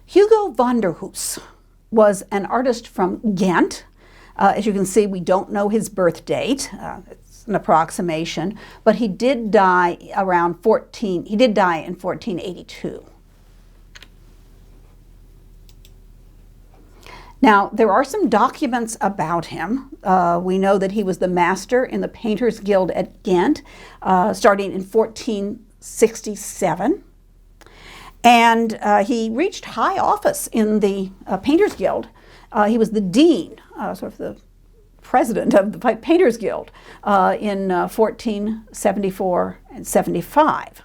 Hugo van der Hoos was an artist from Ghent. As you can see, we don't know his birth date. It's an approximation, but he did die in 1482. Now, there are some documents about him. We know that he was the master in the Painters Guild at Ghent, starting in 1467. And he reached high office in the Painters Guild. He was the dean, sort of the president of the Painters Guild in 1474 and 75.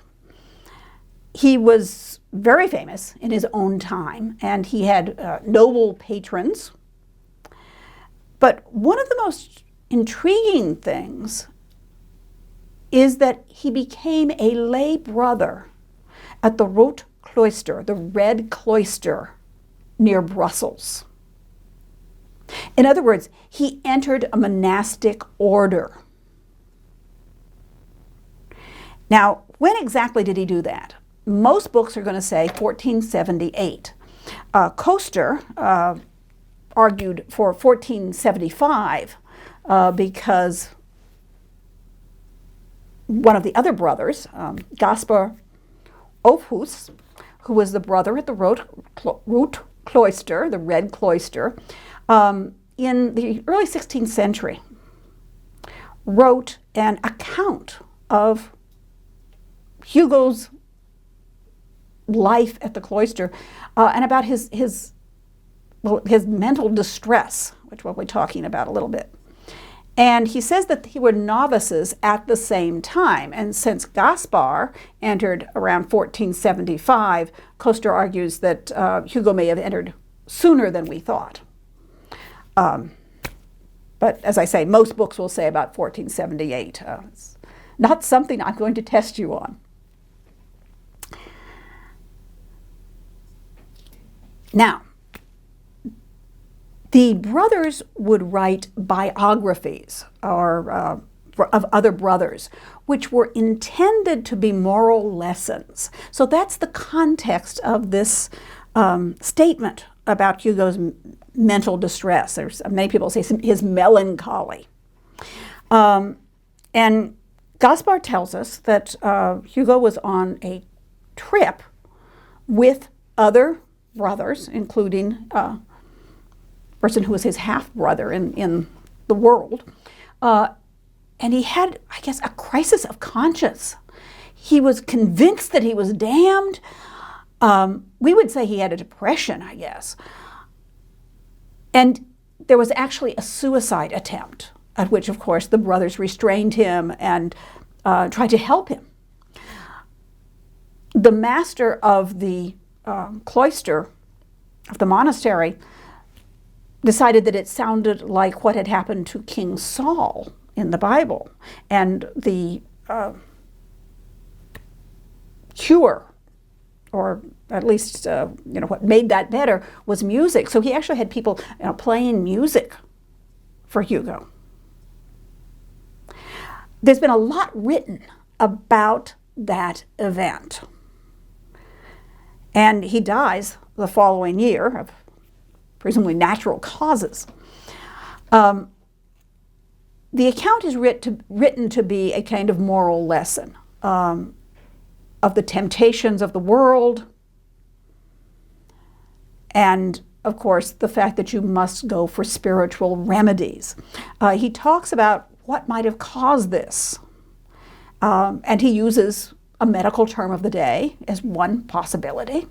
He was very famous in his own time, and he had noble patrons. But one of the most intriguing things is that he became a lay brother at the Rood Cloister, the Red Cloister, near Brussels. In other words, he entered a monastic order. Now, when exactly did he do that? Most books are going to say 1478. Coster argued for 1475 because one of the other brothers, Gaspar Ophues, who was the brother at the Rood Cloister, the Red Cloister, in the early 16th century, wrote an account of Hugo's life at the cloister and about his mental distress, which we'll be talking about a little bit. And he says that he were novices at the same time. And since Gaspar entered around 1475, Coster argues that Hugo may have entered sooner than we thought. But as I say, most books will say about 1478. It's not something I'm going to test you on. Now, the brothers would write biographies of other brothers, which were intended to be moral lessons. So that's the context of this statement about Hugo's mental distress. There's many people say his melancholy. And Gaspar tells us that Hugo was on a trip with other brothers, including a person who was his half-brother in the world. And he had, I guess, a crisis of conscience. He was convinced that he was damned. We would say he had a depression, I guess. And there was actually a suicide attempt, at which, of course, the brothers restrained him and tried to help him. The master of the cloister, of the monastery, decided that it sounded like what had happened to King Saul in the Bible. And the cure, or at least what made that better, was music. So he actually had people playing music for Hugo. There's been a lot written about that event. And he dies the following year of presumably natural causes. The account is written to be a kind of moral lesson of the temptations of the world, and of course the fact that you must go for spiritual remedies. He talks about what might have caused this, and he uses a medical term of the day as one possibility.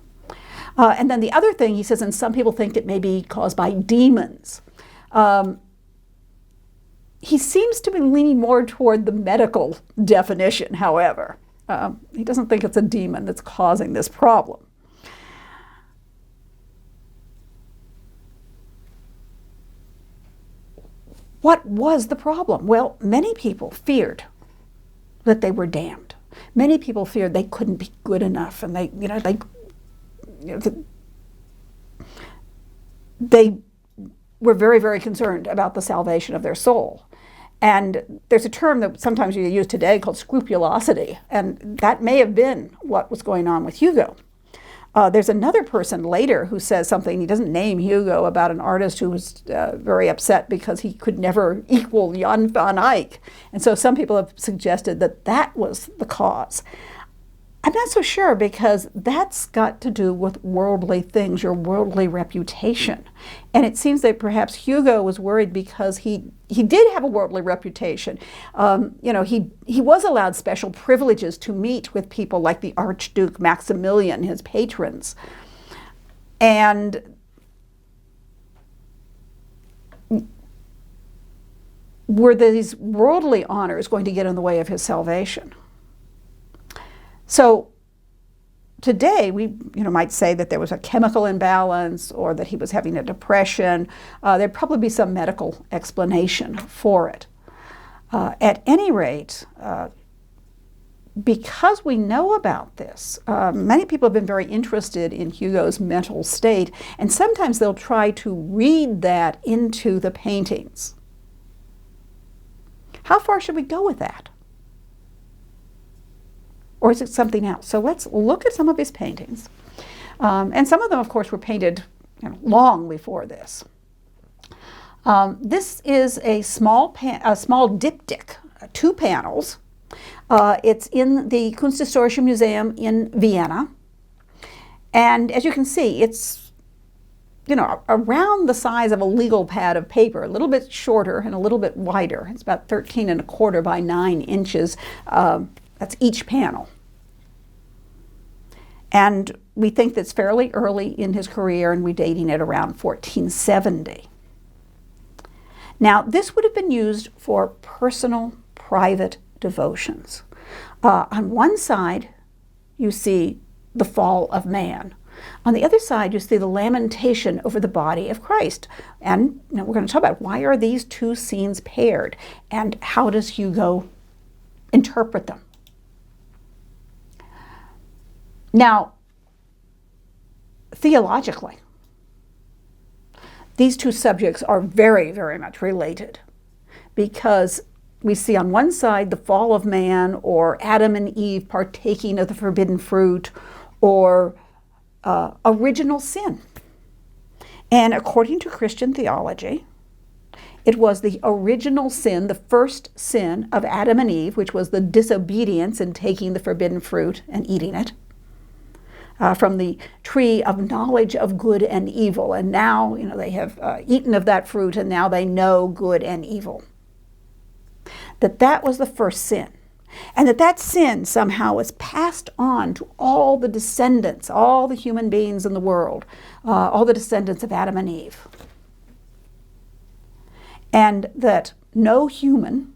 And then the other thing he says, and some people think it may be caused by demons. He seems to be leaning more toward the medical definition, however. He doesn't think it's a demon that's causing this problem. What was the problem? Well, many people feared that they were damned. Many people feared they couldn't be good enough, and they were very, very concerned about the salvation of their soul. And there's a term that sometimes you use today called scrupulosity, and that may have been what was going on with Hugo. There's another person later who says something, he doesn't name Hugo, about an artist who was very upset because he could never equal Jan van Eyck. And so some people have suggested that that was the cause. I'm not so sure, because that's got to do with worldly things, your worldly reputation. And it seems that perhaps Hugo was worried because he did have a worldly reputation. He was allowed special privileges to meet with people like the Archduke Maximilian, his patrons. And were these worldly honors going to get in the way of his salvation? So today we might say that there was a chemical imbalance, or that he was having a depression. There'd probably be some medical explanation for it. At any rate, because we know about this, many people have been very interested in Hugo's mental state, and sometimes they'll try to read that into the paintings. How far should we go with that? Or is it something else? So let's look at some of his paintings. And some of them, of course, were painted long before this. This is a small diptych, 2 panels. It's in the Kunsthistorische Museum in Vienna. And as you can see, it's around the size of a legal pad of paper, a little bit shorter and a little bit wider. It's about 13¼ by 9 inches. That's each panel. And we think that's fairly early in his career, and we're dating it around 1470. Now, this would have been used for personal, private devotions. On one side, you see the fall of man. On the other side, you see the lamentation over the body of Christ. And we're going to talk about why are these 2 scenes paired, and how does Hugo interpret them. Now, theologically, these 2 subjects are very, very much related, because we see on one side the fall of man, or Adam and Eve partaking of the forbidden fruit, or original sin. And according to Christian theology, it was the original sin, the first sin of Adam and Eve, which was the disobedience in taking the forbidden fruit and eating it. From the tree of knowledge of good and evil. And now, they have eaten of that fruit, and now they know good and evil. That was the first sin. And that sin somehow was passed on to all the descendants, all the human beings in the world, all the descendants of Adam and Eve. And that no human,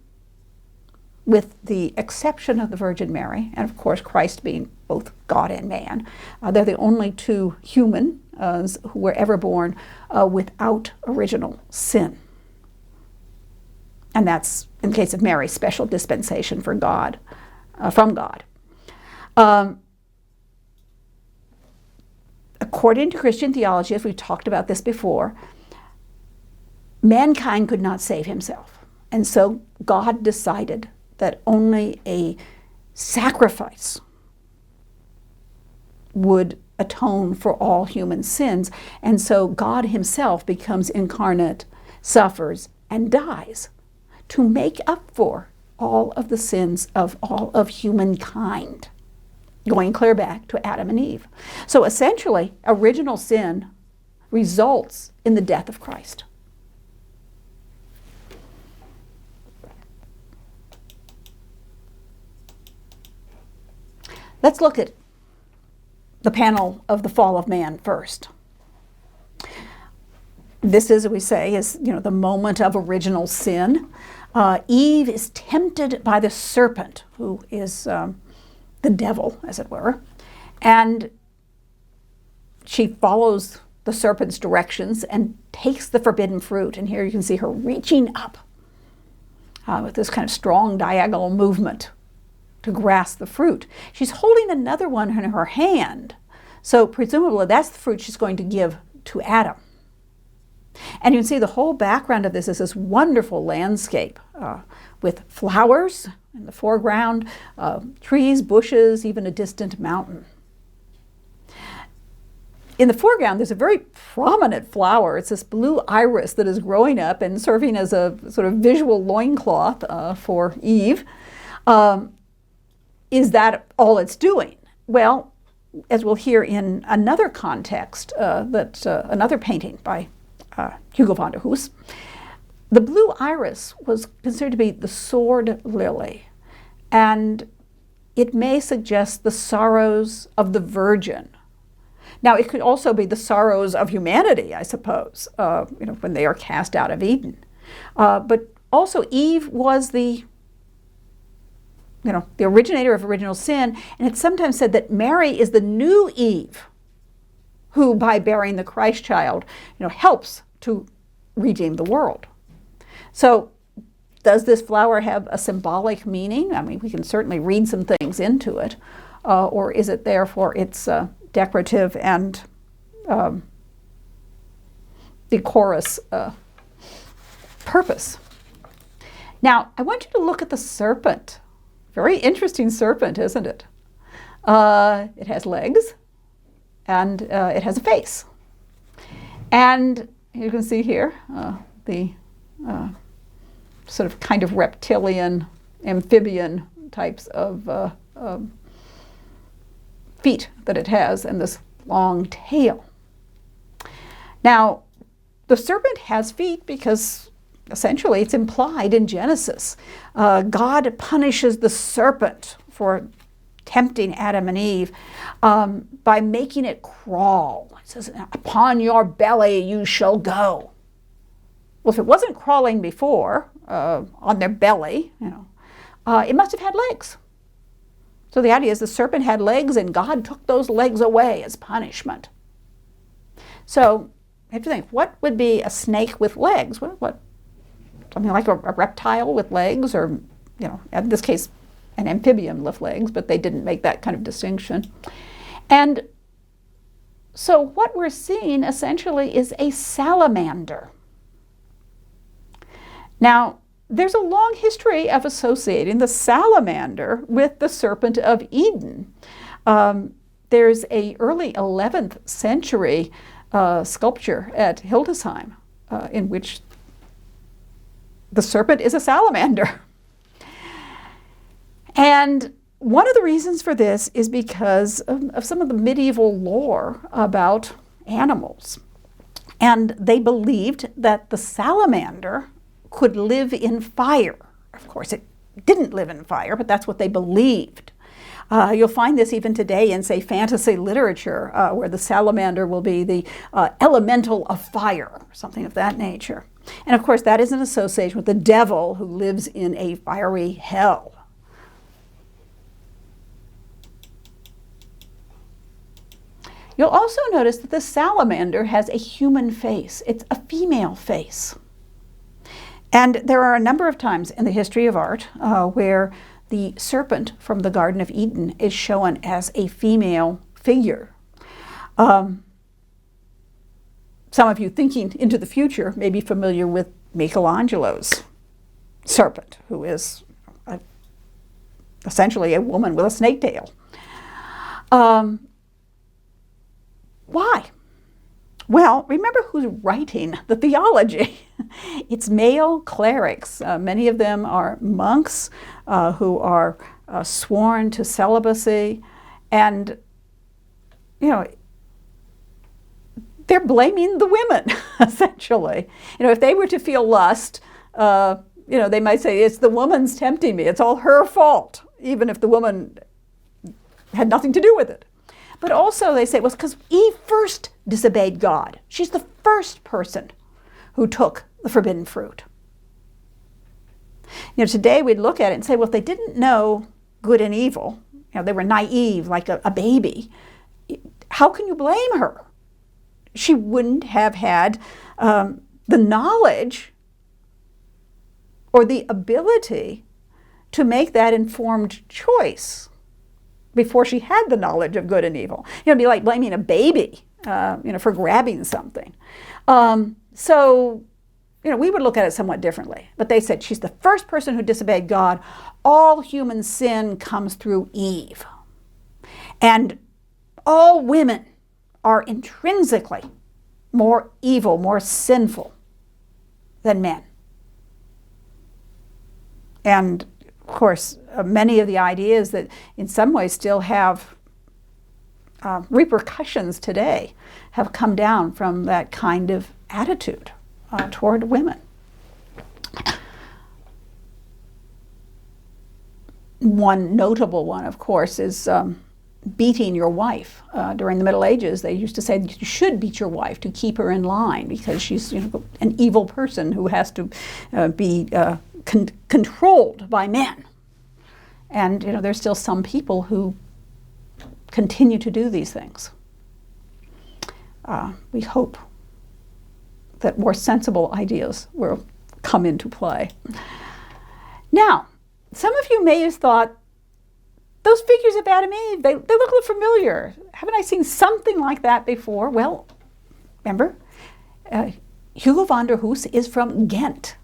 with the exception of the Virgin Mary, and of course Christ being both God and man, they're the only 2 humans who were ever born without original sin. And that's, in the case of Mary, special dispensation for God, from God. According to Christian theology, as we've talked about this before, mankind could not save himself. And so God decided that only a sacrifice would atone for all human sins. And so God himself becomes incarnate, suffers, and dies to make up for all of the sins of all of humankind, going clear back to Adam and Eve. So essentially, original sin results in the death of Christ. Let's look at the panel of the fall of man first. This is, we say, is the moment of original sin. Eve is tempted by the serpent, who is the devil, as it were, and she follows the serpent's directions and takes the forbidden fruit. And here you can see her reaching up with this kind of strong diagonal movement to grasp the fruit. She's holding another one in her hand. So presumably that's the fruit she's going to give to Adam. And you can see the whole background of this is this wonderful landscape with flowers in the foreground, trees, bushes, even a distant mountain. in the foreground, there's a very prominent flower. It's this blue iris that is growing up and serving as a sort of visual loincloth for Eve. Is that all it's doing? Well, as we'll hear in another context, another painting by Hugo van der Hoos, the blue iris was considered to be the sword lily, and it may suggest the sorrows of the Virgin. Now, it could also be the sorrows of humanity, I suppose, when they are cast out of Eden. But also, Eve was the originator of original sin, and it's sometimes said that Mary is the new Eve, who, by bearing the Christ child, helps to redeem the world. So, does this flower have a symbolic meaning? I mean, we can certainly read some things into it, or is it there for its decorative and decorous purpose? Now, I want you to look at the serpent. Very interesting serpent, isn't it? It has legs, and it has a face. And you can see here the sort of kind of reptilian, amphibian types of feet that it has, and this long tail. Now, the serpent has feet because essentially it's implied in Genesis. God punishes the serpent for tempting Adam and Eve by making it crawl. It says, upon your belly you shall go. Well, if it wasn't crawling before, on their belly, it must have had legs. So the idea is the serpent had legs and God took those legs away as punishment. So you have to think, what would be a snake with legs? What something like a reptile with legs, or, in this case, an amphibian with legs, but they didn't make that kind of distinction. And so what we're seeing essentially is a salamander. Now, there's a long history of associating the salamander with the serpent of Eden. There's an early 11th century sculpture at Hildesheim in which the serpent is a salamander. And one of the reasons for this is because of some of the medieval lore about animals. And they believed that the salamander could live in fire. Of course, it didn't live in fire, but that's what they believed. You'll find this even today in, say, fantasy literature, where the salamander will be the elemental of fire, or something of that nature. And of course, that is an association with the devil who lives in a fiery hell. You'll also notice that the salamander has a human face. It's a female face. And there are a number of times in the history of art where the serpent from the Garden of Eden is shown as a female figure. Some of you thinking into the future may be familiar with Michelangelo's serpent, who is essentially a woman with a snake tail. Why? Well, remember who's writing the Theology. It's male clerics. Many of them are monks who are sworn to celibacy. And, they're blaming the women, essentially. If they were to feel lust, they might say, it's the woman's tempting me. It's all her fault, even if the woman had nothing to do with it. But also they say, well, it's because Eve first disobeyed God. She's the first person who took the forbidden fruit. Today we'd look at it and say, well, if they didn't know good and evil, they were naive like a baby, how can you blame her? She wouldn't have had the knowledge or the ability to make that informed choice before she had the knowledge of good and evil. It'd be like blaming a baby, for grabbing something. So, we would look at it somewhat differently. But they said she's the first person who disobeyed God. All human sin comes through Eve. And all women are intrinsically more evil, more sinful than men. And of course, many of the ideas that in some ways still have repercussions today have come down from that kind of attitude toward women. One notable one, of course, is beating your wife. During the Middle Ages, they used to say that you should beat your wife to keep her in line because she's an evil person who has to be controlled by men. And there's still some people who continue to do these things. We hope that more sensible ideas will come into play. Now, some of you may have thought, those figures of Adam and Eve, they look a little familiar. Haven't I seen something like that before? Well, remember, Hugo van der Hoos is from Ghent.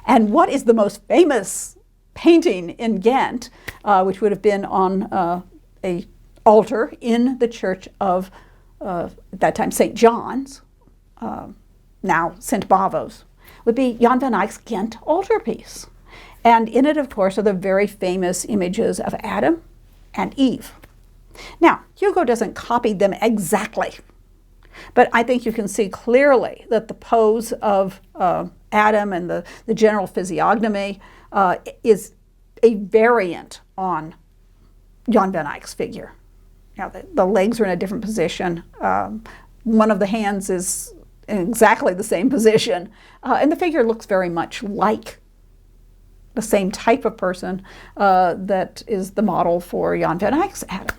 And what is the most famous painting in Ghent, which would have been on a altar in the church of, at that time, St. John's, now St. Bavo's, would be Jan van Eyck's Ghent altarpiece. And in it, of course, are the very famous images of Adam and Eve. Now, Hugo doesn't copy them exactly, but I think you can see clearly that the pose of Adam and the general physiognomy is a variant on Jan van Eyck's figure. Now, the legs are in a different position. One of the hands is in exactly the same position, and the figure looks very much like the same type of person that is the model for Jan van Eyck's Adam.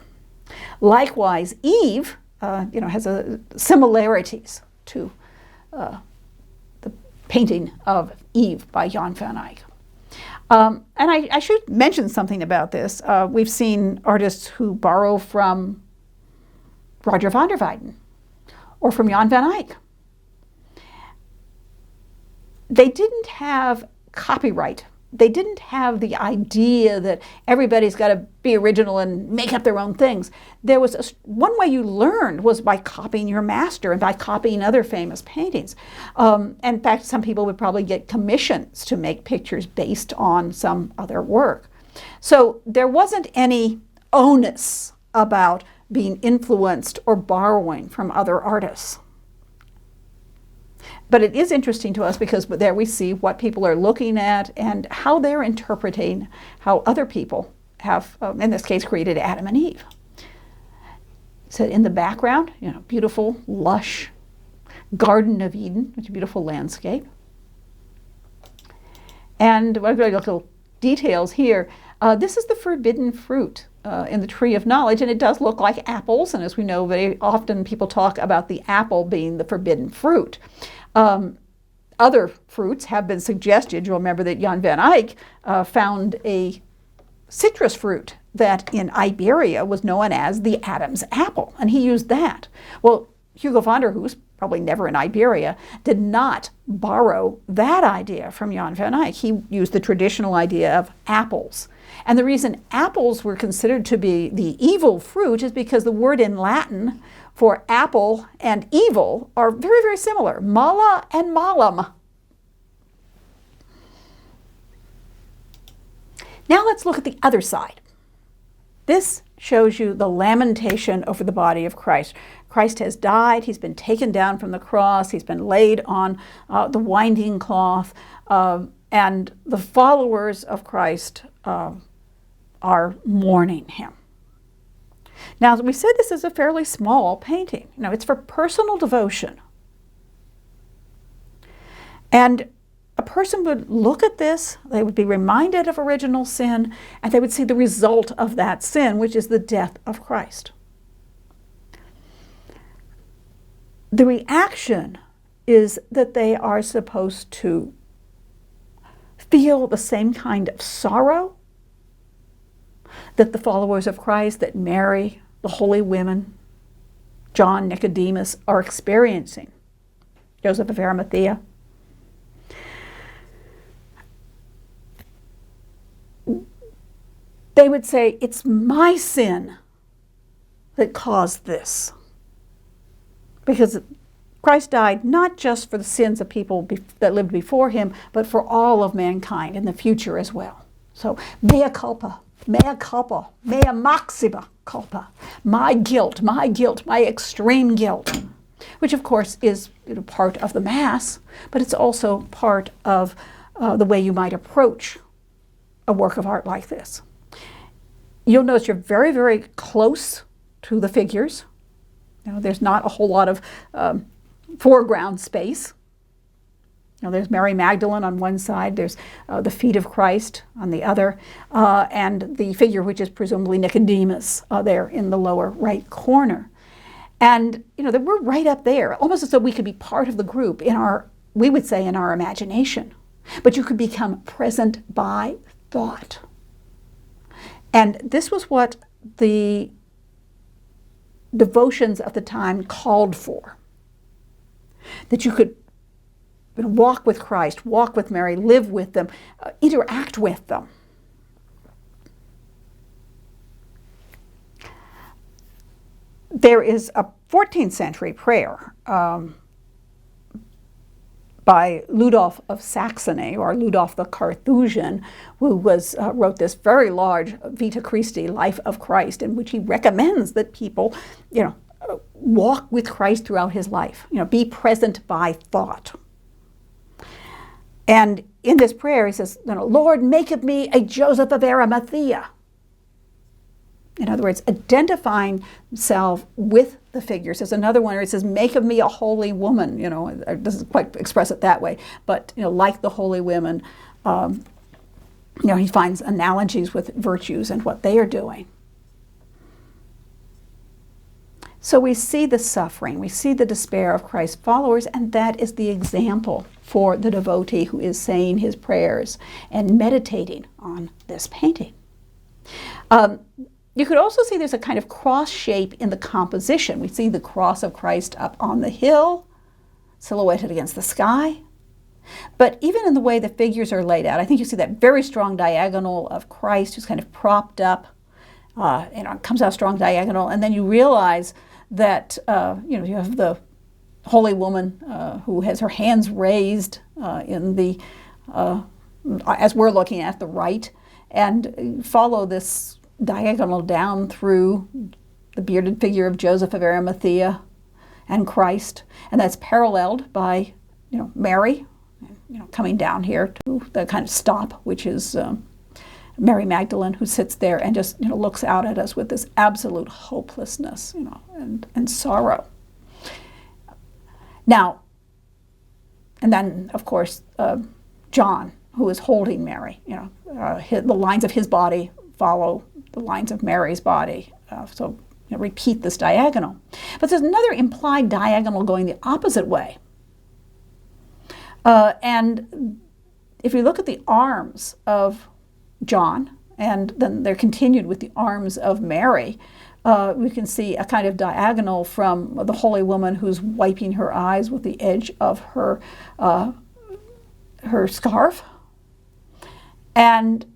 Likewise, Eve, has similarities to the painting of Eve by Jan van Eyck. And I should mention something about this. We've seen artists who borrow from Roger van der Weyden or from Jan van Eyck. They didn't have copyright. They didn't have the idea that everybody's got to be original and make up their own things. There was one way you learned was by copying your master and by copying other famous paintings. In fact, some people would probably get commissions to make pictures based on some other work. So there wasn't any onus about being influenced or borrowing from other artists. But it is interesting to us because there we see what people are looking at and how they're interpreting how other people have, in this case, created Adam and Eve. So in the background, beautiful, lush Garden of Eden, which is a beautiful landscape. And what little details here. This is the forbidden fruit in the tree of knowledge, and it does look like apples. And as we know, very often people talk about the apple being the forbidden fruit. Other fruits have been suggested. You'll remember that Jan van Eyck found a citrus fruit that in Iberia was known as the Adam's apple, and he used that. Well, Hugo van der Hoos, probably never in Iberia, did not borrow that idea from Jan van Eyck. He used the traditional idea of apples. And the reason apples were considered to be the evil fruit is because the word in Latin for apple and evil are very, very similar. Mala and malum. Now let's look at the other side. This shows you the lamentation over the body of Christ. Christ has died. He's been taken down from the cross. He's been laid on the winding cloth. And the followers of Christ are mourning him. Now, we said this is a fairly small painting. It's for personal devotion. And a person would look at this, they would be reminded of original sin, and they would see the result of that sin, which is the death of Christ. The reaction is that they are supposed to feel the same kind of sorrow that the followers of Christ, that Mary, the holy women, John, Nicodemus are experiencing, Joseph of Arimathea. They would say, it's my sin that caused this. because Christ died not just for the sins of people that lived before him, but for all of mankind in the future as well. So, mea culpa, mea maxima culpa. My guilt, my extreme guilt, which of course is part of the Mass, but it's also part of the way you might approach a work of art like this. You'll notice you're very, very close to the figures. There's not a whole lot of foreground space. There's Mary Magdalene on one side, there's the feet of Christ on the other, and the figure which is presumably Nicodemus there in the lower right corner. And that we're right up there, almost as though we could be part of the group we would say in our imagination. But you could become present by thought. And this was what the devotions of the time called for. That you could walk with Christ, walk with Mary, live with them, interact with them. There is a 14th century prayer by Ludolf of Saxony, or Ludolf the Carthusian, who wrote this very large Vita Christi, Life of Christ, in which he recommends that people, walk with Christ throughout his life, be present by thought. And in this prayer he says, Lord, make of me a Joseph of Arimathea. In other words, identifying himself with the figures. There's another one where it says, make of me a holy woman. It doesn't quite express it that way, but like the holy women, he finds analogies with virtues and what they are doing. So we see the suffering, we see the despair of Christ's followers, and that is the example for the devotee who is saying his prayers and meditating on this painting. You could also see there's a kind of cross shape in the composition. We see the cross of Christ up on the hill, silhouetted against the sky. But even in the way the figures are laid out, I think you see that very strong diagonal of Christ who's kind of propped up, comes out strong diagonal, and then you realize that you have the holy woman who has her hands raised in the as we're looking at the right, and follow this diagonal down through the bearded figure of Joseph of Arimathea and Christ, and that's paralleled by Mary, coming down here to the kind of stop, which is Mary Magdalene, who sits there and just looks out at us with this absolute hopelessness, and sorrow. Now, and then of course John, who is holding Mary. The lines of his body follow the lines of Mary's body. So repeat this diagonal. But there's another implied diagonal going the opposite way. And if you look at the arms of John, and then they're continued with the arms of Mary, we can see a kind of diagonal from the holy woman who's wiping her eyes with the edge of her scarf. And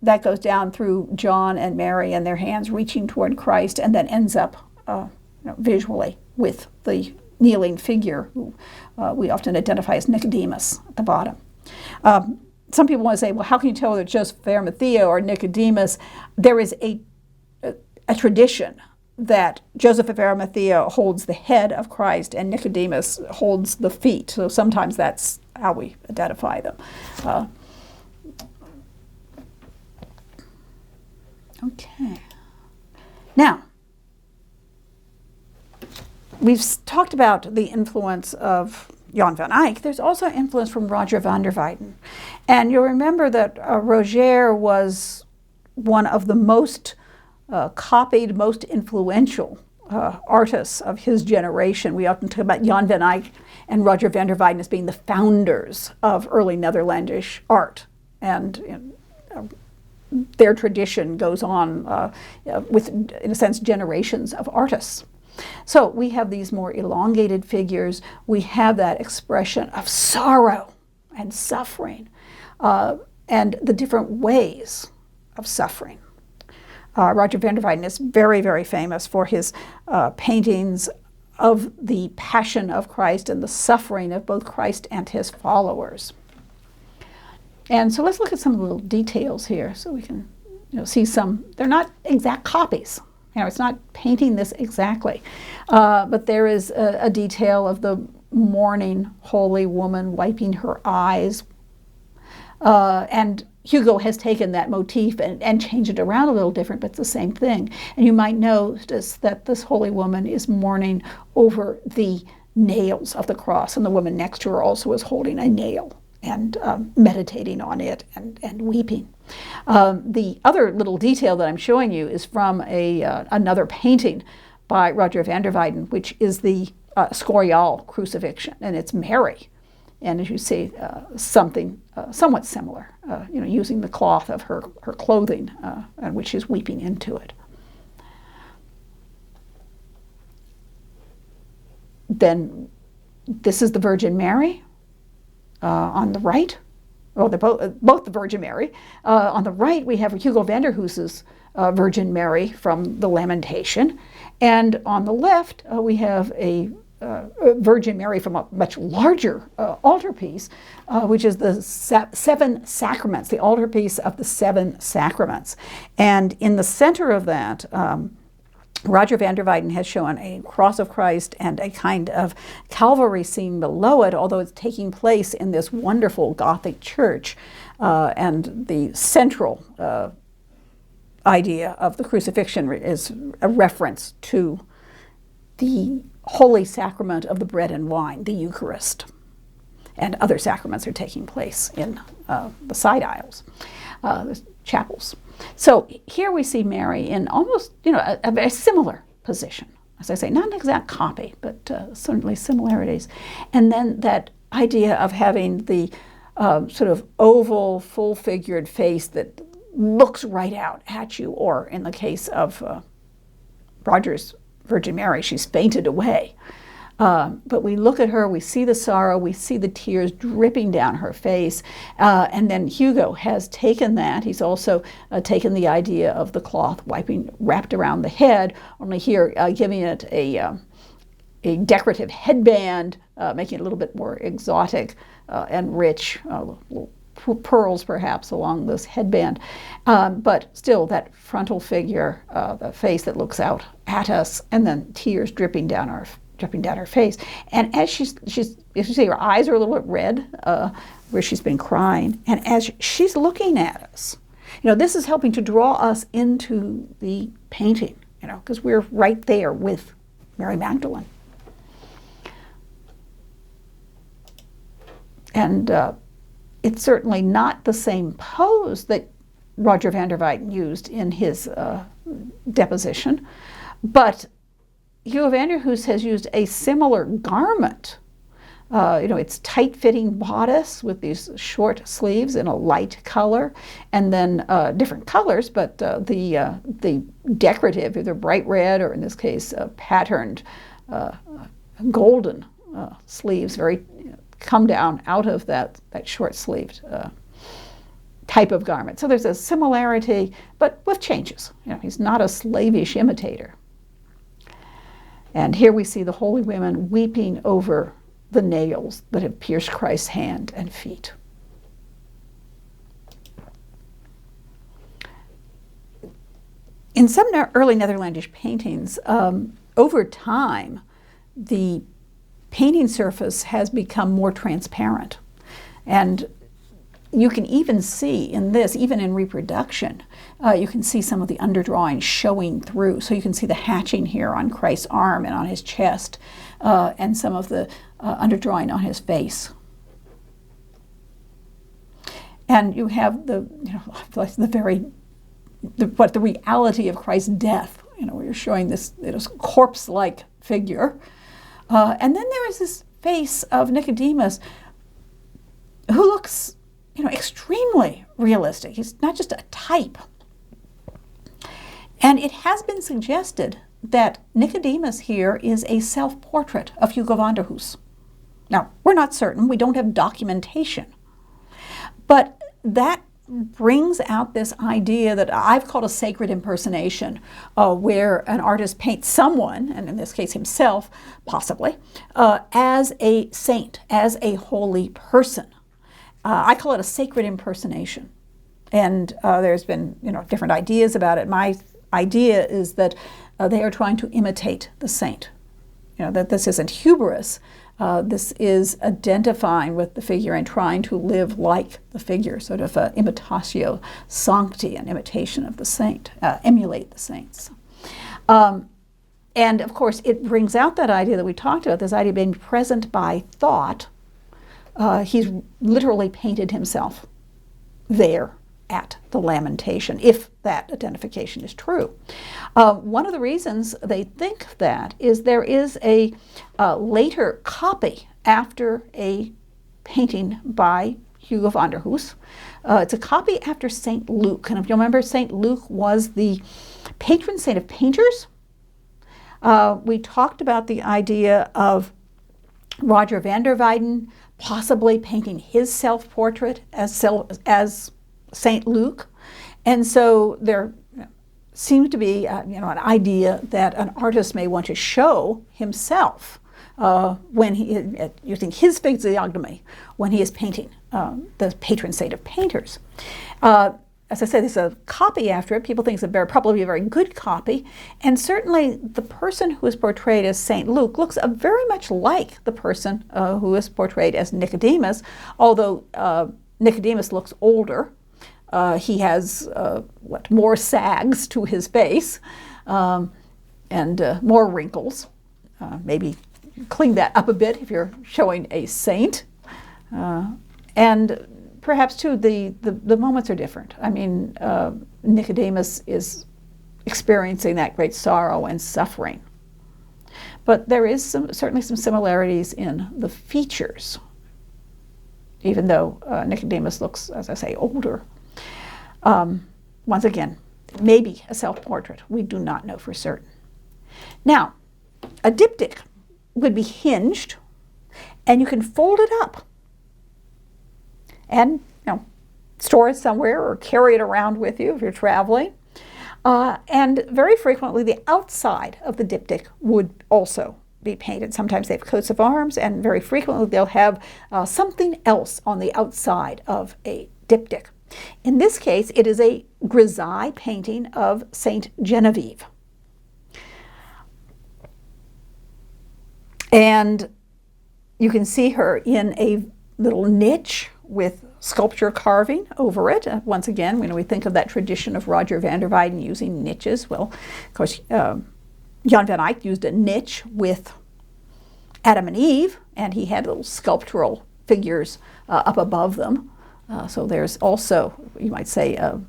that goes down through John and Mary and their hands reaching toward Christ, and then ends up visually with the kneeling figure who we often identify as Nicodemus at the bottom. Some people want to say, well, how can you tell whether it's Joseph of Arimathea or Nicodemus? There is a tradition that Joseph of Arimathea holds the head of Christ and Nicodemus holds the feet. So sometimes that's how we identify them. Okay. Now, we've talked about the influence of Jan van Eyck. There's also influence from Roger van der Weyden. And you'll remember that Roger was one of the most copied, most influential artists of his generation. We often talk about Jan van Eyck and Roger van der Weyden as being the founders of early Netherlandish art. And their tradition goes on with, in a sense, generations of artists. So we have these more elongated figures. We have that expression of sorrow and suffering and the different ways of suffering. Roger van der Weyden is very, very famous for his paintings of the passion of Christ and the suffering of both Christ and his followers. And so let's look at some of the little details here so we can see some. They're not exact copies. It's not painting this exactly. But there is a detail of the mourning holy woman wiping her eyes. And Hugo has taken that motif and changed it around a little different, but it's the same thing. And you might notice that this holy woman is mourning over the nails of the cross, and the woman next to her also is holding a nail and meditating on it and weeping. The other little detail that I'm showing you is from another painting by Roger van der Weyden, which is the Scorial crucifixion, and it's Mary. And as you see, something somewhat similar, using the cloth of her clothing, and which is weeping into it. Then this is the Virgin Mary on the right. Well, they're both the Virgin Mary. On the right, we have Hugo van der Hoos's Virgin Mary from the Lamentation. And on the left, we have a Virgin Mary from a much larger altarpiece, which is the seven sacraments, the altarpiece of the seven sacraments. And in the center of that, Roger van der Weyden has shown a cross of Christ and a kind of Calvary scene below it, although it's taking place in this wonderful Gothic church. And the central idea of the crucifixion is a reference to the holy sacrament of the bread and wine, the Eucharist. And other sacraments are taking place in the side aisles, the chapels. So here we see Mary in almost, a very similar position. As I say, not an exact copy, but certainly similarities. And then that idea of having the sort of oval, full-figured face that looks right out at you, or in the case of Roger's Virgin Mary, she's fainted away. But we look at her, we see the sorrow, we see the tears dripping down her face, and then Hugo has taken that. He's also taken the idea of the cloth wrapped around the head, only here giving it a decorative headband, making it a little bit more exotic and rich, little pearls perhaps along this headband, but still that frontal figure, the face that looks out at us, and then tears dripping down her face. And as she's as you see, her eyes are a little bit red, where she's been crying, and as she's looking at us, this is helping to draw us into the painting, because we're right there with Mary Magdalene. And it's certainly not the same pose that Roger van der Weyden used in his deposition, but Hugo van der Hoos has used a similar garment. It's tight-fitting bodice with these short sleeves in a light color, and then different colors, but the decorative, either bright red or in this case patterned golden sleeves, very come down out of that short-sleeved type of garment. So there's a similarity, but with changes. He's not a slavish imitator. And here we see the holy women weeping over the nails that have pierced Christ's hand and feet. In some early Netherlandish paintings, over time, the painting surface has become more transparent. And you can even see in this, even in reproduction, you can see some of the underdrawing showing through. So you can see the hatching here on Christ's arm and on his chest, and some of the underdrawing on his face. And you have the reality of Christ's death, where you're showing this corpse-like figure. And then there is this face of Nicodemus who looks, extremely realistic. He's not just a type. And it has been suggested that Nicodemus here is a self-portrait of Hugo van der Hoos. Now, we're not certain. We don't have documentation. But that brings out this idea that I've called a sacred impersonation, where an artist paints someone, and in this case himself, possibly, as a saint, as a holy person. I call it a sacred impersonation. And there's been, different ideas about it. My idea is that they are trying to imitate the saint. That this isn't hubris. This is identifying with the figure and trying to live like the figure, sort of imitatio sancti, an imitation of the saint, emulate the saints. And of course, it brings out that idea that we talked about, this idea of being present by thought. He's literally painted himself there at the lamentation, if that identification is true. One of the reasons they think that is there is a later copy after a painting by Hugo van der Hoos. It's a copy after St. Luke. And if you remember, St. Luke was the patron saint of painters. We talked about the idea of Roger van der Weyden possibly painting his self-portrait as St. Luke. And so there seems to be an idea that an artist may want to show himself when using his physiognomy when he is painting the patron saint of painters. As I said, there's a copy after it. People think it's probably a very good copy. And certainly the person who is portrayed as St. Luke looks very much like the person who is portrayed as Nicodemus, although Nicodemus looks older. He has more sags to his face and more wrinkles. Maybe clean that up a bit if you're showing a saint. And perhaps, too, the moments are different. I mean, Nicodemus is experiencing that great sorrow and suffering. But there is certainly some similarities in the features, even though Nicodemus looks, as I say, older. Once again, maybe a self-portrait. We do not know for certain. Now, a diptych would be hinged, and you can fold it up and store it somewhere or carry it around with you if you're traveling. And very frequently, the outside of the diptych would also be painted. Sometimes they have coats of arms, and very frequently they'll have something else on the outside of a diptych. In this case, it is a grisaille painting of Saint Genevieve. And you can see her in a little niche with sculpture carving over it. Once again, when we think of that tradition of Roger van der Weyden using niches, well, of course, Jan van Eyck used a niche with Adam and Eve, and he had little sculptural figures up above them. So there's also, you might say, a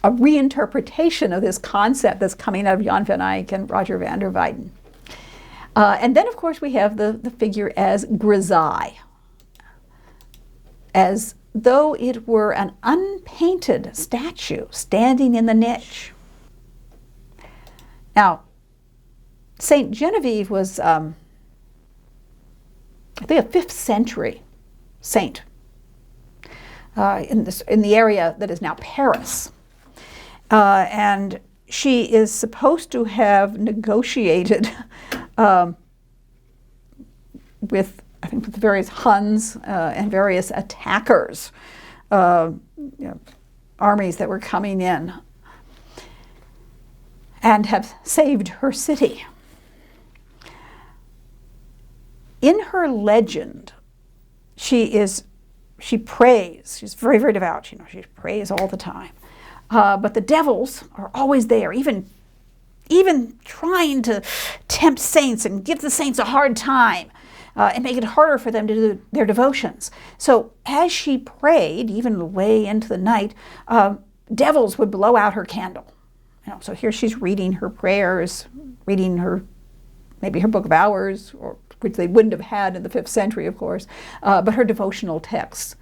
reinterpretation of this concept that's coming out of Jan van Eyck and Roger van der Weyden. And then, of course, we have the figure as grisaille, as though it were an unpainted statue standing in the niche. Now, Saint Genevieve was, I think, a 5th century saint in the area that is now Paris. And she is supposed to have negotiated with the various Huns and various attackers, armies that were coming in, and have saved her city. In her legend, she prays. She's very, very devout. She prays all the time. But the devils are always there, even trying to tempt saints and give the saints a hard time and make it harder for them to do their devotions. So as she prayed, even way into the night, devils would blow out her candle. So here she's reading her prayers, reading maybe her Book of Hours, which they wouldn't have had in the 5th century, of course, but her devotional texts.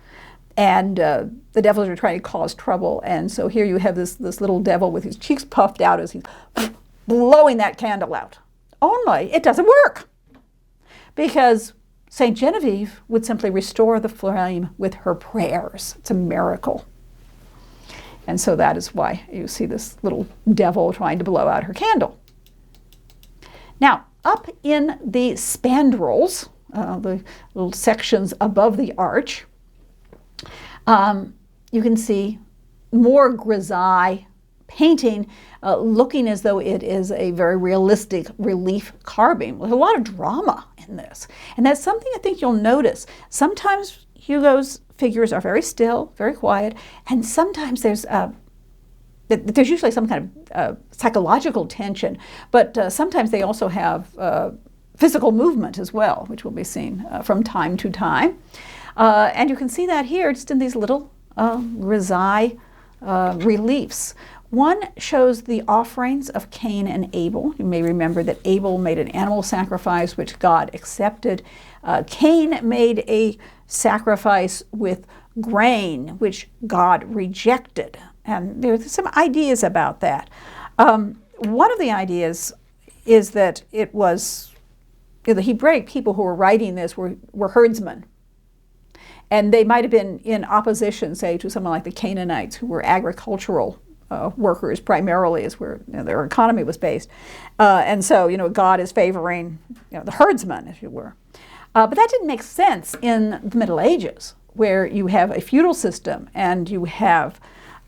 And the devils are trying to cause trouble. And so here you have this little devil with his cheeks puffed out as he's blowing that candle out. Only it doesn't work. Because St. Genevieve would simply restore the flame with her prayers. It's a miracle. And so that is why you see this little devil trying to blow out her candle. Now, up in the spandrels, the little sections above the arch, you can see more grisaille painting, looking as though it is a very realistic relief carving with a lot of drama in this. And that's something I think you'll notice. Sometimes Hugo's figures are very still, very quiet, and sometimes there's usually some kind of psychological tension, but sometimes they also have physical movement as well, which will be seen from time to time. And you can see that here just in these little grisaille reliefs. One shows the offerings of Cain and Abel. You may remember that Abel made an animal sacrifice which God accepted. Cain made a sacrifice with grain which God rejected. And there's some ideas about that. One of the ideas is that it was, the Hebraic people who were writing this were herdsmen. And they might have been in opposition, say, to someone like the Canaanites, who were agricultural workers primarily, is where their economy was based. And so, God is favoring the herdsmen, if you were. But that didn't make sense in the Middle Ages, where you have a feudal system and you have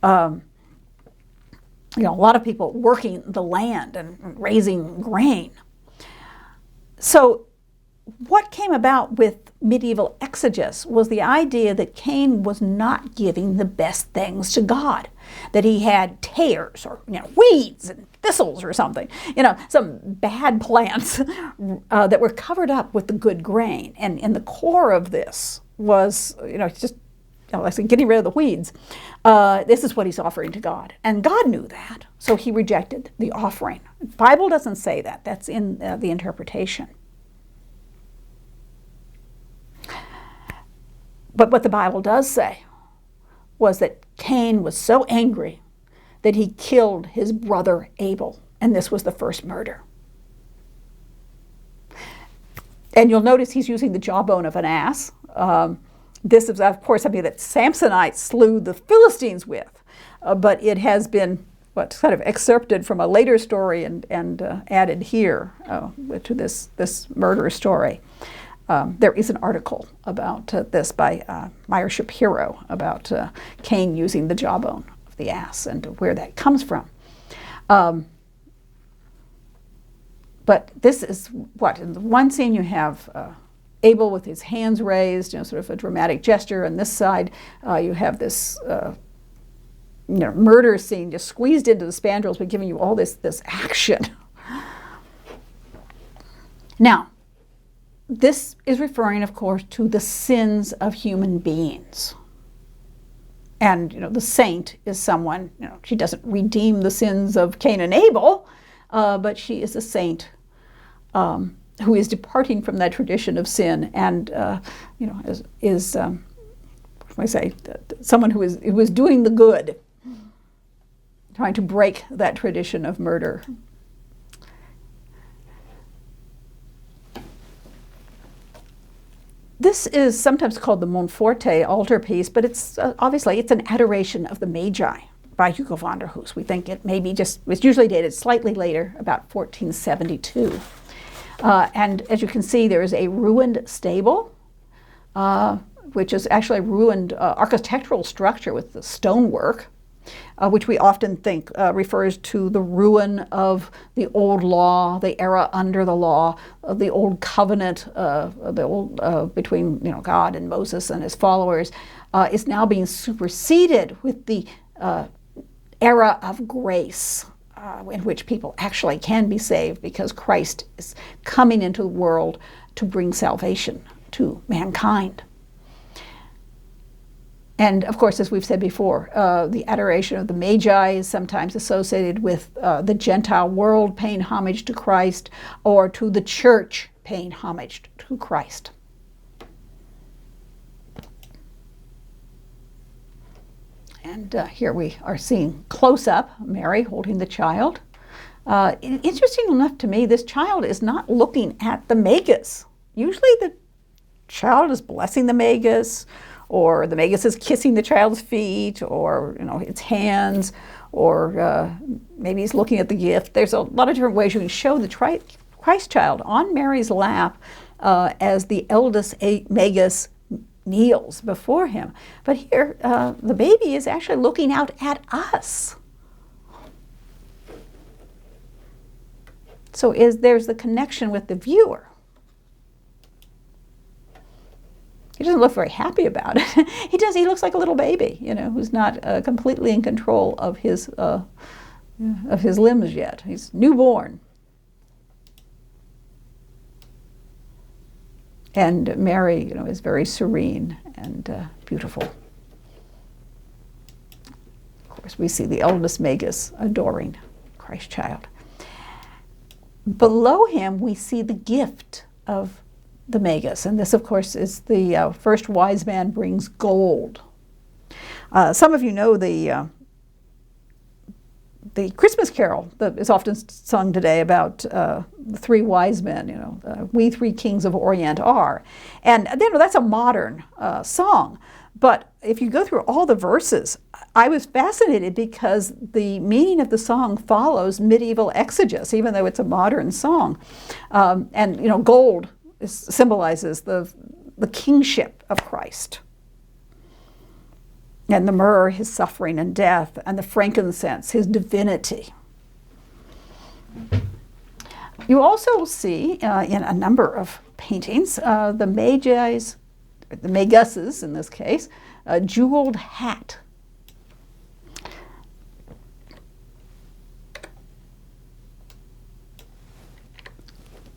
a lot of people working the land and raising grain. So what came about with medieval exegesis was the idea that Cain was not giving the best things to God, that he had tares or weeds and thistles or something, some bad plants that were covered up with the good grain. And in the core of this was, just like getting rid of the weeds. This is what he's offering to God. And God knew that, so he rejected the offering. The Bible doesn't say that. That's in the interpretation. But what the Bible does say was that Cain was so angry that he killed his brother Abel, and this was the first murder. And you'll notice he's using the jawbone of an ass. This is, of course, something that Samsonites slew the Philistines with, but it has been kind of excerpted from a later story and added here to this murder story. There is an article about this by Meyer Shapiro about Cain using the jawbone of the ass and where that comes from. But this is what, in the one scene you have Abel with his hands raised, sort of a dramatic gesture. On this side, you have this murder scene just squeezed into the spandrels, but giving you all this action. Now, this is referring, of course, to the sins of human beings. And, the saint is someone, she doesn't redeem the sins of Cain and Abel, but she is a saint who is departing from that tradition of sin and, is someone who is doing the good, trying to break that tradition of murder. This is sometimes called the Monforte altarpiece, but it's obviously it's an adoration of the Magi by Hugo van der Hoos. We think it maybe it's usually dated slightly later, about 1472. And as you can see, there is a ruined stable, which is actually a ruined architectural structure with the stonework, which we often think refers to the ruin of the old law, the era under the law, the old covenant, between God and Moses and his followers, is now being superseded with the era of grace, in which people actually can be saved because Christ is coming into the world to bring salvation to mankind. And of course, as we've said before, the adoration of the Magi is sometimes associated with the Gentile world paying homage to Christ, or to the church paying homage to Christ. And here we are seeing close up Mary holding the child. Interesting enough to me, this child is not looking at the magus. Usually the child is blessing the magus, or the magus is kissing the child's feet, or its hands, or maybe he's looking at the gift. There's a lot of different ways you can show the Christ child on Mary's lap as the eldest magus kneels before him. But here, the baby is actually looking out at us. So there's the connection with the viewer. He doesn't look very happy about it. He looks like a little baby, who's not completely in control of his limbs yet. He's newborn. And Mary, is very serene and beautiful. Of course, we see the eldest magus adoring Christ child. Below him, we see the gift of the magus, and this, of course, is the first wise man brings gold. Some of you know the Christmas carol that is often sung today about the three wise men. We three kings of Orient are, and that's a modern song. But if you go through all the verses, I was fascinated because the meaning of the song follows medieval exegesis, even though it's a modern song. And gold symbolizes the kingship of Christ. And the myrrh, his suffering and death, and the frankincense, his divinity. You also see in a number of paintings the Magi's, the Magus's in this case, a jeweled hat.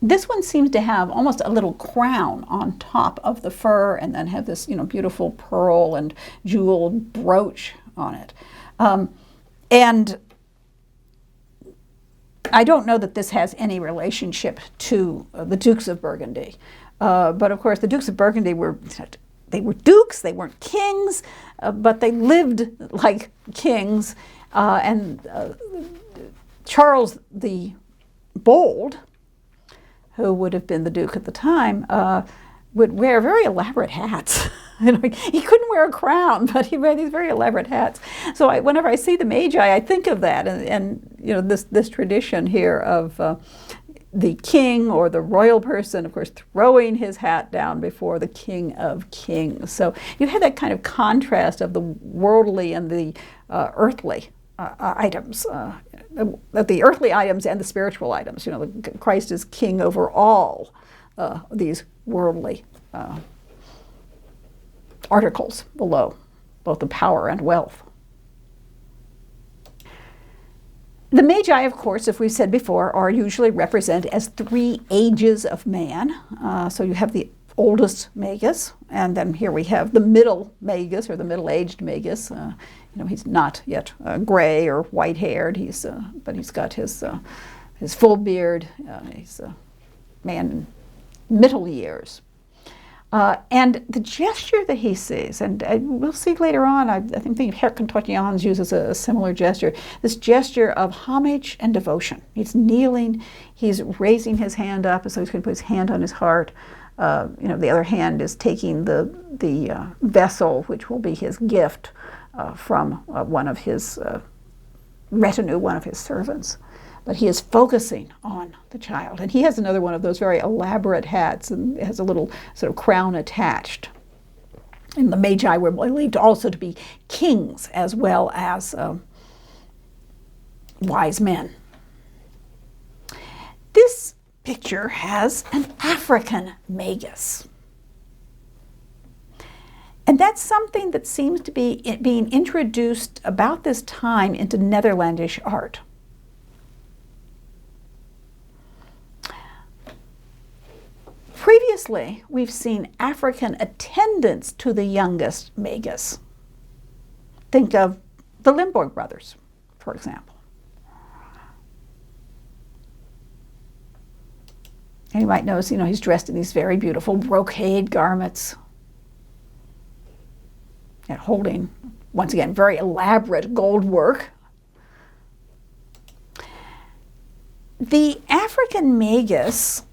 This one seems to have almost a little crown on top of the fur, and then have this, beautiful pearl and jeweled brooch on it. And I don't know that this has any relationship to the Dukes of Burgundy. But of course, the Dukes of Burgundy were dukes, they weren't kings, but they lived like kings. And Charles the Bold, who would have been the Duke at the time, would wear very elaborate hats. He couldn't wear a crown, but he wore these very elaborate hats. So whenever I see the Magi, I think of that, and this tradition here of the king or the royal person, of course, throwing his hat down before the King of Kings. So you have that kind of contrast of the worldly and the earthly items, the earthly items and the spiritual items. Christ is king over all these worldly articles below, both the power and wealth. The Magi, of course, if we've said before, are usually represented as three ages of man. So you have the oldest magus, and then here we have the middle magus, or the middle-aged magus. He's not yet gray or white-haired. But he's got his full beard. He's a man in middle years. And the gesture that he sees, and we'll see later on, I think the Hercontotians uses a similar gesture, this gesture of homage and devotion. He's kneeling, he's raising his hand up, so he's going to put his hand on his heart. The other hand is taking the vessel, which will be his gift from one of his retinue, one of his servants. But he is focusing on the child. And he has another one of those very elaborate hats, and it has a little sort of crown attached. And the Magi were believed also to be kings as well as wise men. This picture has an African magus. And that's something that seems to be being introduced about this time into Netherlandish art. Previously, we've seen African attendants to the youngest magus. Think of the Limburg brothers, for example. And you might notice, he's dressed in these very beautiful brocade garments and holding, once again, very elaborate gold work. The African magus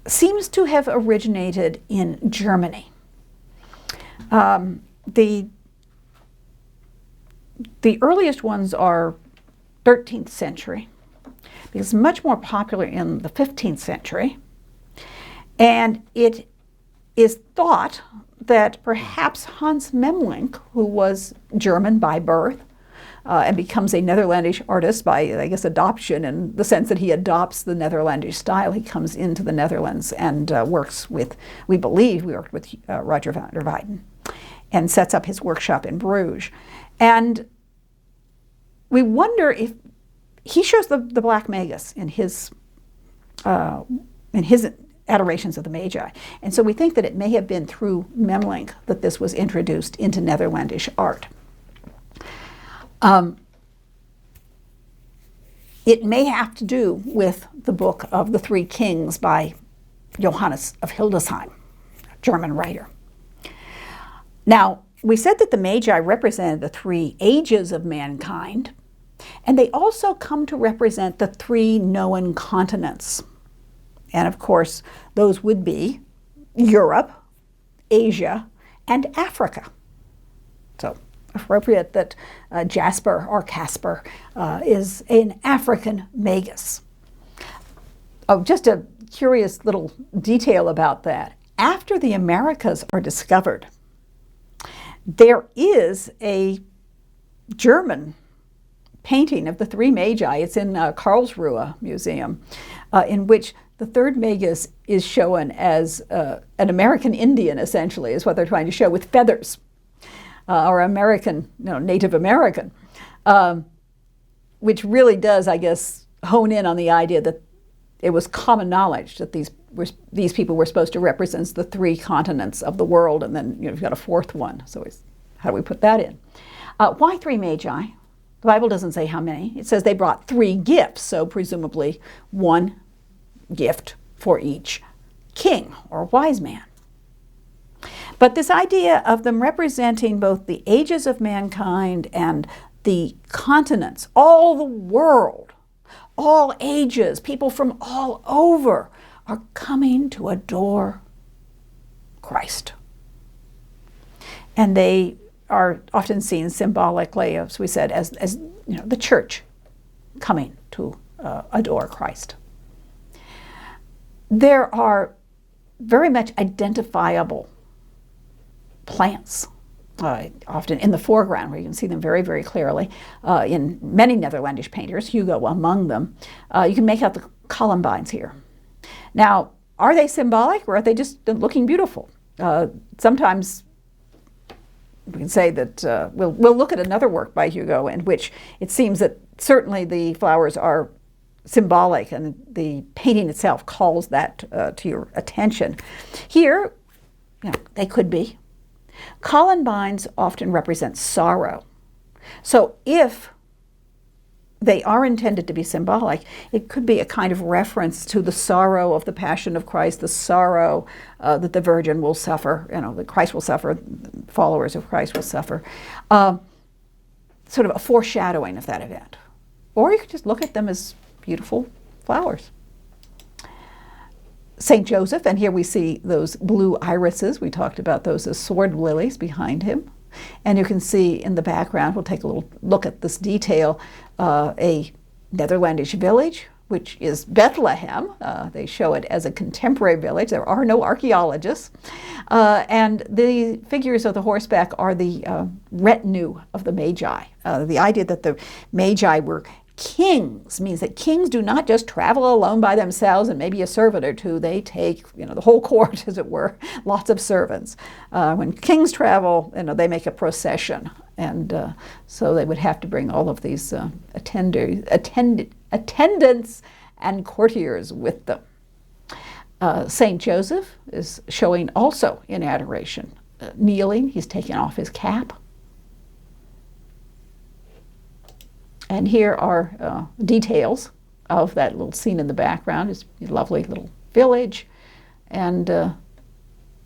seems to have originated in Germany. The earliest ones are 13th century, because it's much more popular in the 15th century. And it is thought that perhaps Hans Memling, who was German by birth, and becomes a Netherlandish artist by, I guess, adoption, in the sense that he adopts the Netherlandish style. He comes into the Netherlands and works with, we believe, we worked with Roger van der Weyden, and sets up his workshop in Bruges. And we wonder if he shows the Black Magus in his adorations of the Magi. And so we think that it may have been through Memling that this was introduced into Netherlandish art. It may have to do with the book of the Three Kings by Johannes of Hildesheim, a German writer. Now, we said that the Magi represented the three ages of mankind, and they also come to represent the three known continents. And of course, those would be Europe, Asia, and Africa. So appropriate that Jasper or Casper is an African magus. Oh, just a curious little detail about that. After the Americas are discovered, there is a German painting of the three Magi. It's in Karlsruhe Museum, in which the third magus is shown as an American Indian, essentially, is what they're trying to show, with feathers, or American, Native American, which really does, I guess, hone in on the idea that it was common knowledge that these people were supposed to represent the three continents of the world, and then you've got a fourth one. So how do we put that in? Why three Magi? The Bible doesn't say how many. It says they brought three gifts, so presumably one gift for each king or wise man. But this idea of them representing both the ages of mankind and the continents, all the world, all ages, people from all over are coming to adore Christ. And they are often seen symbolically, as we said, as the church coming to adore Christ. There are very much identifiable plants, often in the foreground, where you can see them very, very clearly, in many Netherlandish painters, Hugo among them. You can make out the columbines here. Now, are they symbolic, or are they just looking beautiful? Sometimes we can say that we'll look at another work by Hugo in which it seems that certainly the flowers are symbolic, and the painting itself calls that to your attention. Here, they could be. Columbines often represent sorrow. So if they are intended to be symbolic, it could be a kind of reference to the sorrow of the Passion of Christ, the sorrow that the Virgin will suffer, that Christ will suffer, followers of Christ will suffer. Sort of a foreshadowing of that event. Or you could just look at them as beautiful flowers. St. Joseph, and here we see those blue irises. We talked about those as sword lilies behind him. And you can see in the background, we'll take a little look at this detail, a Netherlandish village, which is Bethlehem. They show it as a contemporary village. There are no archaeologists. And the figures of the horseback are the retinue of the Magi. The idea that the Magi were kings means that kings do not just travel alone by themselves and maybe a servant or two. They take, the whole court, as it were, lots of servants. When kings travel, they make a procession. And so they would have to bring all of these attendants and courtiers with them. St. Joseph is showing also in adoration. Kneeling, he's taking off his cap. And here are details of that little scene in the background. It's a lovely little village, and the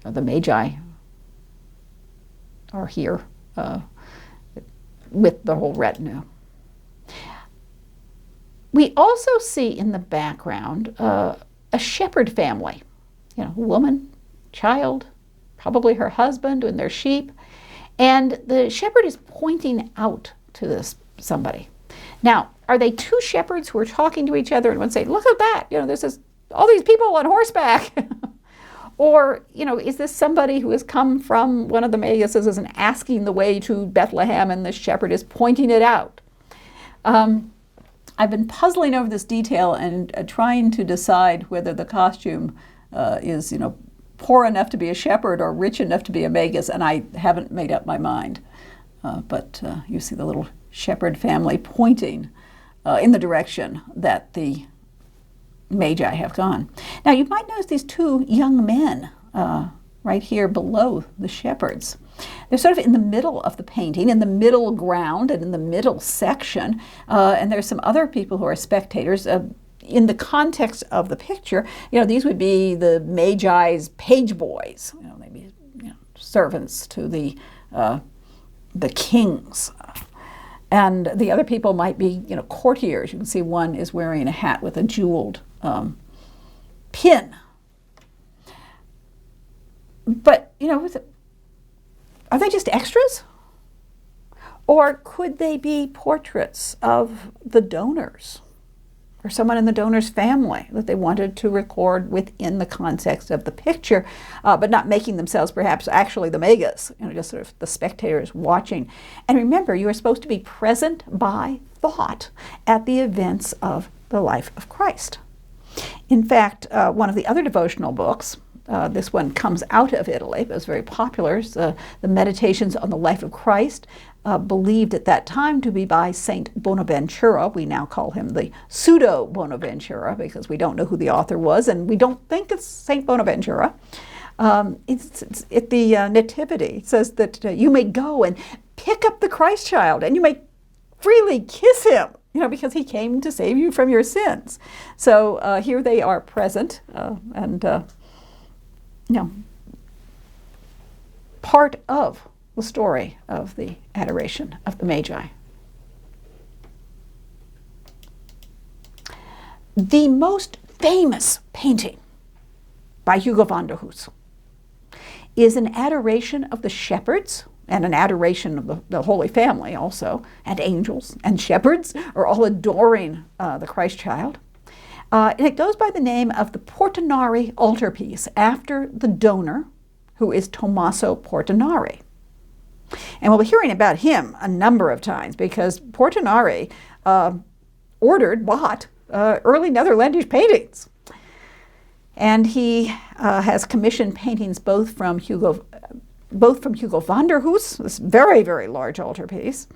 Magi are here with the whole retinue. We also see in the background a shepherd family. woman, child, probably her husband and their sheep. And the shepherd is pointing out to this somebody. Now, are they two shepherds who are talking to each other and one say, look at that, there's all these people on horseback? Or, is this somebody who has come from one of the Magises and asking the way to Bethlehem, and the shepherd is pointing it out? I've been puzzling over this detail and trying to decide whether the costume is, poor enough to be a shepherd or rich enough to be a magus, and I haven't made up my mind. But you see the little shepherd family pointing in the direction that the Magi have gone. Now you might notice these two young men right here below the shepherds. They're sort of in the middle of the painting, in the middle ground and in the middle section, and there's some other people who are spectators. In the context of the picture, these would be the Magi's page boys, maybe servants to the kings. And the other people might be, courtiers. You can see one is wearing a hat with a jeweled pin. But, are they just extras? Or could they be portraits of the donors or someone in the donor's family that they wanted to record within the context of the picture, but not making themselves perhaps actually the magus, just sort of the spectators watching. And remember, you are supposed to be present by thought at the events of the life of Christ. In fact, one of the other devotional books, this one comes out of Italy, but it was very popular, the Meditations on the Life of Christ, believed at that time to be by Saint Bonaventura. We now call him the pseudo Bonaventura because we don't know who the author was, and we don't think it's Saint Bonaventura. It's at the Nativity. It says that you may go and pick up the Christ child, and you may freely kiss him, because he came to save you from your sins. So here they are present, and part of the story of the Adoration of the Magi. The most famous painting by Hugo van der Hoos is an adoration of the shepherds and an adoration of the Holy Family also, and angels and shepherds are all adoring the Christ child. And it goes by the name of the Portinari Altarpiece, after the donor, who is Tommaso Portinari. And we'll be hearing about him a number of times because Portinari bought early Netherlandish paintings. And he has commissioned paintings both from Hugo van der Hoos, this very, very large altarpiece,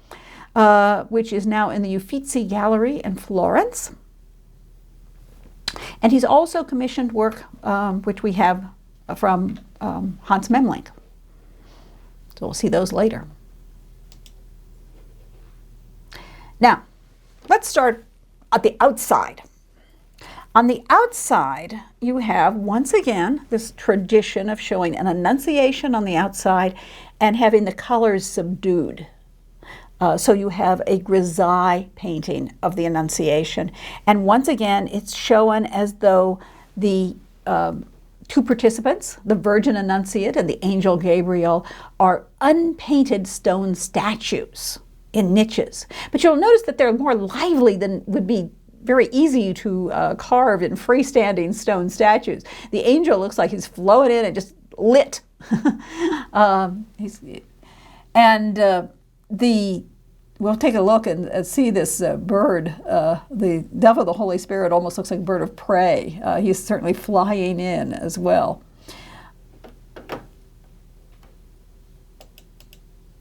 which is now in the Uffizi Gallery in Florence. And he's also commissioned work which we have from Hans Memling. So we'll see those later. Now, let's start at the outside. On the outside, you have, once again, this tradition of showing an Annunciation on the outside and having the colors subdued. So you have a grisaille painting of the Annunciation. And once again, it's shown as though the two participants, the Virgin Annunciate and the Angel Gabriel, are unpainted stone statues in niches. But you'll notice that they're more lively than would be very easy to carve in freestanding stone statues. The angel looks like he's flowing in and just lit. We'll take a look and see this bird. The dove of the Holy Spirit almost looks like a bird of prey. He's certainly flying in as well.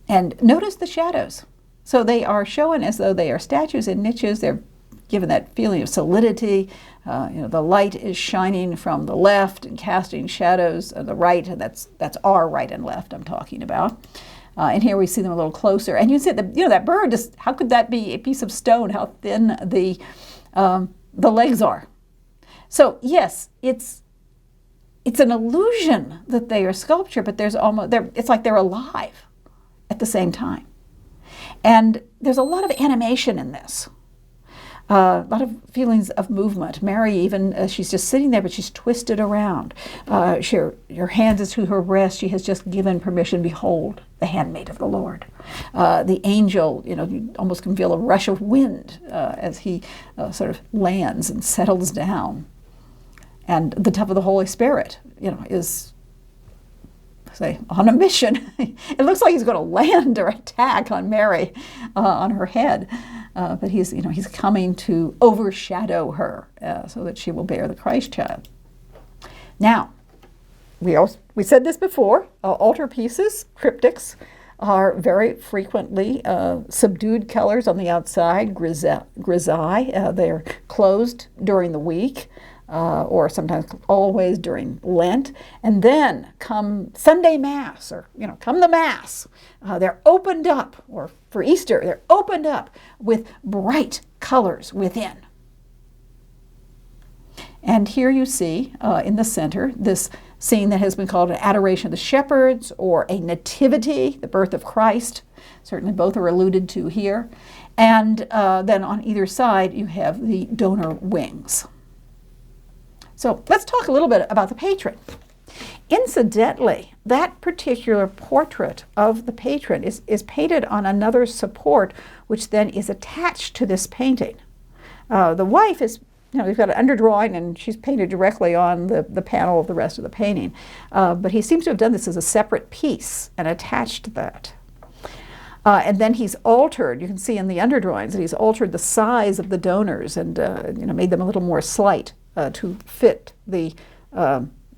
And notice the shadows. So they are shown as though they are statues in niches. They're given that feeling of solidity. The light is shining from the left and casting shadows on the right. And that's our right and left I'm talking about. And here we see them a little closer. And you see that bird, just how could that be a piece of stone? How thin the legs are. So yes, it's an illusion that they are sculpture, but it's like they're alive at the same time. And there's a lot of animation in this. A lot of feelings of movement. Mary even, she's just sitting there, but she's twisted around. Her hand is to her breast. She has just given permission. Behold, the handmaid of the Lord. The angel, you almost can feel a rush of wind as he sort of lands and settles down. And the dove of the Holy Spirit, is, say, on a mission. It looks like he's going to land or attack on Mary, on her head. But he's coming to overshadow her so that she will bear the Christ child. Now, we said this before, altarpieces, cryptics, are very frequently subdued colors on the outside, grisaille. They're closed during the week, or sometimes always during Lent. And then come Sunday Mass, or come the Mass, they're opened up, or for Easter, they're opened up with bright colors within. And here you see in the center this scene that has been called an Adoration of the Shepherds, or a Nativity, the birth of Christ. Certainly both are alluded to here. And then on either side you have the donor wings. So let's talk a little bit about the patron. Incidentally, that particular portrait of the patron is painted on another support, which then is attached to this painting. The wife is, we've got an underdrawing, and she's painted directly on the panel of the rest of the painting. But he seems to have done this as a separate piece and attached that. And then he's altered, you can see in the underdrawings, that he's altered the size of the donors and made them a little more slight to fit the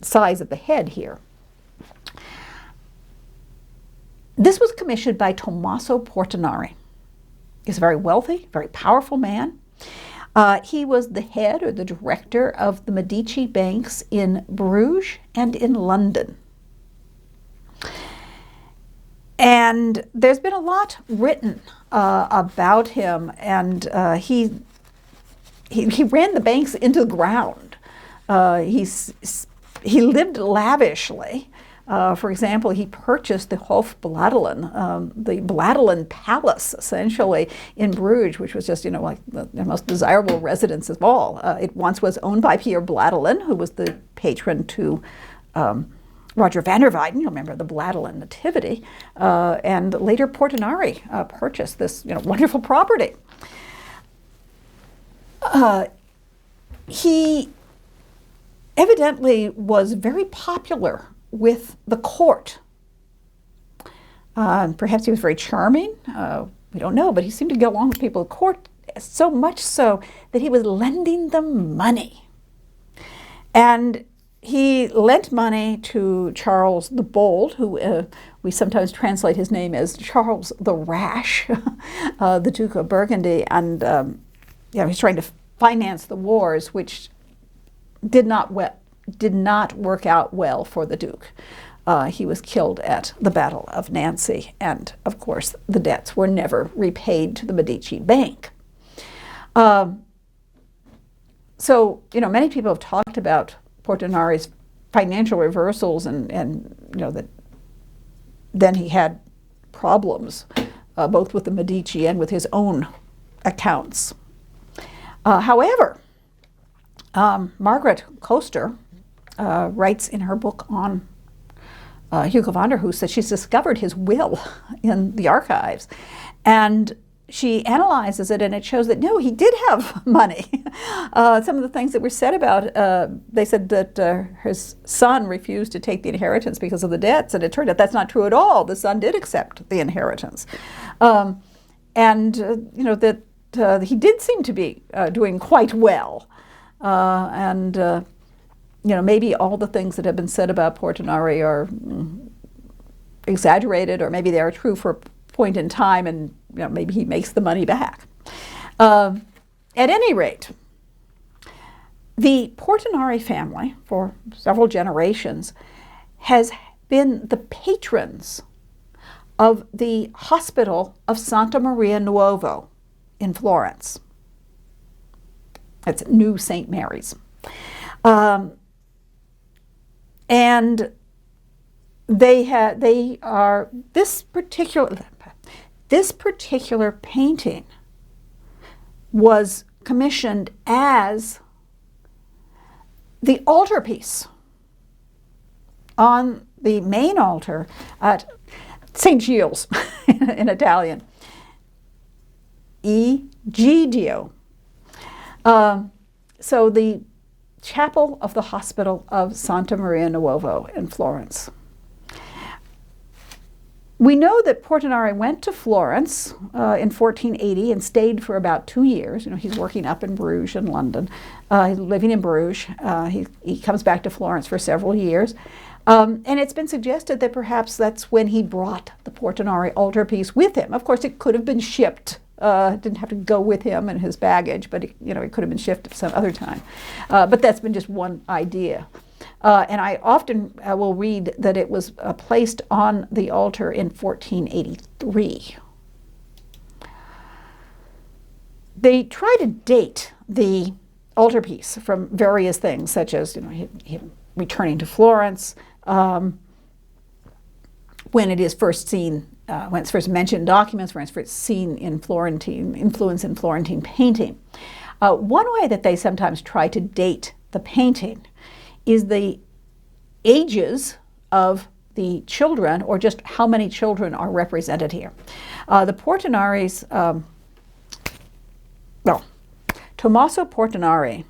size of the head here. This was commissioned by Tommaso Portinari. He's a very wealthy, very powerful man. He was the head or the director of the Medici banks in Bruges and in London. And there's been a lot written about him, and he ran the banks into the ground. He lived lavishly. For example, he purchased the Hofbladelen, the Bladelen Palace, essentially, in Bruges, which was just, like the most desirable residence of all. It once was owned by Pierre Bladelen, who was the patron to Roger van der Weyden, you'll remember the Bladelen Nativity, and later Portinari purchased this wonderful property. He evidently was very popular with the court. Perhaps he was very charming. We don't know, but he seemed to get along with people at court, so much so that he was lending them money. And he lent money to Charles the Bold, who we sometimes translate his name as Charles the Rash, the Duke of Burgundy, and he's trying to finance the wars, which did not work out well for the Duke. He was killed at the Battle of Nancy, and of course the debts were never repaid to the Medici Bank. So many people have talked about Portinari's financial reversals, and that then he had problems both with the Medici and with his own accounts. However, Margaret Koester writes in her book on Hugo van der Hoos that she's discovered his will in the archives, and she analyzes it, and it shows that no, he did have money. Some of the things that were said about, they said that his son refused to take the inheritance because of the debts, and it turned out that's not true at all. The son did accept the inheritance. That he did seem to be doing quite well. Maybe all the things that have been said about Portinari are exaggerated, or maybe they are true for a point in time, and maybe he makes the money back. At any rate, the Portinari family, for several generations, has been the patrons of the Hospital of Santa Maria Nuovo in Florence. It's New St. Mary's. And they are this particular painting was commissioned as the altarpiece on the main altar at St. Gilles in Italian. Egidio. So the chapel of the Hospital of Santa Maria Nuovo in Florence. We know that Portinari went to Florence in 1480 and stayed for about 2 years. You know, he's working up in Bruges and London. He's living in Bruges. He comes back to Florence for several years. And it's been suggested that perhaps that's when he brought the Portinari altarpiece with him. Of course, it could have been shipped. It didn't have to go with him and his baggage, but it could have been shipped some other time. But that's been just one idea. And I often will read that it was placed on the altar in 1483. They try to date the altarpiece from various things, such as him returning to Florence, when it is first seen, when it's first mentioned in documents, when it's first seen in Florentine influence in Florentine painting. One way that they sometimes try to date the painting is the ages of the children, or just how many children are represented here. The Portinaris, Tommaso Portinari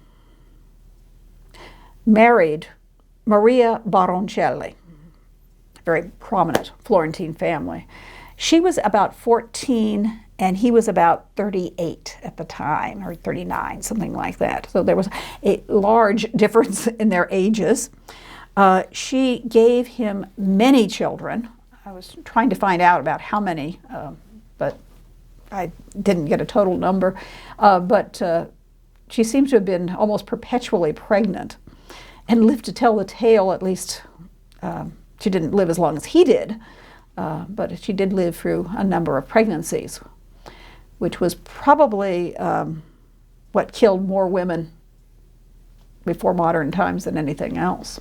married Maria Baroncelli, a very prominent Florentine family. She was about 14 and he was about 38 at the time, or 39, something like that. So there was a large difference in their ages. She gave him many children. I was trying to find out about how many, but I didn't get a total number. But she seems to have been almost perpetually pregnant and lived to tell the tale. At least she didn't live as long as he did, but she did live through a number of pregnancies, which was probably what killed more women before modern times than anything else.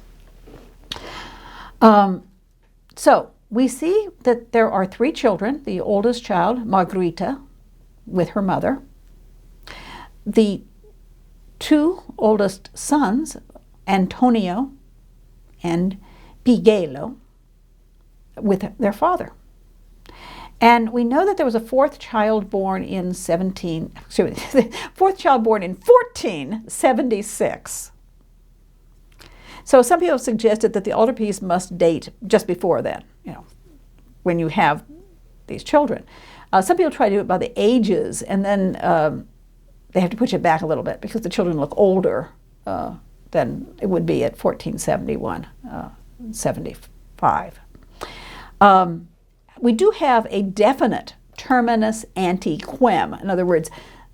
So we see that there are 3 children. The oldest child, Margherita, with her mother. The 2 oldest sons, Antonio and Pigelo, with their father. And we know that there was a 4th child born in 1476. So some people have suggested that the altarpiece must date just before then, when you have these children. Some people try to do it by the ages, and then they have to push it back a little bit because the children look older than it would be at 1471, 75. We do have a definite terminus ante quem, in other words,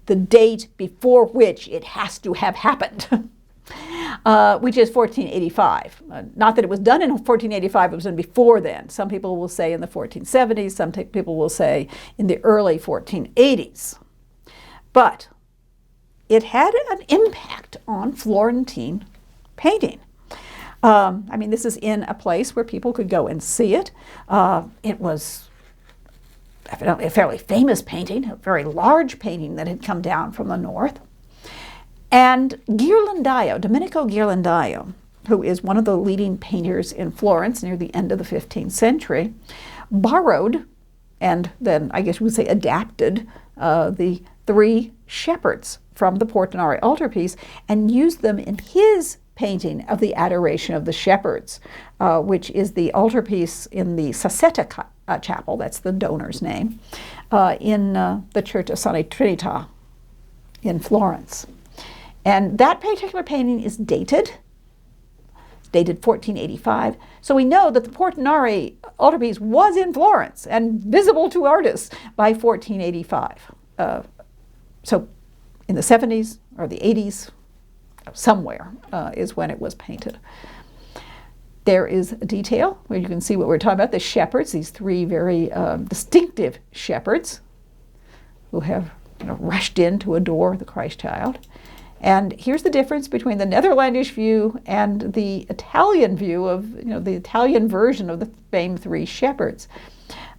the date before which it has to have happened, which is 1485. Not that it was done in 1485, it was done before then. Some people will say in the 1470s, some people will say in the early 1480s. But it had an impact on Florentine painting. This is in a place where people could go and see it. It was evidently a fairly famous painting, a very large painting that had come down from the north. And Ghirlandaio, Domenico Ghirlandaio, who is one of the leading painters in Florence near the end of the 15th century, borrowed, and then I guess we would say adapted, the 3 shepherds from the Portinari altarpiece and used them in his painting of the Adoration of the Shepherds, which is the altarpiece in the Sassetta chapel, that's the donor's name, in the Church of Santa Trinita in Florence. And that particular painting is dated 1485. So we know that the Portinari altarpiece was in Florence and visible to artists by 1485. So in the 70s or the 80s, somewhere is when it was painted. There is a detail where you can see what we're talking about, the shepherds, these 3 very distinctive shepherds who have rushed in to adore the Christ child. And here's the difference between the Netherlandish view and the Italian view of, the Italian version of the famed 3 shepherds.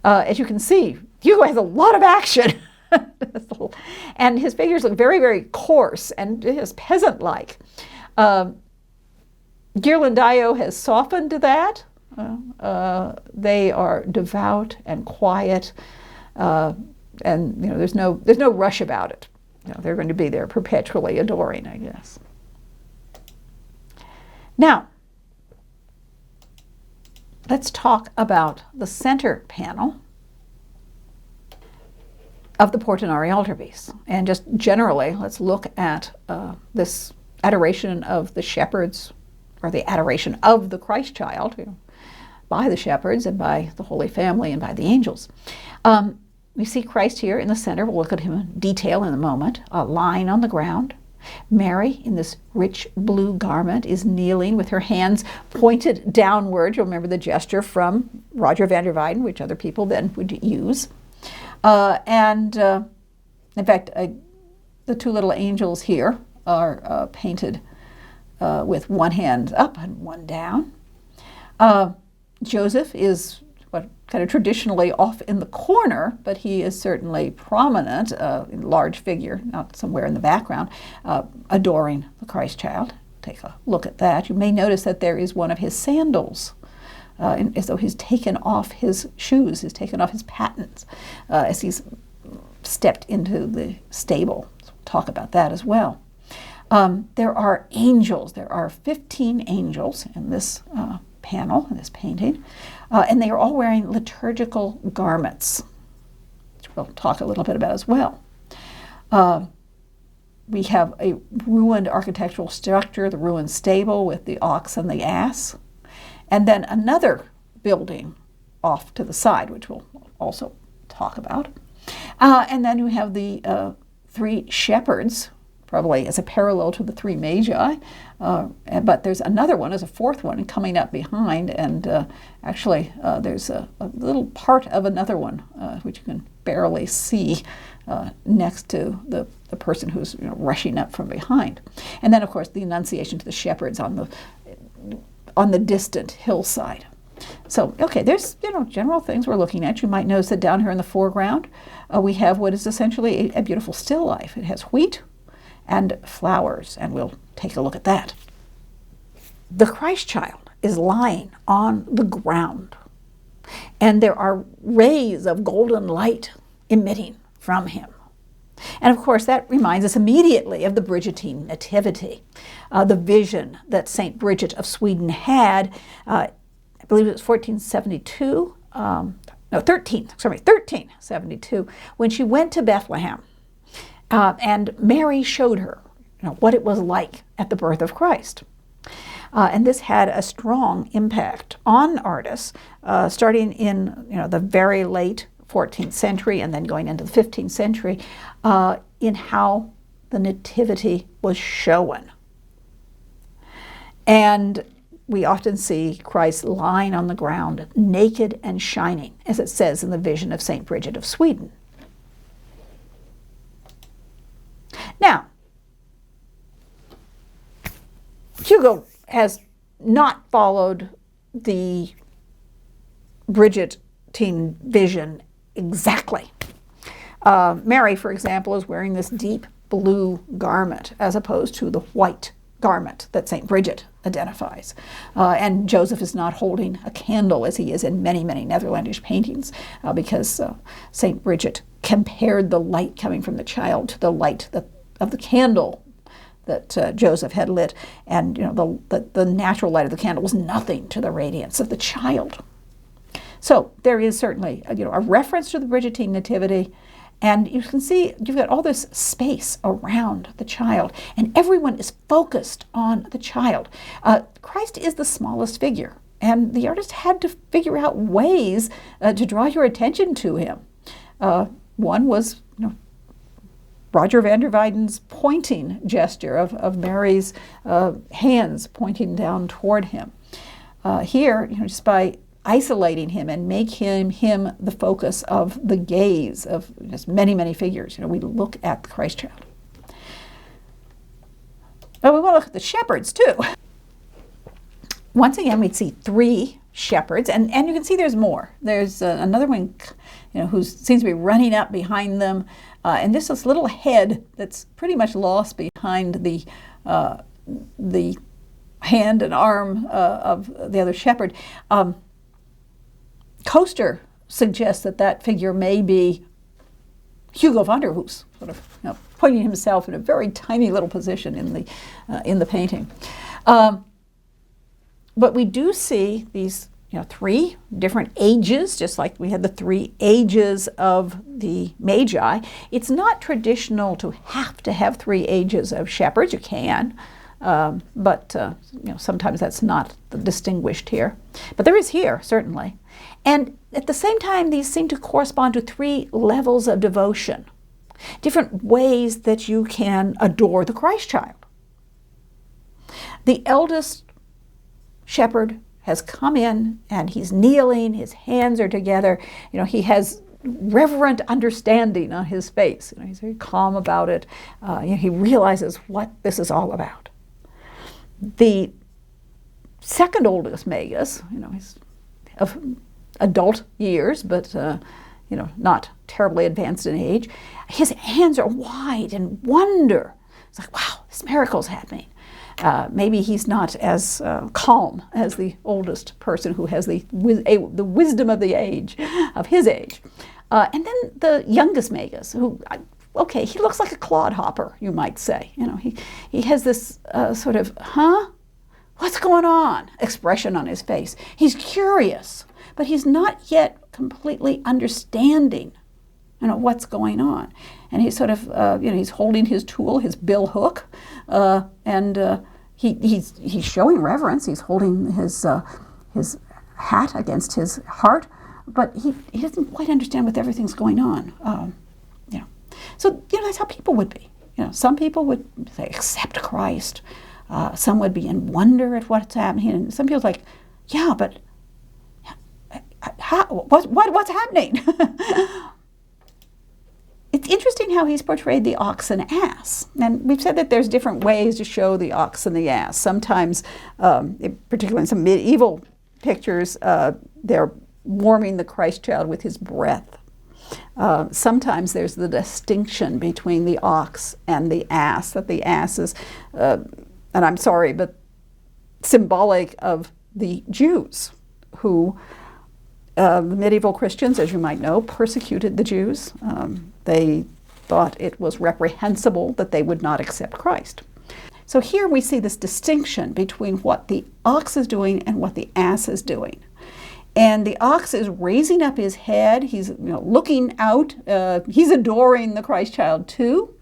As you can see, Hugo has a lot of action And his figures look very, very coarse and just peasant-like. Ghirlandaio has softened that. They are devout and quiet, and there's no rush about it. They're going to be there perpetually adoring, I guess. Now, let's talk about the center panel of the Portinari altarpiece. And just generally, let's look at this adoration of the shepherds, or the adoration of the Christ child, by the shepherds and by the Holy Family and by the angels. We see Christ here in the center. We'll look at him in detail in a moment, lying on the ground. Mary, in this rich blue garment, is kneeling with her hands pointed downward. You'll remember the gesture from Roger van der Weyden, which other people then would use. In fact, the two little angels here are painted with one hand up and one down. Joseph is what kind of traditionally off in the corner, but he is certainly prominent, large figure, not somewhere in the background, adoring the Christ child. Take a look at that. You may notice that there is one of his sandals, as though he's taken off his shoes, he's taken off his pattens as he's stepped into the stable. So we'll talk about that as well. There are angels. There are 15 angels in this panel, in this painting, and they are all wearing liturgical garments, which we'll talk a little bit about as well. We have a ruined architectural structure, the ruined stable with the ox and the ass, and then another building off to the side, which we'll also talk about. And then we have the three shepherds, probably as a parallel to the three Magi, but there's another one as a fourth one coming up behind, and actually there's a little part of another one which you can barely see next to the person who's rushing up from behind. And then of course the Annunciation to the shepherds on the distant hillside. So, okay, there's general things we're looking at. You might notice that down here in the foreground we have what is essentially a beautiful still life. It has wheat and flowers, and we'll take a look at that. The Christ child is lying on the ground, and there are rays of golden light emitting from him. And of course, that reminds us immediately of the Brigittine Nativity, the vision that St. Bridget of Sweden had, I believe it was 1372, when she went to Bethlehem. And Mary showed her what it was like at the birth of Christ. And this had a strong impact on artists, starting in the very late 14th century and then going into the 15th century, in how the Nativity was shown. And we often see Christ lying on the ground, naked and shining, as it says in the vision of St. Bridget of Sweden. Now, Hugo has not followed the Brigittine vision exactly. Mary, for example, is wearing this deep blue garment as opposed to the white garment that St. Bridget identifies. And Joseph is not holding a candle as he is in many, many Netherlandish paintings because St. Bridget compared the light coming from the child to the light of the candle that Joseph had lit, and the natural light of the candle was nothing to the radiance of the child. So there is certainly a reference to the Brigittine Nativity, and you can see you've got all this space around the child, and everyone is focused on the child. Christ is the smallest figure, and the artist had to figure out ways to draw your attention to him. One was Roger van der Weyden's pointing gesture of Mary's hands pointing down toward him. Here, just by isolating him and make him the focus of the gaze of just many, many figures, we look at the Christ child. But we want to look at the shepherds too. Once again, we'd see three shepherds, and you can see there's more. There's another one, who seems to be running up behind them, and this little head that's pretty much lost behind the hand and arm of the other shepherd. Coaster suggests that figure may be Hugo van der Hoos, sort of pointing himself in a very tiny little position in the painting. But we do see these three different ages, just like we had the three ages of the Magi. It's not traditional to have three ages of shepherds. You can, but sometimes that's not distinguished here. But there is here, certainly. And at the same time, these seem to correspond to three levels of devotion, different ways that you can adore the Christ child. The eldest shepherd has come in and he's kneeling, his hands are together. He has reverent understanding on his face. He's very calm about it. He realizes what this is all about. The second oldest Magus, he's of adult years, but not terribly advanced in age. His hands are wide in wonder. It's like, wow, this miracle's happening. Maybe he's not as calm as the oldest person who has the wisdom of the age, of his age. And then the youngest Magus, who, he looks like a clodhopper, you might say. He has this sort of, what's going on? Expression on his face. He's curious, but he's not yet completely understanding, what's going on. And he's sort of, he's holding his tool, his bill hook, and he's showing reverence. He's holding his hat against his heart, but he doesn't quite understand what everything's going on. So that's how people would be. Some people would say, accept Christ. Some would be in wonder at what's happening, and some people like, yeah, but what's happening? It's interesting how he's portrayed the ox and ass. And we've said that there's different ways to show the ox and the ass. Sometimes, particularly in some medieval pictures, they're warming the Christ child with his breath. Sometimes there's the distinction between the ox and the ass, that the ass is, and I'm sorry, but symbolic of the Jews who, the medieval Christians, as you might know, persecuted the Jews. They thought it was reprehensible that they would not accept Christ. So here we see this distinction between what the ox is doing and what the ass is doing. And the ox is raising up his head. He's looking out. He's adoring the Christ child too.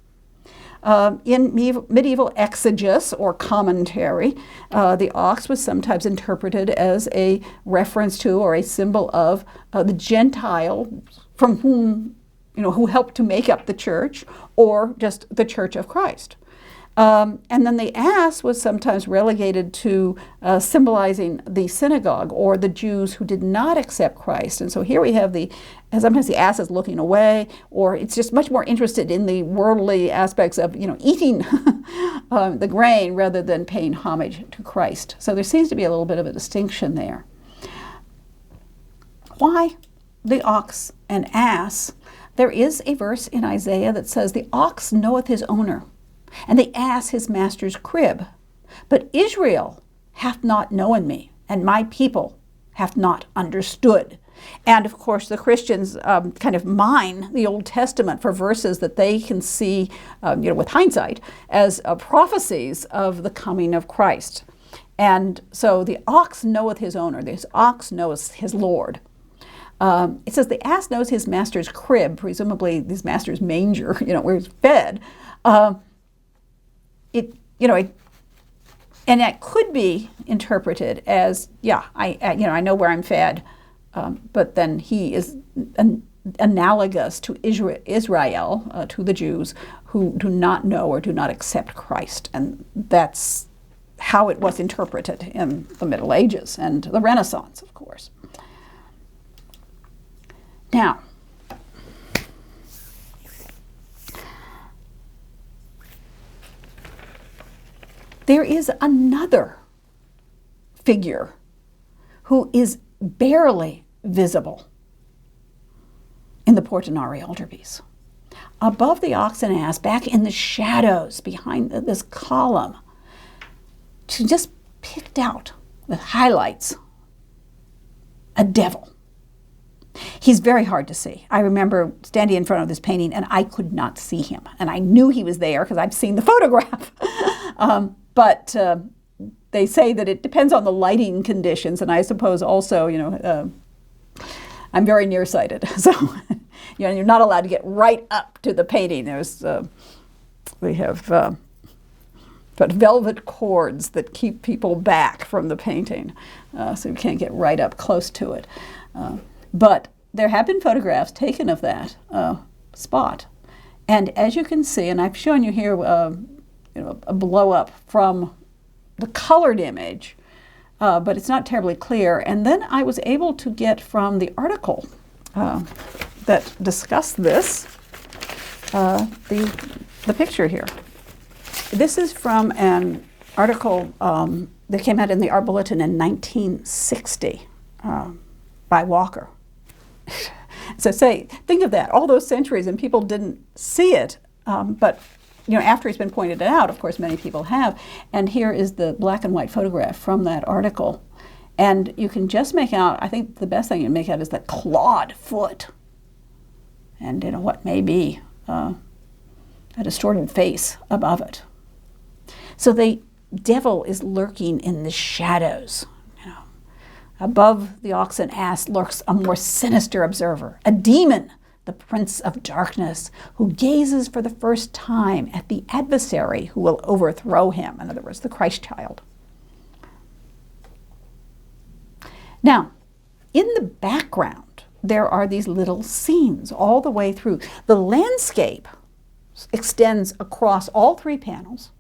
In medieval exegesis or commentary, the ox was sometimes interpreted as a reference to or a symbol of the Gentile from whom, who helped to make up the church, or just the Church of Christ. And then the ass was sometimes relegated to symbolizing the synagogue or the Jews who did not accept Christ. And so here we have sometimes the ass is looking away, or it's just much more interested in the worldly aspects of, eating the grain rather than paying homage to Christ. So there seems to be a little bit of a distinction there. Why the ox and ass? There is a verse in Isaiah that says, the ox knoweth his owner, and the ass his master's crib. But Israel hath not known me, and my people hath not understood. And of course, the Christians kind of mine the Old Testament for verses that they can see, with hindsight, as prophecies of the coming of Christ. And so the ox knoweth his owner, the ox knows his Lord. It says the ass knows his master's crib, presumably his master's manger, where he's fed. And that could be interpreted as, I know where I'm fed, but then he is analogous to Israel, to the Jews who do not know or do not accept Christ. And that's how it was interpreted in the Middle Ages and the Renaissance, of course. Now, there is another figure who is barely visible in the Portinari altarpiece. Above the ox and ass, back in the shadows behind this column, she just picked out with highlights a devil. He's very hard to see. I remember standing in front of this painting and I could not see him. And I knew he was there because I've seen the photograph. But they say that it depends on the lighting conditions. And I suppose also, I'm very nearsighted. So, you're not allowed to get right up to the painting. We have but velvet cords that keep people back from the painting. So you can't get right up close to it. But there have been photographs taken of that spot. And as you can see, and I've shown you here a blow up from the colored image, but it's not terribly clear. And then I was able to get from the article that discussed this, the picture here. This is from an article that came out in the Art Bulletin in 1960 by Walker. So think of that, all those centuries, and people didn't see it, but after it's been pointed out, of course, many people have. And here is the black and white photograph from that article. And you can just make out, I think the best thing you can make out is the clawed foot. And what may be a distorted face above it. So the devil is lurking in the shadows. Above the ox and ass lurks a more sinister observer, a demon, the prince of darkness, who gazes for the first time at the adversary who will overthrow him. In other words, the Christ child. Now, in the background, there are these little scenes all the way through. The landscape extends across all three panels.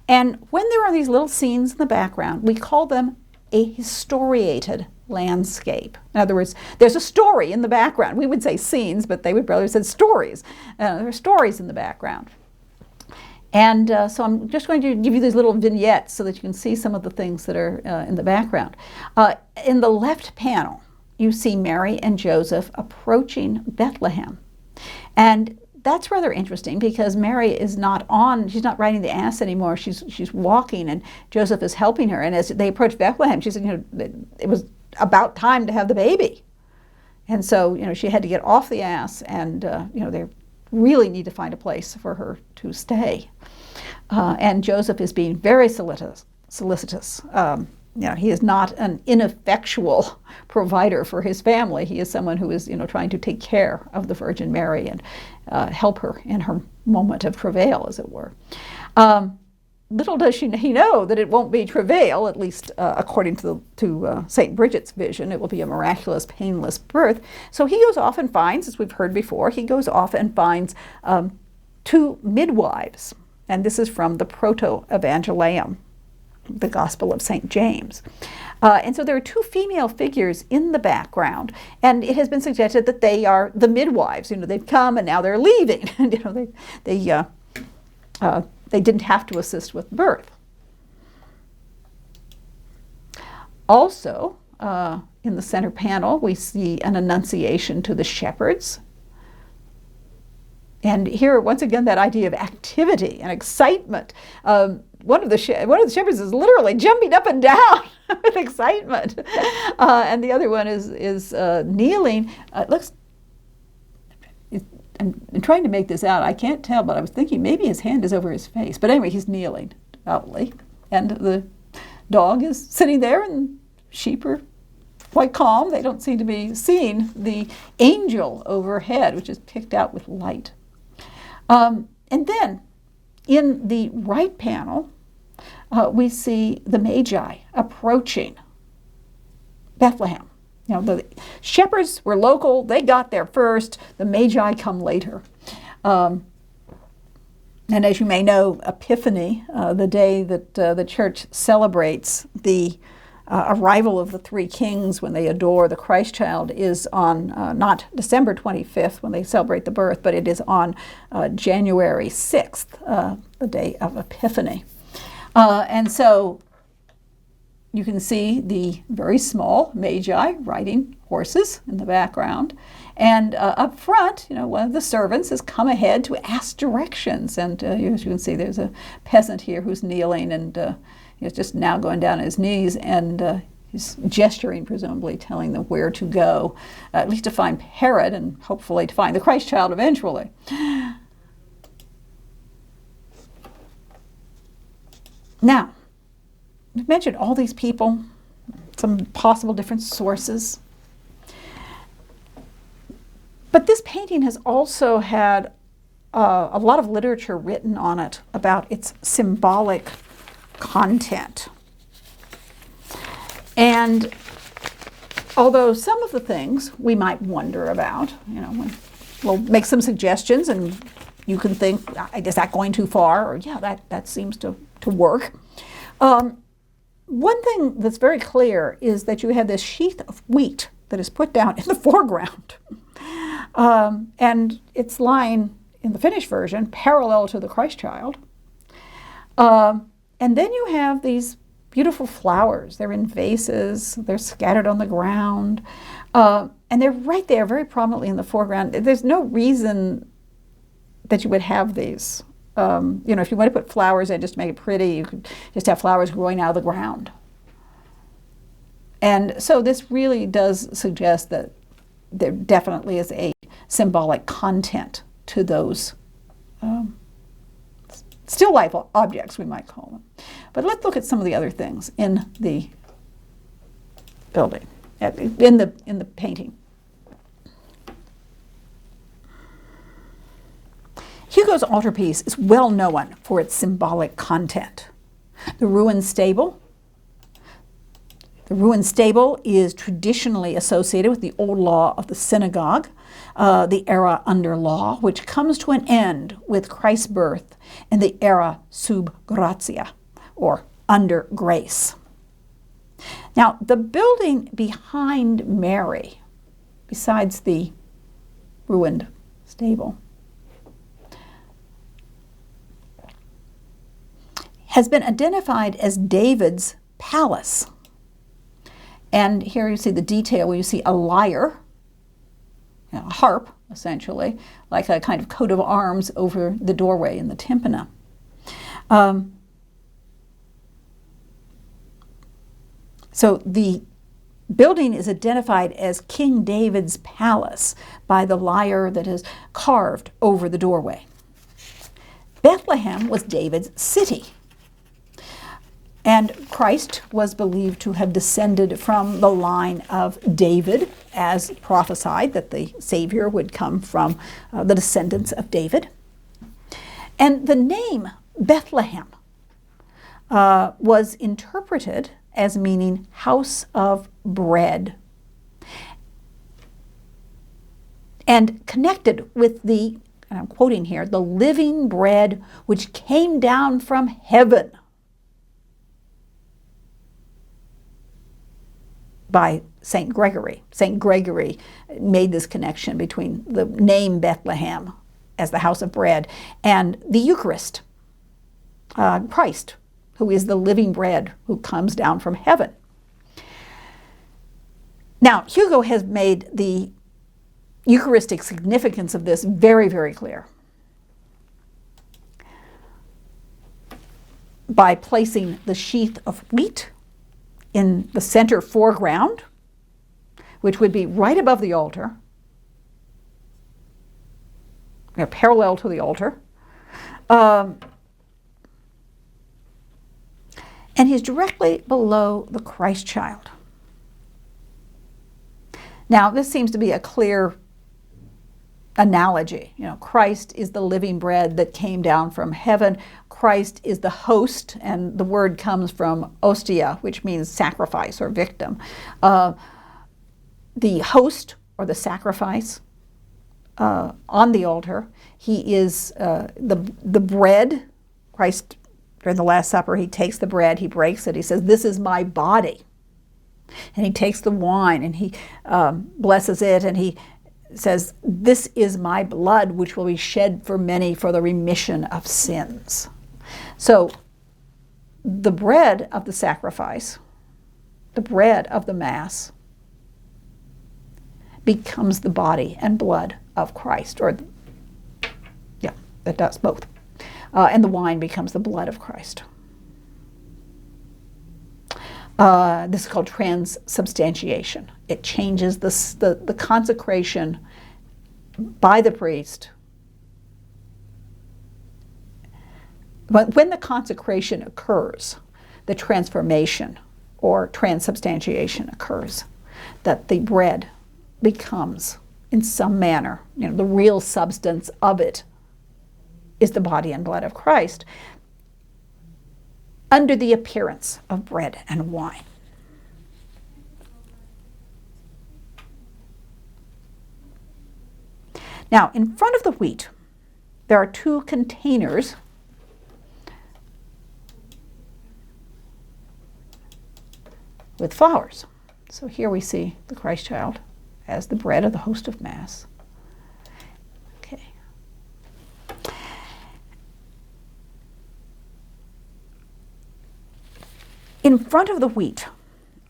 And when there are these little scenes in the background, we call them a historiated landscape. In other words, there's a story in the background. We would say scenes, but they would probably have said stories. There are stories in the background. And so I'm just going to give you these little vignettes so that you can see some of the things that are in the background. In the left panel, you see Mary and Joseph approaching Bethlehem. And that's rather interesting because Mary is she's not riding the ass anymore. She's walking, and Joseph is helping her. And as they approach Bethlehem, she said, it was about time to have the baby. And so, she had to get off the ass, and, they really need to find a place for her to stay. And Joseph is being very solicitous. He is not an ineffectual provider for his family. He is someone who is, trying to take care of the Virgin Mary and help her in her moment of travail, as it were. Little does he know that it won't be travail, at least according to St. Bridget's vision. It will be a miraculous, painless birth. So he goes off and finds, as we've heard before, he goes off and finds two midwives. And this is from the Proto-Evangelium, the Gospel of St. James. And so there are two female figures in the background, and it has been suggested that they are the midwives. They've come and now they're leaving. They didn't have to assist with birth. Also, in the center panel, we see an annunciation to the shepherds. And here, once again, that idea of activity and excitement. One of the shepherds is literally jumping up and down with excitement, and the other one is kneeling. I'm trying to make this out. I can't tell, but I was thinking maybe his hand is over his face. But anyway, he's kneeling devoutly, and the dog is sitting there, and sheep are quite calm. They don't seem to be seeing the angel overhead, which is picked out with light. And then, in the right panel, we see the Magi approaching Bethlehem. The shepherds were local. They got there first. The Magi come later. And as you may know, Epiphany, the day that the church celebrates the arrival of the three kings when they adore the Christ child, is on not December 25th when they celebrate the birth, but it is on January 6th, the day of Epiphany. And so you can see the very small Magi riding horses in the background. And up front, one of the servants has come ahead to ask directions. And as you can see, there's a peasant here who's kneeling and he's just now going down on his knees and he's gesturing, presumably telling them where to go, at least to find Herod and hopefully to find the Christ child eventually. Now, we've mentioned all these people, some possible different sources. But this painting has also had a lot of literature written on it about its symbolic content. And although some of the things we might wonder about, we'll make some suggestions and you can think, is that going too far? Or yeah, that seems to work. One thing that's very clear is that you have this sheath of wheat that is put down in the foreground. And it's lying in the finished version parallel to the Christ child. And then you have these beautiful flowers. They're in vases. They're scattered on the ground. And they're right there very prominently in the foreground. There's no reason that you would have these. If you want to put flowers in just to make it pretty, you could just have flowers growing out of the ground. And so this really does suggest that there definitely is a symbolic content to those still life objects, we might call them. But let's look at some of the other things in the building, in the painting. Hugo's altarpiece is well known for its symbolic content. The ruined stable. The ruined stable is traditionally associated with the old law of the synagogue, the era under law, which comes to an end with Christ's birth in the era sub gratia, or under grace. Now, the building behind Mary, besides the ruined stable, has been identified as David's palace. And here you see the detail where you see a lyre, a harp, essentially, like a kind of coat of arms over the doorway in the tympanum. So the building is identified as King David's palace by the lyre that is carved over the doorway. Bethlehem was David's city. And Christ was believed to have descended from the line of David, as prophesied that the Savior would come from the descendants of David. And the name Bethlehem was interpreted as meaning house of bread, and connected with the, and I'm quoting here, the living bread which came down from heaven by St. Gregory. St. Gregory made this connection between the name Bethlehem as the house of bread and the Eucharist, Christ, who is the living bread who comes down from heaven. Now, Hugo has made the Eucharistic significance of this very, very clear by placing the sheath of wheat in the center foreground, which would be right above the altar, parallel to the altar. And he's directly below the Christ child. Now, this seems to be a clear analogy. Christ is the living bread that came down from heaven. Christ is the host, and the word comes from ostia, which means sacrifice or victim. The host, or the sacrifice, on the altar, he is the bread. Christ, during the Last Supper, he takes the bread, he breaks it, he says, "This is my body." And he takes the wine and he blesses it, and he says, "This is my blood, which will be shed for many for the remission of sins." So the bread of the sacrifice the bread of the Mass, becomes the body and blood of Christ, or yeah, that does both. And the wine becomes the blood of Christ. This is called transubstantiation. It changes the consecration by the priest. But when the consecration occurs, the transformation or transubstantiation occurs, that the bread becomes, in some manner, the real substance of it is the body and blood of Christ, under the appearance of bread and wine. Now, in front of the wheat, there are two containers with flowers. So here we see the Christ child as the bread of the host of Mass. Okay. In front of the wheat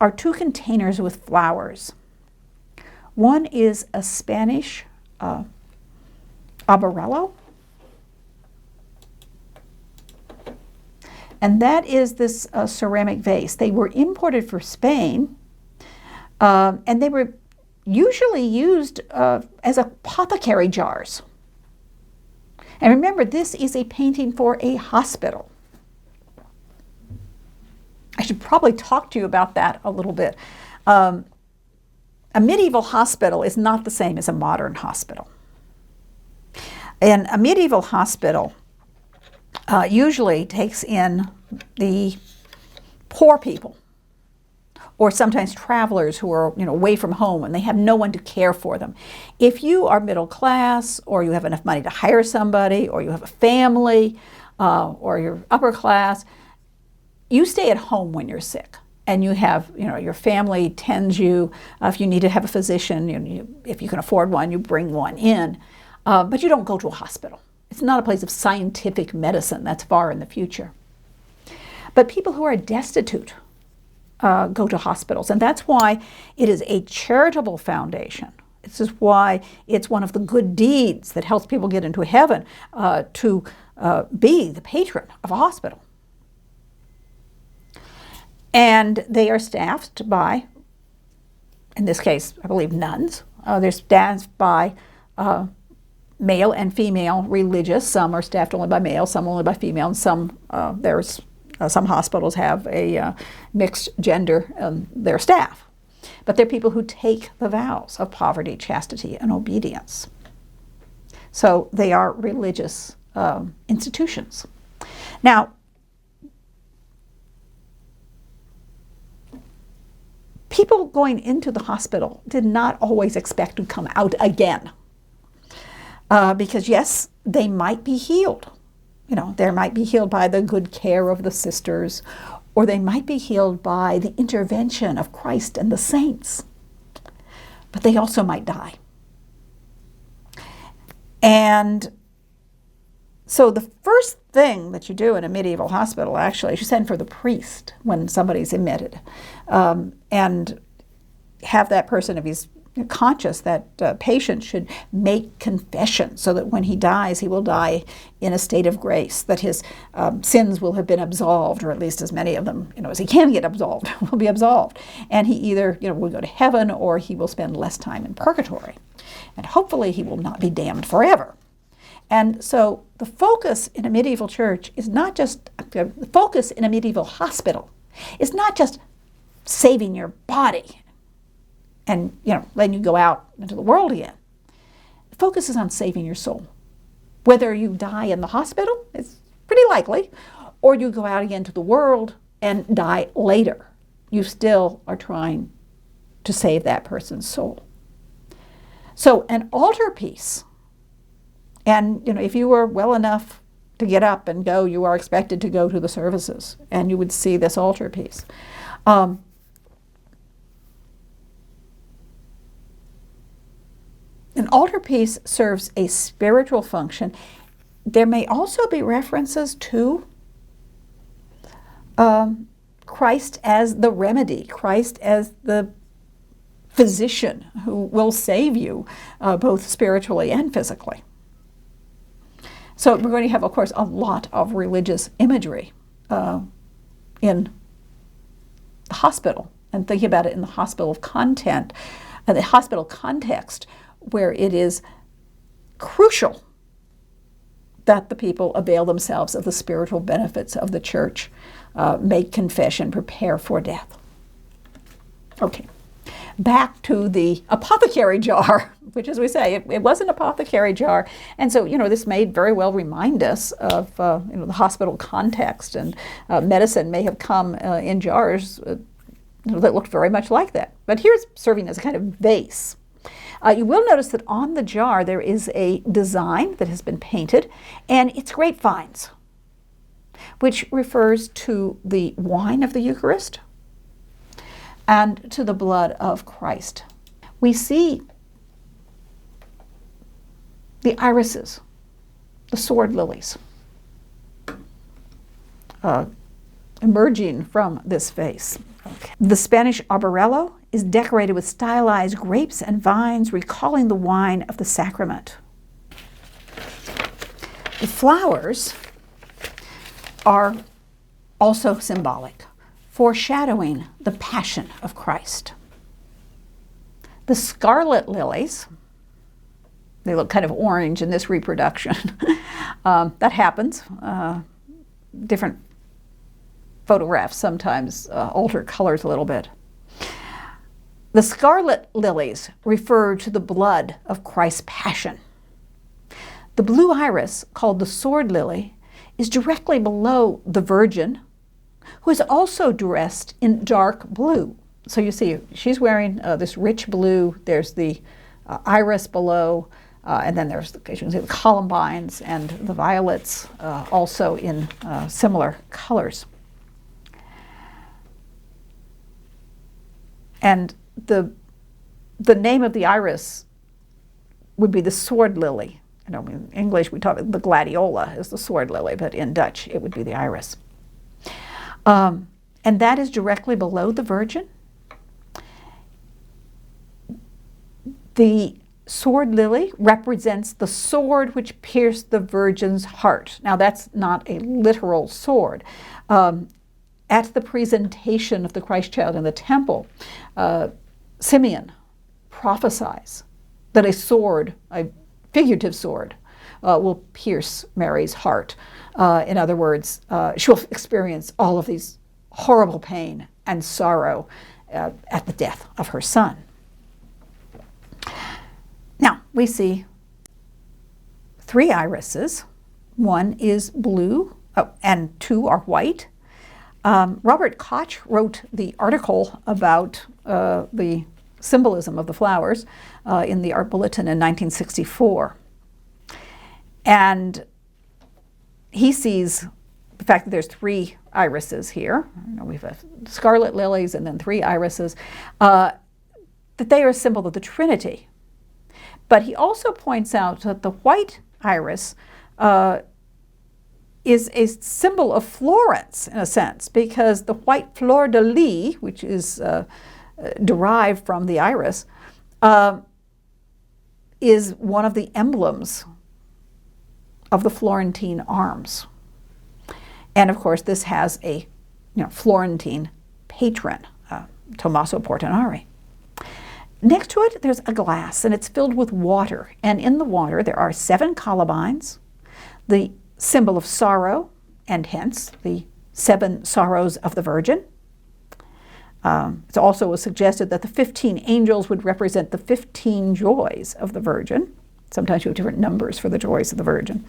are two containers with flowers. One is a Spanish arborello, and that is this ceramic vase. They were imported for Spain, and they were usually used as apothecary jars. And remember, this is a painting for a hospital. I should probably talk to you about that a little bit. A medieval hospital is not the same as a modern hospital. And a medieval hospital usually takes in the poor people, or sometimes travelers who are away from home and they have no one to care for them. If you are middle class, or you have enough money to hire somebody, or you have a family, or you're upper class, you stay at home when you're sick. And you have, your family tends you. If you need to have a physician, if you can afford one, you bring one in. But you don't go to a hospital. It's not a place of scientific medicine. That's far in the future. But people who are destitute go to hospitals. And that's why it is a charitable foundation. This is why it's one of the good deeds that helps people get into heaven, to be the patron of a hospital. And they are staffed by, in this case, I believe nuns. They're staffed by male and female religious. Some are staffed only by male, some only by female, and some some hospitals have a mixed gender their staff. But they're people who take the vows of poverty, chastity, and obedience. So they are religious institutions. Now, people going into the hospital did not always expect to come out again. Because yes, they might be healed. They might be healed by the good care of the sisters, or they might be healed by the intervention of Christ and the saints. But they also might die. And so the first thing that you do in a medieval hospital, actually, is you send for the priest when somebody's admitted, and have that person, if he's conscious, that patient should make confession, so that when he dies, he will die in a state of grace, that his sins will have been absolved, or at least as many of them, as he can get absolved, will be absolved. And he either, will go to heaven, or he will spend less time in purgatory. And hopefully he will not be damned forever. And so the focus in a medieval church is not just, the focus in a medieval hospital is not just saving your body and, letting you go out into the world again. The focus is on saving your soul. Whether you die in the hospital, it's pretty likely, or you go out again to the world and die later, you still are trying to save that person's soul. So an altarpiece, and if you were well enough to get up and go, you are expected to go to the services, and you would see this altarpiece. An altarpiece serves a spiritual function. There may also be references to Christ as the remedy, Christ as the physician who will save you both spiritually and physically. So we're going to have, of course, a lot of religious imagery in the hospital, and thinking about it in the hospital content, the hospital context, where it is crucial that the people avail themselves of the spiritual benefits of the church, make confession, prepare for death. Okay, back to the apothecary jar, which, as we say, it was an apothecary jar. And so, this may very well remind us of the hospital context, and medicine may have come in jars that looked very much like that. But here's serving as a kind of vase. You will notice that on the jar there is a design that has been painted, and it's grapevines, which refers to the wine of the Eucharist and to the blood of Christ. We see the irises, the sword lilies, emerging from this vase. Okay. The Spanish arborello is decorated with stylized grapes and vines, recalling the wine of the sacrament. The flowers are also symbolic, foreshadowing the passion of Christ. The scarlet lilies, they look kind of orange in this reproduction. That happens. Different photographs sometimes alter colors a little bit. The scarlet lilies refer to the blood of Christ's passion. The blue iris, called the sword lily, is directly below the Virgin, who is also dressed in dark blue. So you see, she's wearing this rich blue. There's the iris below, and then there's you can see the columbines and the violets, also in similar colors. And the name of the iris would be the sword lily. In English we talk about the gladiola as the sword lily, but in Dutch it would be the iris. And that is directly below the Virgin. The sword lily represents the sword which pierced the Virgin's heart. Now that's not a literal sword. At the presentation of the Christ child in the temple, Simeon prophesies that a sword, a figurative sword, will pierce Mary's heart. In other words, she'll experience all of these horrible pain and sorrow at the death of her son. Now, we see 3 irises. One is blue, and 2 are white. Robert Koch wrote the article about the symbolism of the flowers in the Art Bulletin in 1964. And he sees the fact that there's 3 irises here. We have scarlet lilies and then 3 irises, that they are a symbol of the Trinity. But he also points out that the white iris is a symbol of Florence, in a sense, because the white fleur de lis, which is derived from the iris, is one of the emblems of the Florentine arms. And of course, this has a Florentine patron, Tommaso Portinari. Next to it, there's a glass, and it's filled with water. And in the water, there are 7 columbines, the symbol of sorrow, and hence the 7 sorrows of the Virgin. It also was suggested that the 15 angels would represent the 15 joys of the Virgin. Sometimes you have different numbers for the joys of the Virgin.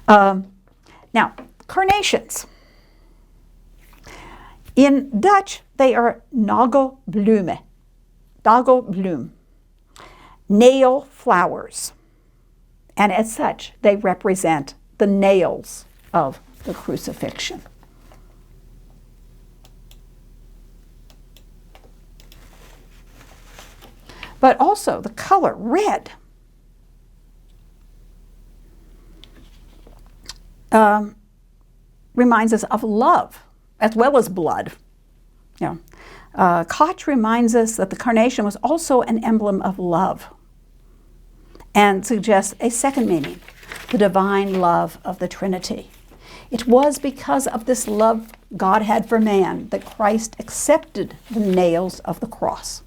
Now, carnations. In Dutch, they are nagelblumen. Nagelbloem, nail flowers. And as such, they represent the nails of the crucifixion. But also the color red reminds us of love as well as blood. Koch reminds us that the carnation was also an emblem of love and suggests a second meaning, the divine love of the Trinity. It was because of this love God had for man that Christ accepted the nails of the cross.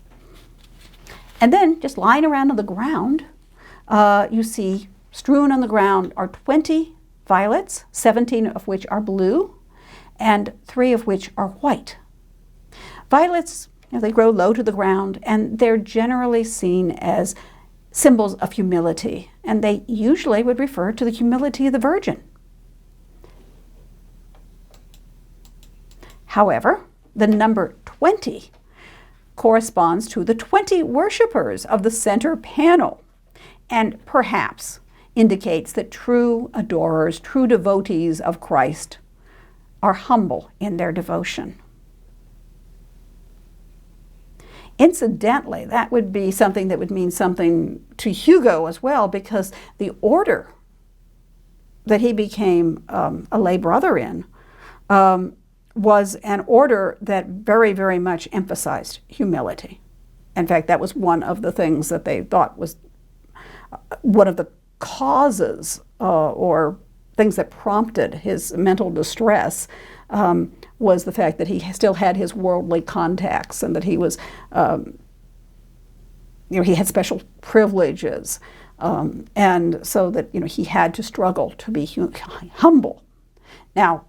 And then, just lying around on the ground, you see strewn on the ground are 20 violets, 17 of which are blue, and 3 of which are white. Violets, they grow low to the ground, and they're generally seen as symbols of humility, and they usually would refer to the humility of the Virgin. However, the number 20 corresponds to the 20 worshipers of the center panel, and perhaps indicates that true adorers, true devotees of Christ, are humble in their devotion. Incidentally, that would be something that would mean something to Hugo as well, because the order that he became a lay brother in was an order that very, very much emphasized humility. In fact, that was one of the things that they thought was one of the causes or things that prompted his mental distress was the fact that he still had his worldly contacts and that he was, he had special privileges, and so that he had to struggle to be humble. Now,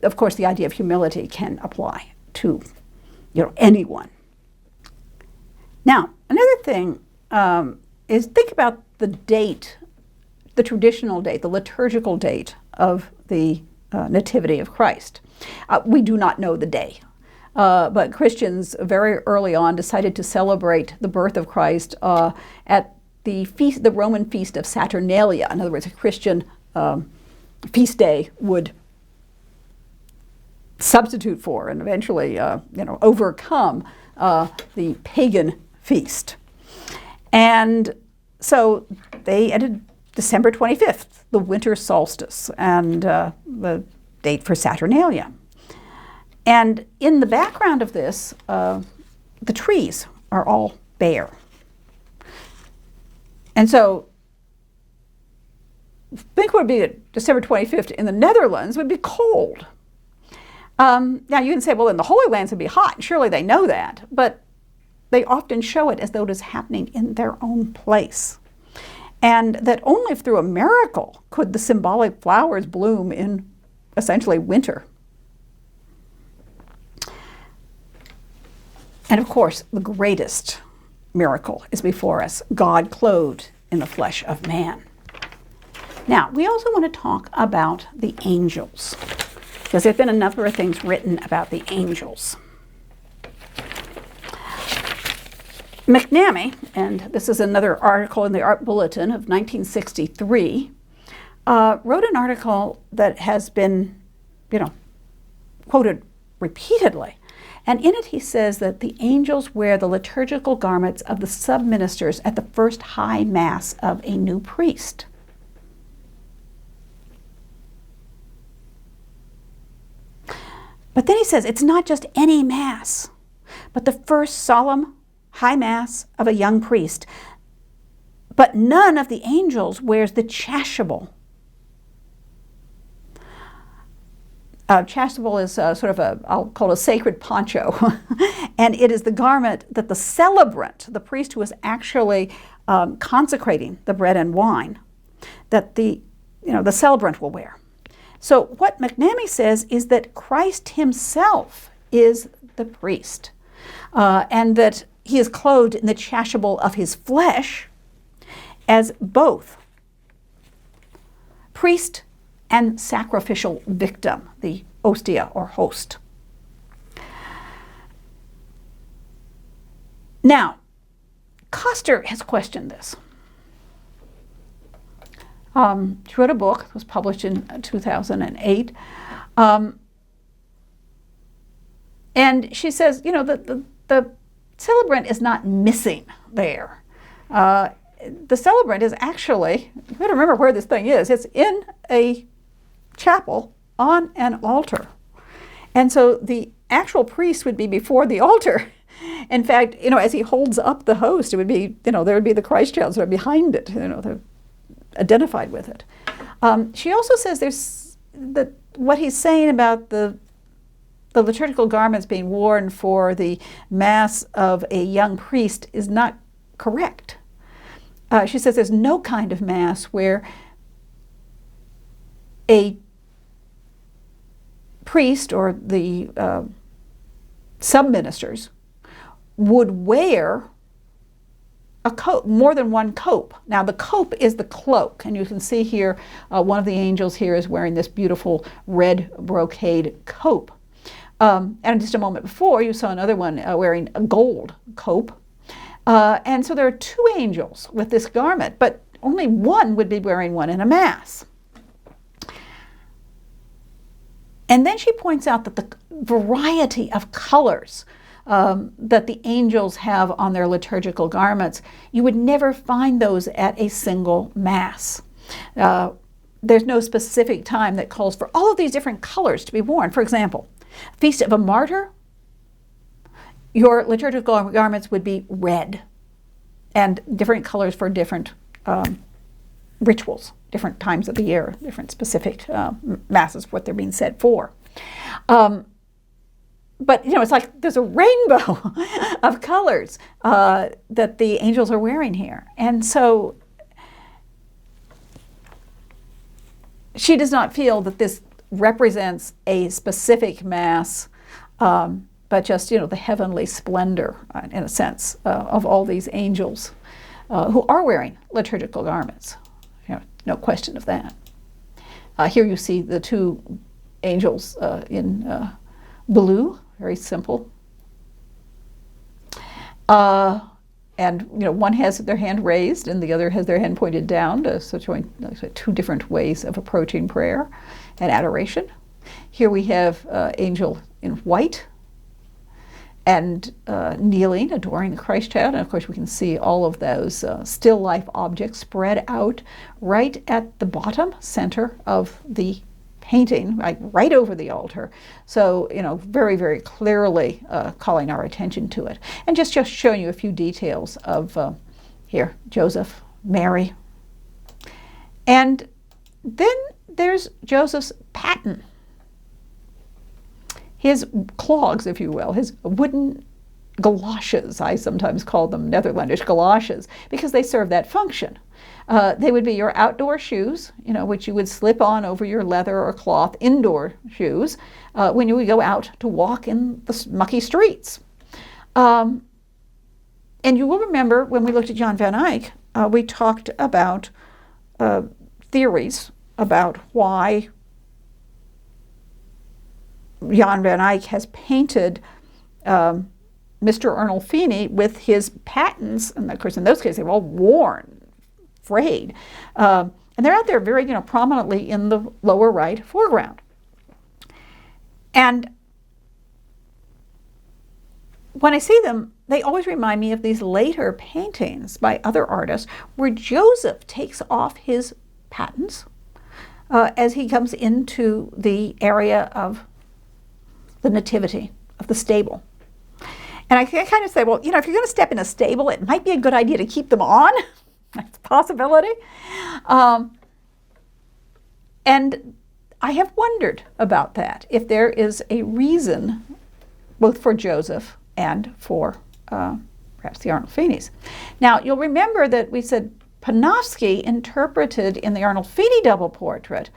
of course, the idea of humility can apply to anyone. Now, another thing is think about the date, the traditional date, the liturgical date of the Nativity of Christ. We do not know the day, but Christians very early on decided to celebrate the birth of Christ at the Roman feast of Saturnalia. In other words, a Christian feast day would substitute for and eventually overcome the pagan feast. And so they added December 25th, the winter solstice, and the date for Saturnalia. And in the background of this, the trees are all bare. And so think what would be December 25th in the Netherlands would be cold. Now you can say, well, in the Holy Lands it'd be hot, and surely they know that, but they often show it as though it is happening in their own place. And that only through a miracle could the symbolic flowers bloom in essentially winter. And of course, the greatest miracle is before us, God clothed in the flesh of man. Now, we also want to talk about the angels, because there have been a number of things written about the angels. McNamee, and this is another article in the Art Bulletin of 1963, wrote an article that has been, quoted repeatedly. And in it he says that the angels wear the liturgical garments of the sub-ministers at the first high mass of a new priest. But then he says it's not just any mass, but the first solemn high mass of a young priest. But none of the angels wears the chasuble. Chasuble is sort of I'll call it a sacred poncho. And it is the garment that the celebrant, the priest who is actually consecrating the bread and wine, that the celebrant will wear. So what McNamee says is that Christ himself is the priest, and that he is clothed in the chasuble of his flesh as both priest and sacrificial victim, the ostia or host. Now, Coster has questioned this. She wrote a book, it was published in 2008, and she says, the celebrant is not missing there. The celebrant is actually, you got to remember where this thing is. It's in a chapel on an altar. And so the actual priest would be before the altar. In fact, as he holds up the host, it would be, there would be the Christ child sort of behind it, they're identified with it. She also says that what he's saying about the liturgical garments being worn for the Mass of a young priest is not correct. She says there's no kind of Mass where a priest or the sub-ministers would wear a cope, more than one cope. Now the cope is the cloak, and you can see here one of the angels here is wearing this beautiful red brocade cope. And just a moment before, you saw another one wearing a gold cope. And so there are two angels with this garment, but only one would be wearing one in a Mass. And then she points out that the variety of colors that the angels have on their liturgical garments, you would never find those at a single Mass. There's no specific time that calls for all of these different colors to be worn. For example, Feast of a Martyr, your liturgical garments would be red, and different colors for different rituals, different times of the year, different specific Masses, what they're being said for. But, it's like there's a rainbow of colors that the angels are wearing here. And so she does not feel that this represents a specific Mass, but just, the heavenly splendor, in a sense, of all these angels who are wearing liturgical garments. No question of that. Here you see the two angels in blue, very simple. And one has their hand raised and the other has their hand pointed down, so showing two different ways of approaching prayer and adoration. Here we have angel in white and kneeling, adoring the Christ child. And of course we can see all of those still life objects spread out right at the bottom center of the painting, right over the altar. So, very, very clearly calling our attention to it. And just showing you a few details of here, Joseph, Mary. And then there's Joseph's paten. His clogs, if you will, his wooden galoshes, I sometimes call them Netherlandish galoshes, because they serve that function. They would be your outdoor shoes, which you would slip on over your leather or cloth indoor shoes when you would go out to walk in the mucky streets. And you will remember when we looked at Jan van Eyck, we talked about theories about why Jan van Eyck has painted Mr. Arnolfini with his patens, and of course in those cases they were all worn, frayed, and they're out there very prominently in the lower right foreground. And when I see them, they always remind me of these later paintings by other artists where Joseph takes off his patens as he comes into the area of the nativity, of the stable. And I kind of say, well, if you're going to step in a stable, it might be a good idea to keep them on. That's a possibility. And I have wondered about that, if there is a reason both for Joseph and for perhaps the Arnolfinis. Now, you'll remember that we said Panofsky interpreted in the Arnolfini double portrait,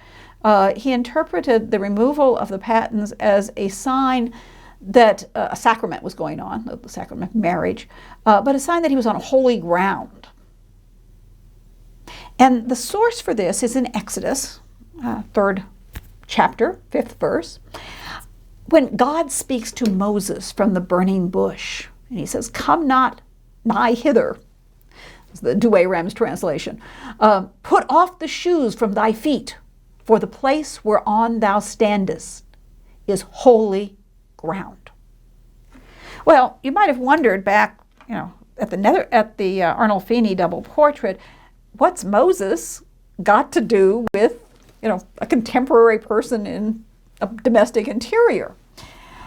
he interpreted the removal of the patens as a sign that a sacrament was going on, the sacrament of marriage, but a sign that he was on holy ground. And the source for this is in Exodus, 3rd chapter, 5th verse, when God speaks to Moses from the burning bush. And he says, "Come not nigh hither." That's the Douay-Rheims translation. "Put off the shoes from thy feet, for the place whereon thou standest is holy ground." Well, you might have wondered back, at the Arnolfini double portrait, what's Moses got to do with, a contemporary person in a domestic interior?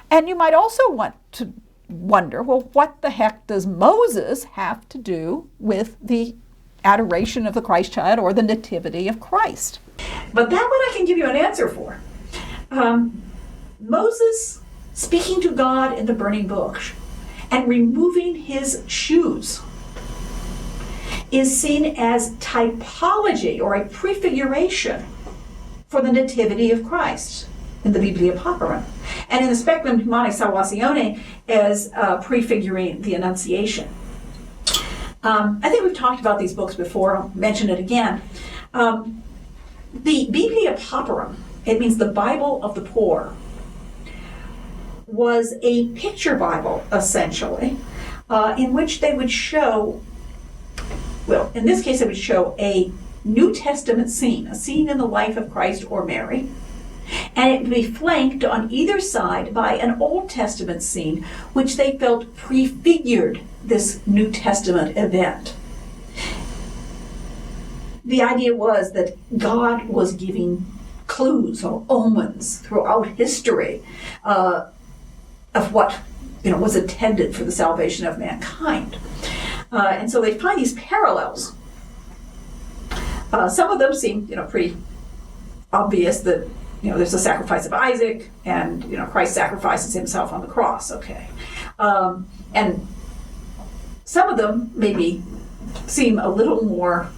And you might also want to wonder, well, what the heck does Moses have to do with the adoration of the Christ child or the nativity of Christ? But that one I can give you an answer for. Moses speaking to God in the burning bush and removing his shoes is seen as typology or a prefiguration for the nativity of Christ in the Biblia Pauperum, and in the Speculum Humanae Salvationem as prefiguring the Annunciation. I think we've talked about these books before. I'll mention it again. The Biblia Pauperum, it means the Bible of the poor, was a picture Bible, essentially, in which they would show, well, in this case, it would show a New Testament scene, a scene in the life of Christ or Mary, and it would be flanked on either side by an Old Testament scene, which they felt prefigured this New Testament event. The idea was that God was giving clues or omens throughout history of what was intended for the salvation of mankind. And so they find these parallels. Some of them seem pretty obvious, that there's a sacrifice of Isaac, and Christ sacrifices himself on the cross. Okay, and some of them maybe seem a little more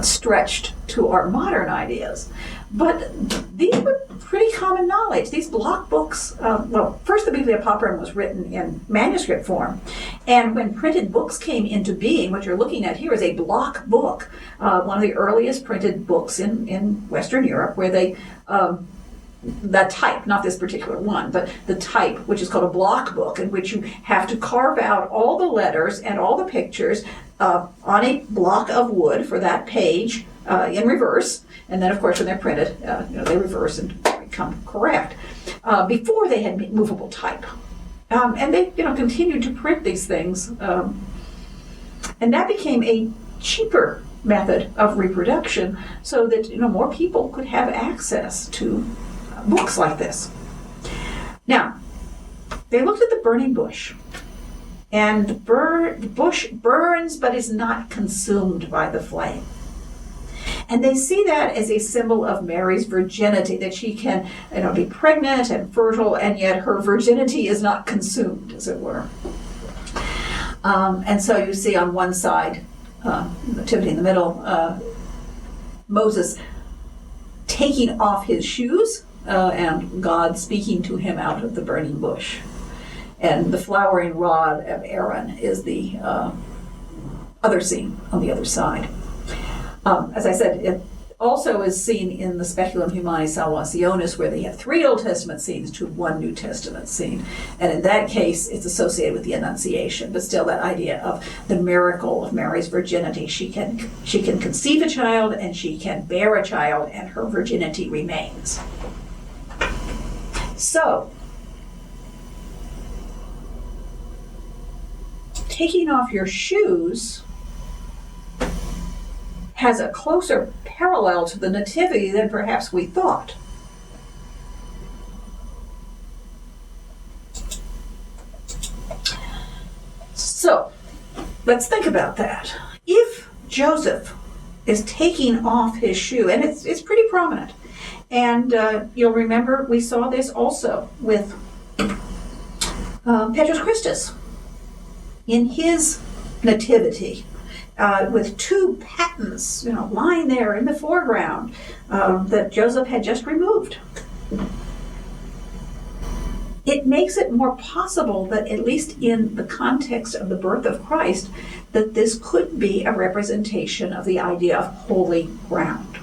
stretched to our modern ideas. But these were pretty common knowledge. These block books, first the Biblia Pauperum was written in manuscript form, and when printed books came into being, what you're looking at here is a block book, one of the earliest printed books in Western Europe, where they, the type, not this particular one, but the type, which is called a block book, in which you have to carve out all the letters and all the pictures on a block of wood for that page in reverse. And then, of course, when they're printed, they reverse and become correct. Before they had movable type. And they, continued to print these things. And that became a cheaper method of reproduction, so that, more people could have access to books like this. Now, they looked at the burning bush. And the bush burns but is not consumed by the flame. And they see that as a symbol of Mary's virginity, that she can be pregnant and fertile, and yet her virginity is not consumed, as it were. And so you see on one side, Nativity in the middle, Moses taking off his shoes, and God speaking to him out of the burning bush. And the flowering rod of Aaron is the other scene on the other side. As I said, it also is seen in the Speculum Humanae Salvationis, where they have 3 Old Testament scenes to 1 New Testament scene. And in that case, it's associated with the Annunciation, but still that idea of the miracle of Mary's virginity. She can conceive a child, and she can bear a child, and her virginity remains. So, taking off your shoes has a closer parallel to the Nativity than perhaps we thought. So, let's think about that. If Joseph is taking off his shoe, and it's pretty prominent, and you'll remember we saw this also with Petrus Christus in his nativity, with 2 patens, lying there in the foreground that Joseph had just removed. It makes it more possible that, at least in the context of the birth of Christ, that this could be a representation of the idea of holy ground.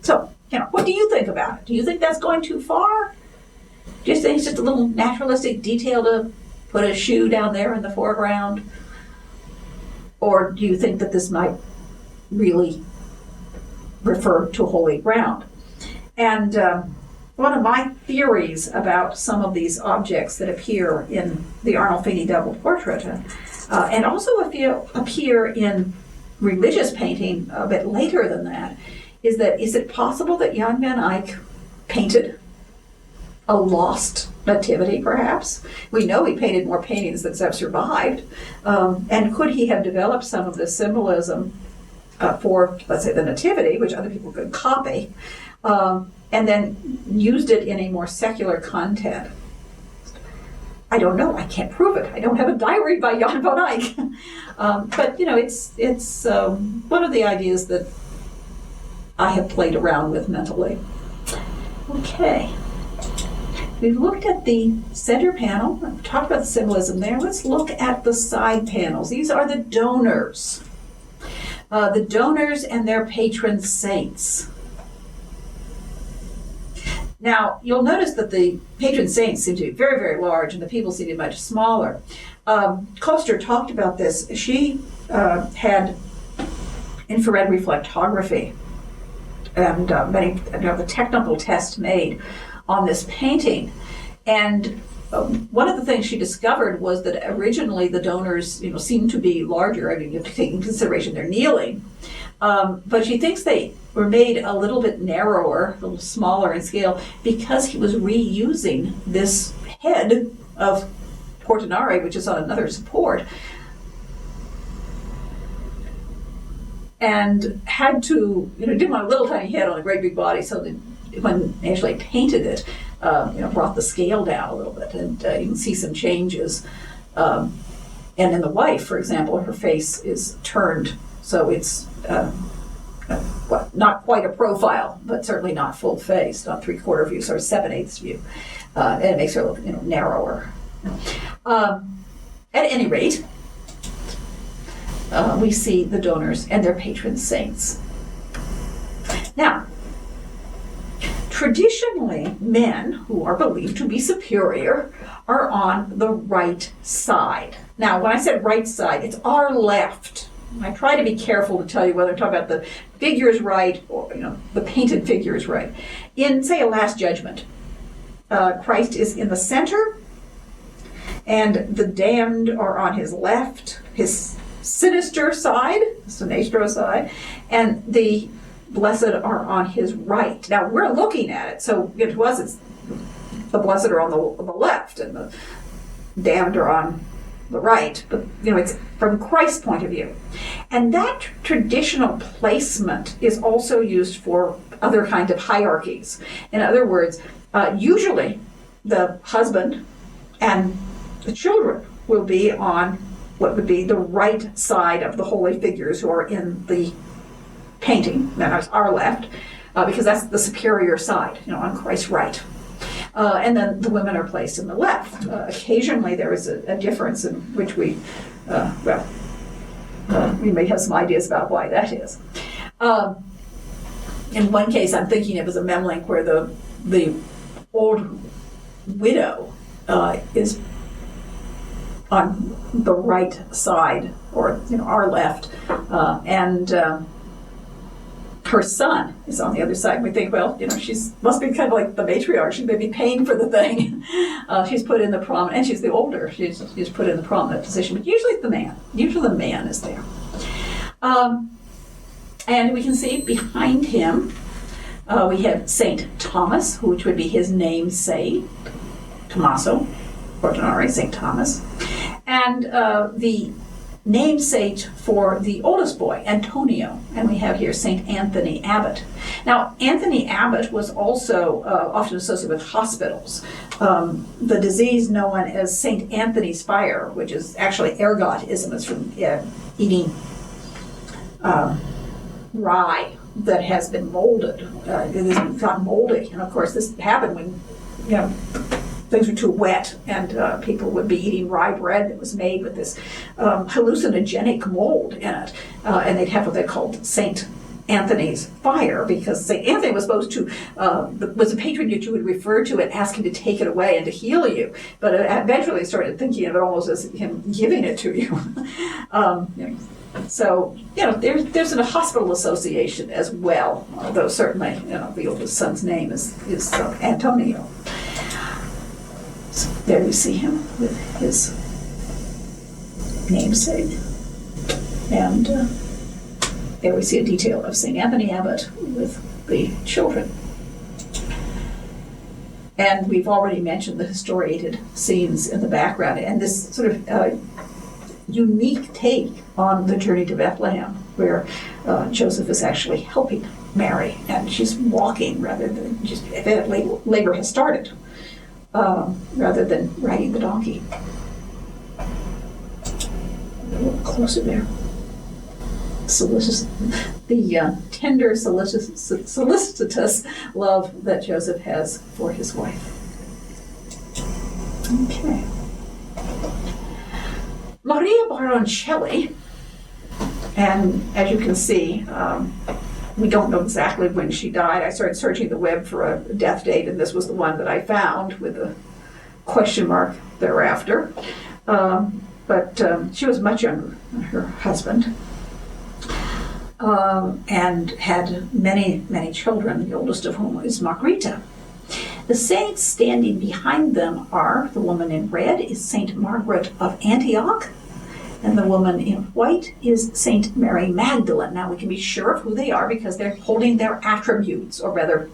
So, what do you think about it? Do you think that's going too far? Do you think it's just a little naturalistic detail to put a shoe down there in the foreground? Or do you think that this might really refer to holy ground? And one of my theories about some of these objects that appear in the Arnolfini double portrait, and also appear in religious painting a bit later than that, is it possible that Jan van Eyck painted a lost nativity, perhaps. We know he painted more paintings that have survived. And could he have developed some of this symbolism for, let's say, the nativity, which other people could copy, and then used it in a more secular content? I don't know. I can't prove it. I don't have a diary by Jan van Eyck. But, it's one of the ideas that I have played around with mentally. Okay. We've looked at the center panel. We've talked about the symbolism there. Let's look at the side panels. These are the donors. The donors and their patron saints. Now, you'll notice that the patron saints seem to be very, very large and the people seem to be much smaller. Koster talked about this. She had infrared reflectography and many the technical tests made on this painting. And one of the things she discovered was that originally the donors, seemed to be larger. I mean, you have to take into consideration they're kneeling. But she thinks they were made a little bit narrower, a little smaller in scale, because he was reusing this head of Portinari, which is on another support, and had to, didn't want a little tiny head on a great big body, so that when they actually painted it, brought the scale down a little bit, and you can see some changes. And in the wife, for example, her face is turned, so it's not quite a profile, but certainly not full face, not 3/4 view, sort of 7/8 view, and it makes her look, narrower. At any rate, we see the donors and their patron saints. Now, traditionally, men who are believed to be superior are on the right side. Now, when I said right side, it's our left. I try to be careful to tell you whether I'm talking about the figures right or, the painted figures right. In, say, a Last Judgment, Christ is in the center, and the damned are on his left, his sinister side, sinistro side, and the blessed are on his right. Now, we're looking at it, so to us, it's the blessed are on the left, and the damned are on the right, but it's from Christ's point of view. And that traditional placement is also used for other kinds of hierarchies. In other words, usually the husband and the children will be on what would be the right side of the holy figures who are in the painting, that is our left, because that's the superior side, on Christ's right. And then the women are placed in the left. Occasionally there is a difference in which we may have some ideas about why that is. In one case I'm thinking it was a memlink where the old widow is on the right side, or our left, and her son is on the other side. We think, well, she's must be kind of like the matriarch. She may be paying for the thing. She's put in the prominent, and she's the older. She's put in the prominent position. But usually it's the man. Usually the man is there. And we can see behind him, we have Saint Thomas, which would be his namesake, Tommaso, Portinari, Saint Thomas, and the namesake for the oldest boy, Antonio, and we have here St. Anthony Abbot. Now, Anthony Abbot was also often associated with hospitals. The disease known as St. Anthony's fire, which is actually ergotism, it's from eating rye that has been molded. It has gotten moldy, and of course this happened when things were too wet, and people would be eating rye bread that was made with this hallucinogenic mold in it, and they'd have what they called St. Anthony's fire, because St. Anthony was supposed to, was a patron that you would refer to and ask him to take it away and to heal you, but eventually started thinking of it almost as him giving it to you. So, there's a hospital association as well, although certainly, the oldest son's name is Antonio. So there you see him with his namesake. And there we see a detail of St. Anthony Abbot with the children. And we've already mentioned the historiated scenes in the background, and this sort of unique take on the journey to Bethlehem, where Joseph is actually helping Mary, and she's walking rather than just, evidently labor has started, rather than riding the donkey. A little closer there. The tender, solicitous love that Joseph has for his wife. Okay. Maria Baroncelli, and as you can see, we don't know exactly when she died. I started searching the web for a death date, and this was the one that I found with a question mark thereafter. But she was much younger than her husband, and had many, many children, the oldest of whom is Margaret. The saints standing behind them are, the woman in red is Saint Margaret of Antioch, and the woman in white is Saint Mary Magdalene. Now we can be sure of who they are because they're holding their attributes, or rather,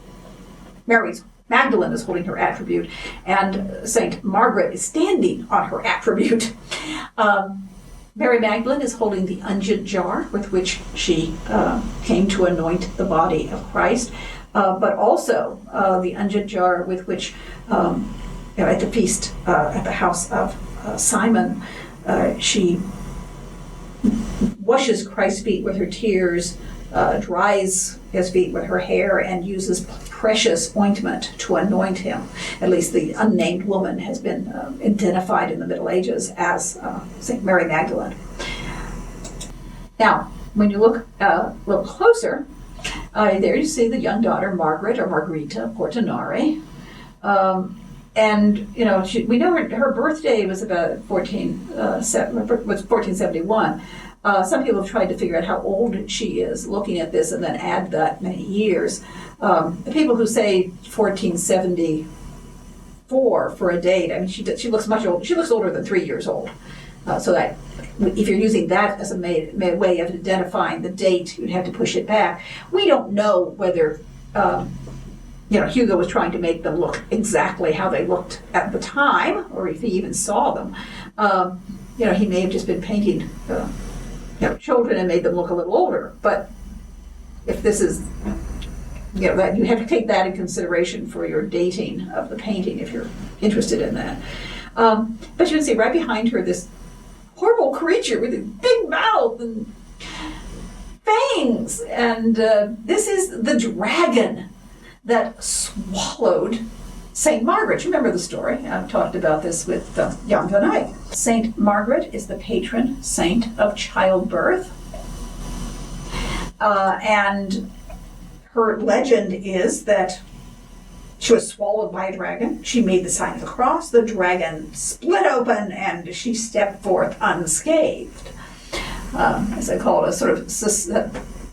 Magdalene is holding her attribute, and Saint Margaret is standing on her attribute. Mary Magdalene is holding the unguent jar with which she came to anoint the body of Christ, but also the unguent jar with which, at the feast at the house of Simon, she washes Christ's feet with her tears, dries his feet with her hair, and uses precious ointment to anoint him. At least the unnamed woman has been identified in the Middle Ages as St. Mary Magdalene. Now, when you look a little closer, there you see the young daughter Margaret, or Margherita Portinari. And we know her birthday was about 1471. Some people have tried to figure out how old she is, looking at this, and then add that many years. The people who say 1474 for a date, I mean, she looks much older. She looks older than 3 years old. So that if you're using that as a way of identifying the date, you'd have to push it back. We don't know whether Hugo was trying to make them look exactly how they looked at the time, or if he even saw them. He may have just been painting children and made them look a little older. But if this is, that you have to take that in consideration for your dating of the painting if you're interested in that. But you can see right behind her this horrible creature with a big mouth and fangs, and this is the dragon that swallowed Saint Margaret. You remember the story? I've talked about this with Jan van Eyck. Saint Margaret is the patron saint of childbirth, and her legend is that she was swallowed by a dragon. She made the sign of the cross. The dragon split open, and she stepped forth unscathed. As I call it, a sort of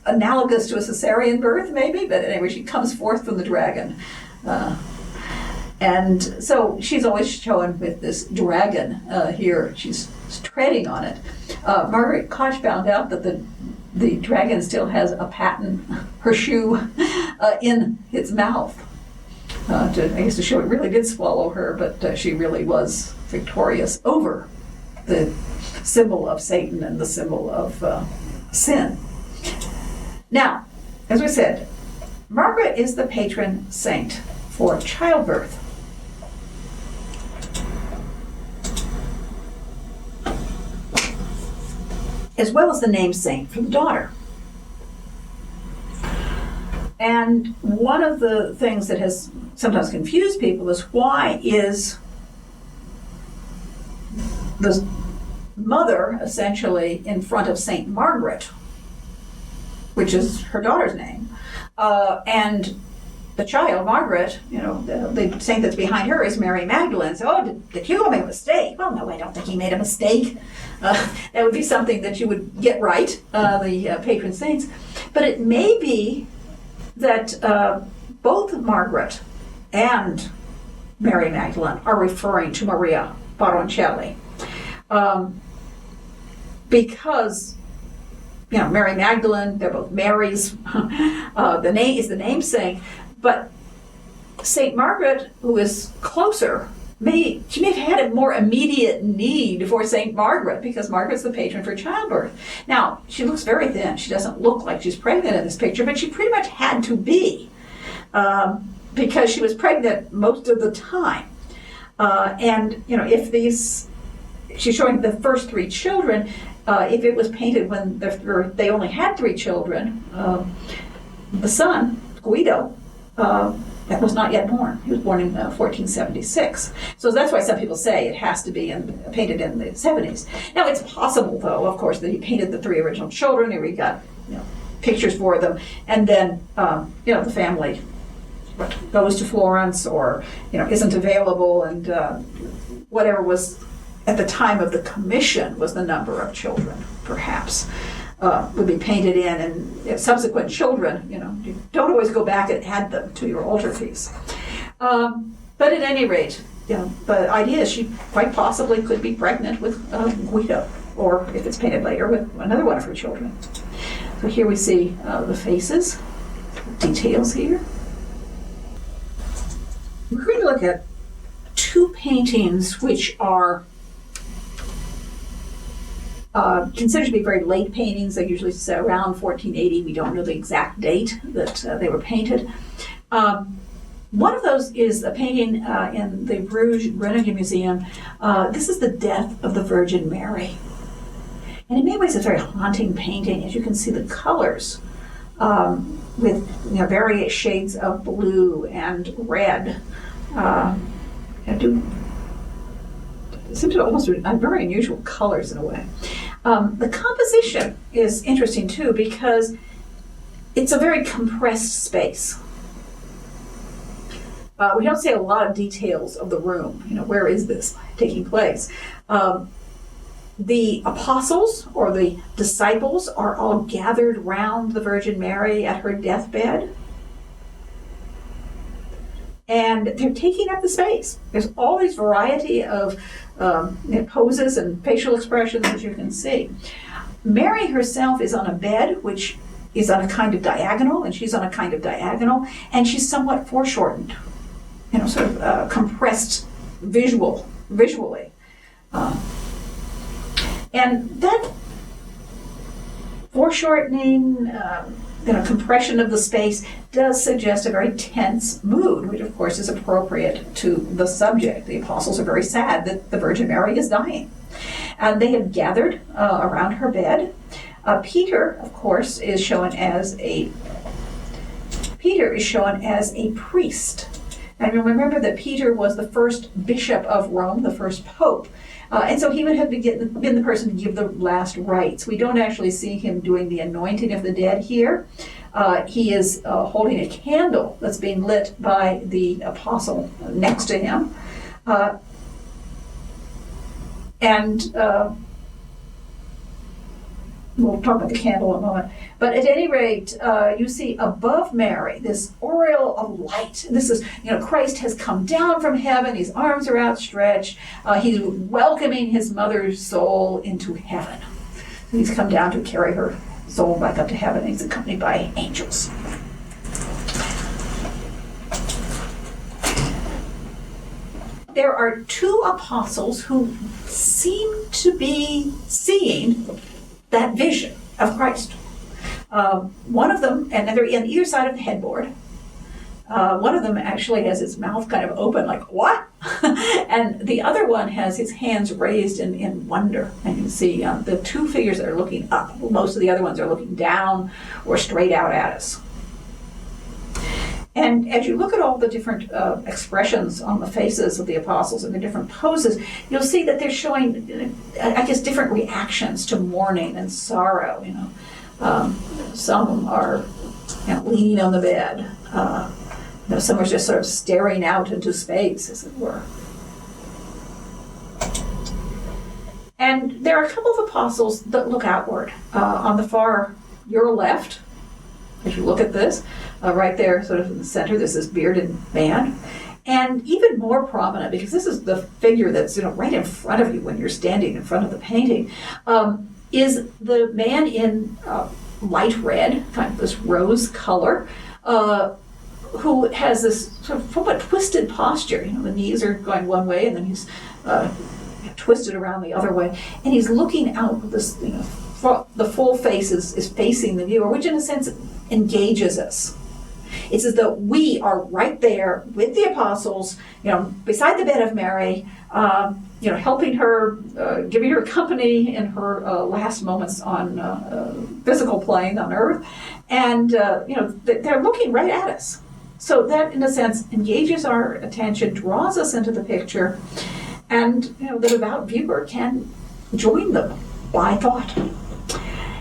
analogous to a cesarean birth, maybe, but anyway, she comes forth from the dragon. And so she's always shown with this dragon here. She's treading on it. Margaret Koch found out that the dragon still has a paten, her shoe, in its mouth. To show it really did swallow her, but she really was victorious over the symbol of Satan and the symbol of sin. Now, as we said, Margaret is the patron saint for childbirth. As well as the name saint for the daughter. And one of the things that has sometimes confused people is, why is the mother essentially in front of Saint Margaret, which is her daughter's name, and the child, Margaret, the saint that's behind her is Mary Magdalene. So, did Hugo make a mistake? Well, no, I don't think he made a mistake. That would be something that you would get right, the patron saints. But it may be that both Margaret and Mary Magdalene are referring to Maria Baroncelli. Because, Mary Magdalene, they're both Marys. The name is the namesake. But St. Margaret, who is closer, she may have had a more immediate need for St. Margaret because Margaret's the patron for childbirth. Now, she looks very thin. She doesn't look like she's pregnant in this picture, but she pretty much had to be because she was pregnant most of the time. And, if she's showing the first 3 children, if it was painted when they only had 3 children, the son, Guido, that was not yet born. He was born in 1476. So that's why some people say it has to be painted in the 70s. Now, it's possible, though, of course, that he painted the 3 original children, and we got pictures for them, and then, the family goes to Florence or, isn't available, and whatever was at the time of the commission was the number of children, perhaps. Would be painted in, and subsequent children, you don't always go back and add them to your altarpiece. But at any rate, the idea is she quite possibly could be pregnant with Guido, or if it's painted later, with another one of her children. So here we see the faces, details here. We're going to look at 2 paintings which are considered to be very late paintings. They usually say around 1480. We don't know the exact date that they were painted. One of those is a painting in the Bruges Renegade Museum. This is the Death of the Virgin Mary. And in many ways, it's a very haunting painting. As you can see, the colors with various shades of blue and red. It seems to almost be very unusual colors in a way. The composition is interesting too because it's a very compressed space. We don't see a lot of details of the room. Where is this taking place? The apostles or the disciples are all gathered round the Virgin Mary at her deathbed. And they're taking up the space. There's all these variety of poses and facial expressions, as you can see. Mary herself is on a bed, which is on a kind of diagonal, and she's on a kind of diagonal, and she's somewhat foreshortened, sort of compressed visually. And that foreshortening, compression of the space does suggest a very tense mood, which of course is appropriate to the subject. The apostles are very sad that the Virgin Mary is dying. And they have gathered around her bed. Peter, of course, is shown as a priest. And remember that Peter was the first bishop of Rome, the first pope. And so he would have been the person to give the last rites. We don't actually see him doing the anointing of the dead here. He is holding a candle that's being lit by the apostle next to him. We'll talk about the candle in a moment. But at any rate, you see above Mary this aureole of light. This is, Christ has come down from heaven. His arms are outstretched. He's welcoming his mother's soul into heaven. He's come down to carry her soul back up to heaven. He's accompanied by angels. There are 2 apostles who seem to be seeing that vision of Christ. One of them, and they're on either side of the headboard. One of them actually has his mouth kind of open, like, what? And the other one has his hands raised in wonder. And you can see the 2 figures that are looking up. Most of the other ones are looking down or straight out at us. And as you look at all the different expressions on the faces of the apostles and the different poses, you'll see that they're showing, different reactions to mourning and sorrow. Some are leaning on the bed. Some are just sort of staring out into space, as it were. And there are a couple of apostles that look outward. On the far, your left, if you look at this, right there, sort of in the center, this is bearded man. And even more prominent, because this is the figure that's right in front of you when you're standing in front of the painting, is the man in light red, kind of this rose color, who has this sort of somewhat twisted posture. The knees are going one way, and then he's twisted around the other way, and he's looking out with this, the full face is facing the viewer, which in a sense engages us. It's as though we are right there with the apostles, beside the bed of Mary, helping her, giving her company in her last moments on physical plane on earth, and they're looking right at us. So that, in a sense, engages our attention, draws us into the picture, and the devout viewer can join them by thought.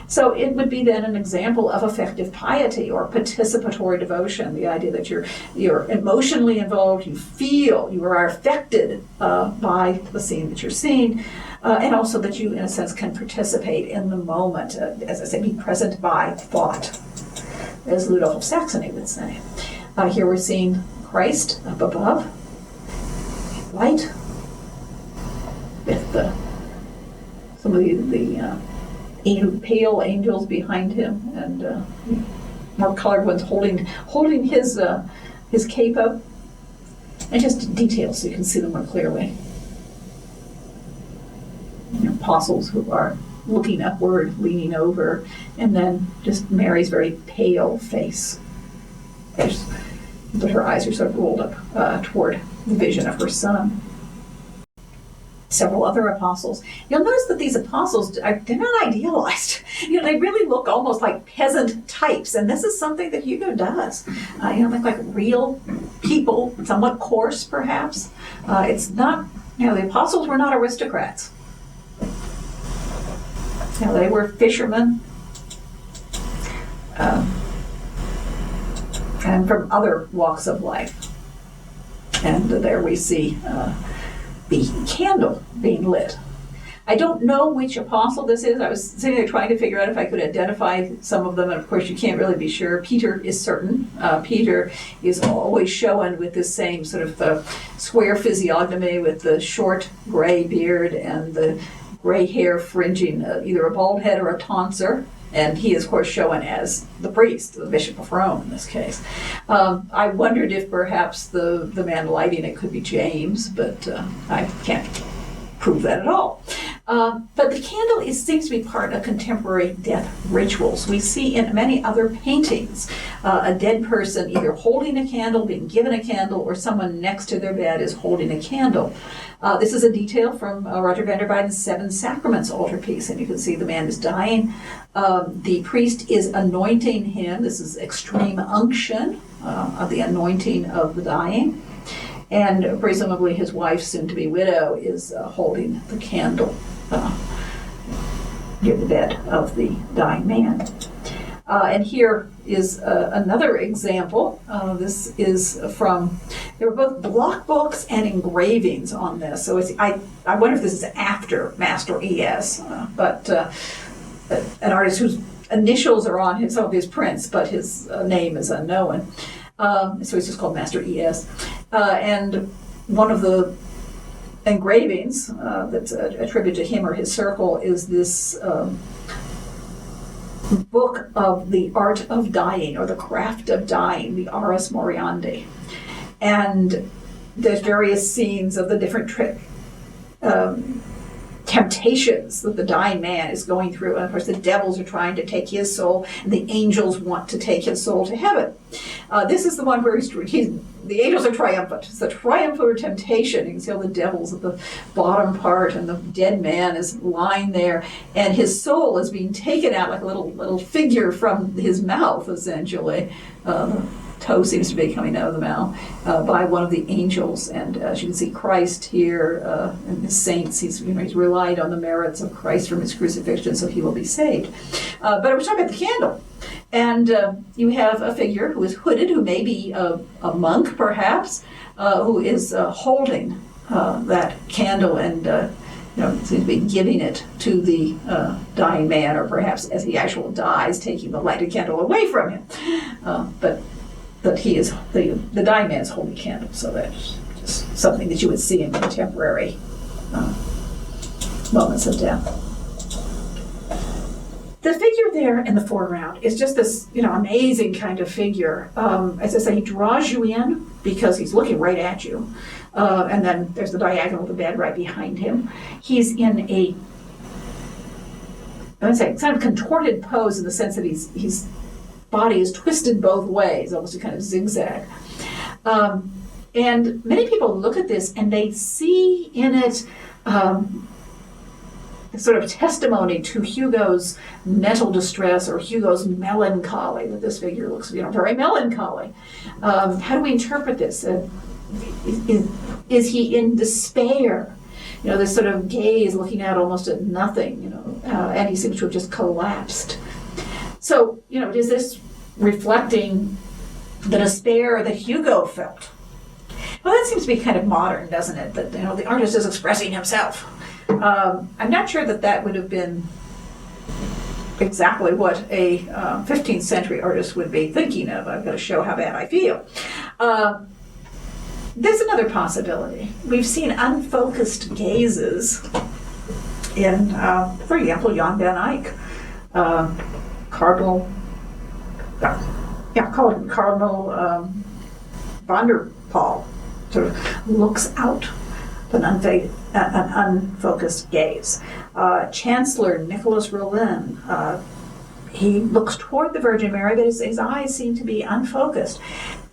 So it would be then an example of effective piety or participatory devotion, the idea that you're emotionally involved, you are affected by the scene that you're seeing, and also that you, in a sense, can participate in the moment, as I say, be present by thought, as Ludolf of Saxony would say. Here we're seeing Christ up above, light, with some of the pale angels behind him, and more colored ones holding his cape up, and just details so you can see them more clearly. Apostles who are looking upward, leaning over, and then just Mary's very pale face. But her eyes are sort of rolled up toward the vision of her son. Several other apostles. You'll notice that these apostles, they're not idealized. They really look almost like peasant types, and this is something that Hugo does. Like real people, somewhat coarse perhaps. It's not, the apostles were not aristocrats. They were fishermen, and from other walks of life. And there we see the candle being lit. I don't know which apostle this is. I was sitting there trying to figure out if I could identify some of them, and of course you can't really be sure. Peter is certain. Peter is always shown with this same sort of square physiognomy with the short gray beard and the gray hair fringing either a bald head or a tonsure. And he is, of course, shown as the priest, the Bishop of Rome in this case. I wondered if perhaps the man lighting it could be James, but I can't prove that at all. But the candle seems to be part of contemporary death rituals. We see in many other paintings a dead person either holding a candle, being given a candle, or someone next to their bed is holding a candle. This is a detail from Roger van der Weyden's Seven Sacraments altarpiece, and you can see the man is dying. The priest is anointing him. This is extreme unction of the anointing of the dying. And presumably his wife, soon-to-be widow, is holding the candle near the bed of the dying man. And here is another example. This is from, there were both block books and engravings on this. So I wonder if this is after Master E.S., but an artist whose initials are on some of his prints, but his name is unknown. So he's just called Master E.S. And one of the engravings that's attributed to him or his circle is this book of the art of dying, or the craft of dying, the Ars Moriendi. And there's various scenes of the different temptations that the dying man is going through. And of course, the devils are trying to take his soul, and the angels want to take his soul to heaven. This is the one where the angels are triumphant. It's the triumphant temptation. You can see all the devils at the bottom part, and the dead man is lying there, and his soul is being taken out like a little figure from his mouth, essentially. Toe seems to be coming out of the mouth by one of the angels, and as you can see, Christ here and his saints. He's relied on the merits of Christ from his crucifixion, so he will be saved. But I was talking about the candle, and you have a figure who is hooded, who may be a monk, perhaps, who is holding that candle and seems to be giving it to the dying man, or perhaps as he actually dies, taking the lighted candle away from him. But he is the dying man is holding a candle, so that's just something that you would see in contemporary moments of death. The figure there in the foreground is just this, amazing kind of figure. As I say, he draws you in because he's looking right at you. And then there's the diagonal of the bed right behind him. He's in kind of contorted pose in the sense that his body is twisted both ways, almost a kind of zigzag. And many people look at this and they see in it sort of testimony to Hugo's mental distress or Hugo's melancholy, that this figure looks, very melancholy. How do we interpret this? Is he in despair? This sort of gaze looking out almost at nothing, and he seems to have just collapsed. So, is this reflecting the despair that Hugo felt? Well, that seems to be kind of modern, doesn't it? That, the artist is expressing himself. I'm not sure that would have been exactly what a 15th century artist would be thinking of. I've got to show how bad I feel. There's another possibility. We've seen unfocused gazes in, for example, Jan van Eyck, Cardinal van der Pol sort of looks out with an unfocused gaze. Chancellor Nicholas Rollin, he looks toward the Virgin Mary, but his eyes seem to be unfocused.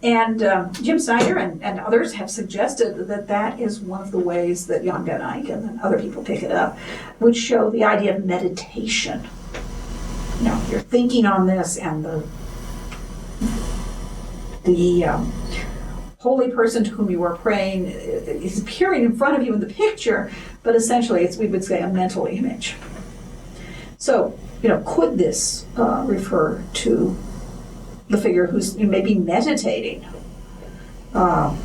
And Jim Snyder and others have suggested that is one of the ways that Jan van Eyck, and then other people pick it up, would show the idea of meditation. You're thinking on this, and the holy person to whom you are praying is appearing in front of you in the picture, but essentially it's, we would say, a mental image. So, could this refer to the figure who's maybe meditating? Don't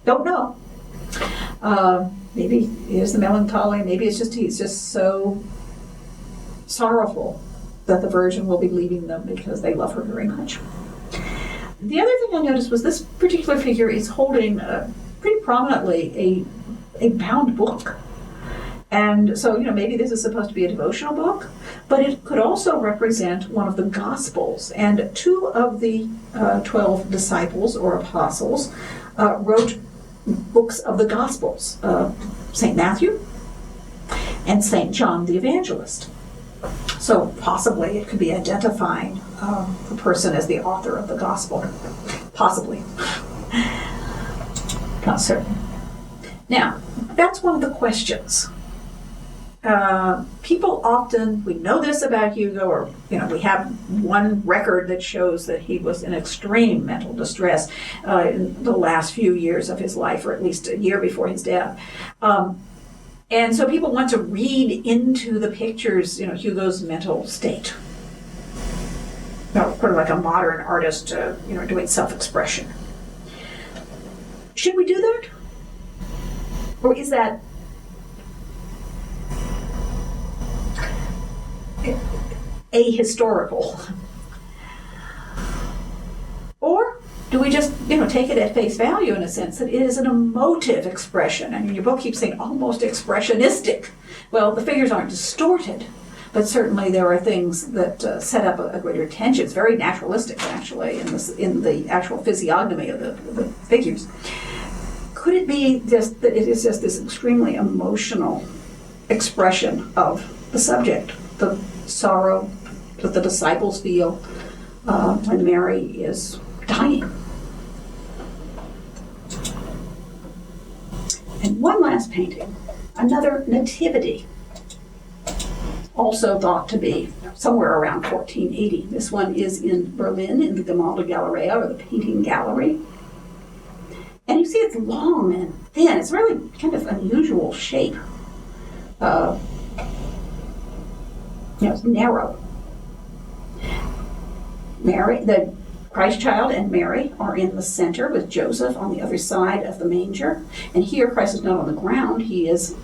know. Maybe it is the melancholy. Maybe he's just so sorrowful that the Virgin will be leaving them because they love her very much. The other thing I noticed was this particular figure is holding pretty prominently a bound book. And so, maybe this is supposed to be a devotional book, but it could also represent one of the Gospels. And 2 of the 12 disciples or apostles wrote books of the Gospels, St. Matthew and St. John the Evangelist. So possibly it could be identifying the person as the author of the Gospel. Possibly. Not certain. Now, that's one of the questions. People often, we know this about Hugo, or we have one record that shows that he was in extreme mental distress in the last few years of his life, or at least a year before his death. And so people want to read into the pictures, Hugo's mental state. Sort of like a modern artist, doing self-expression. Should we do that? Or is that ahistorical? Or do we just, take it at face value in a sense that it is an emotive expression? I mean, your book keeps saying almost expressionistic. Well, the figures aren't distorted, but certainly there are things that set up a greater tension. It's very naturalistic, actually, in the actual physiognomy of the figures. Could it be just that it is just this extremely emotional expression of the subject, the sorrow that the disciples feel when Mary is dying? And one last painting, another nativity, also thought to be somewhere around 1480. This one is in Berlin in the Gemälde Galleria, or the Painting Gallery. And you see it's long and thin. It's really kind of unusual shape. It's narrow. Mary, the Christ child and Mary are in the center with Joseph on the other side of the manger. And here Christ is not on the ground. He's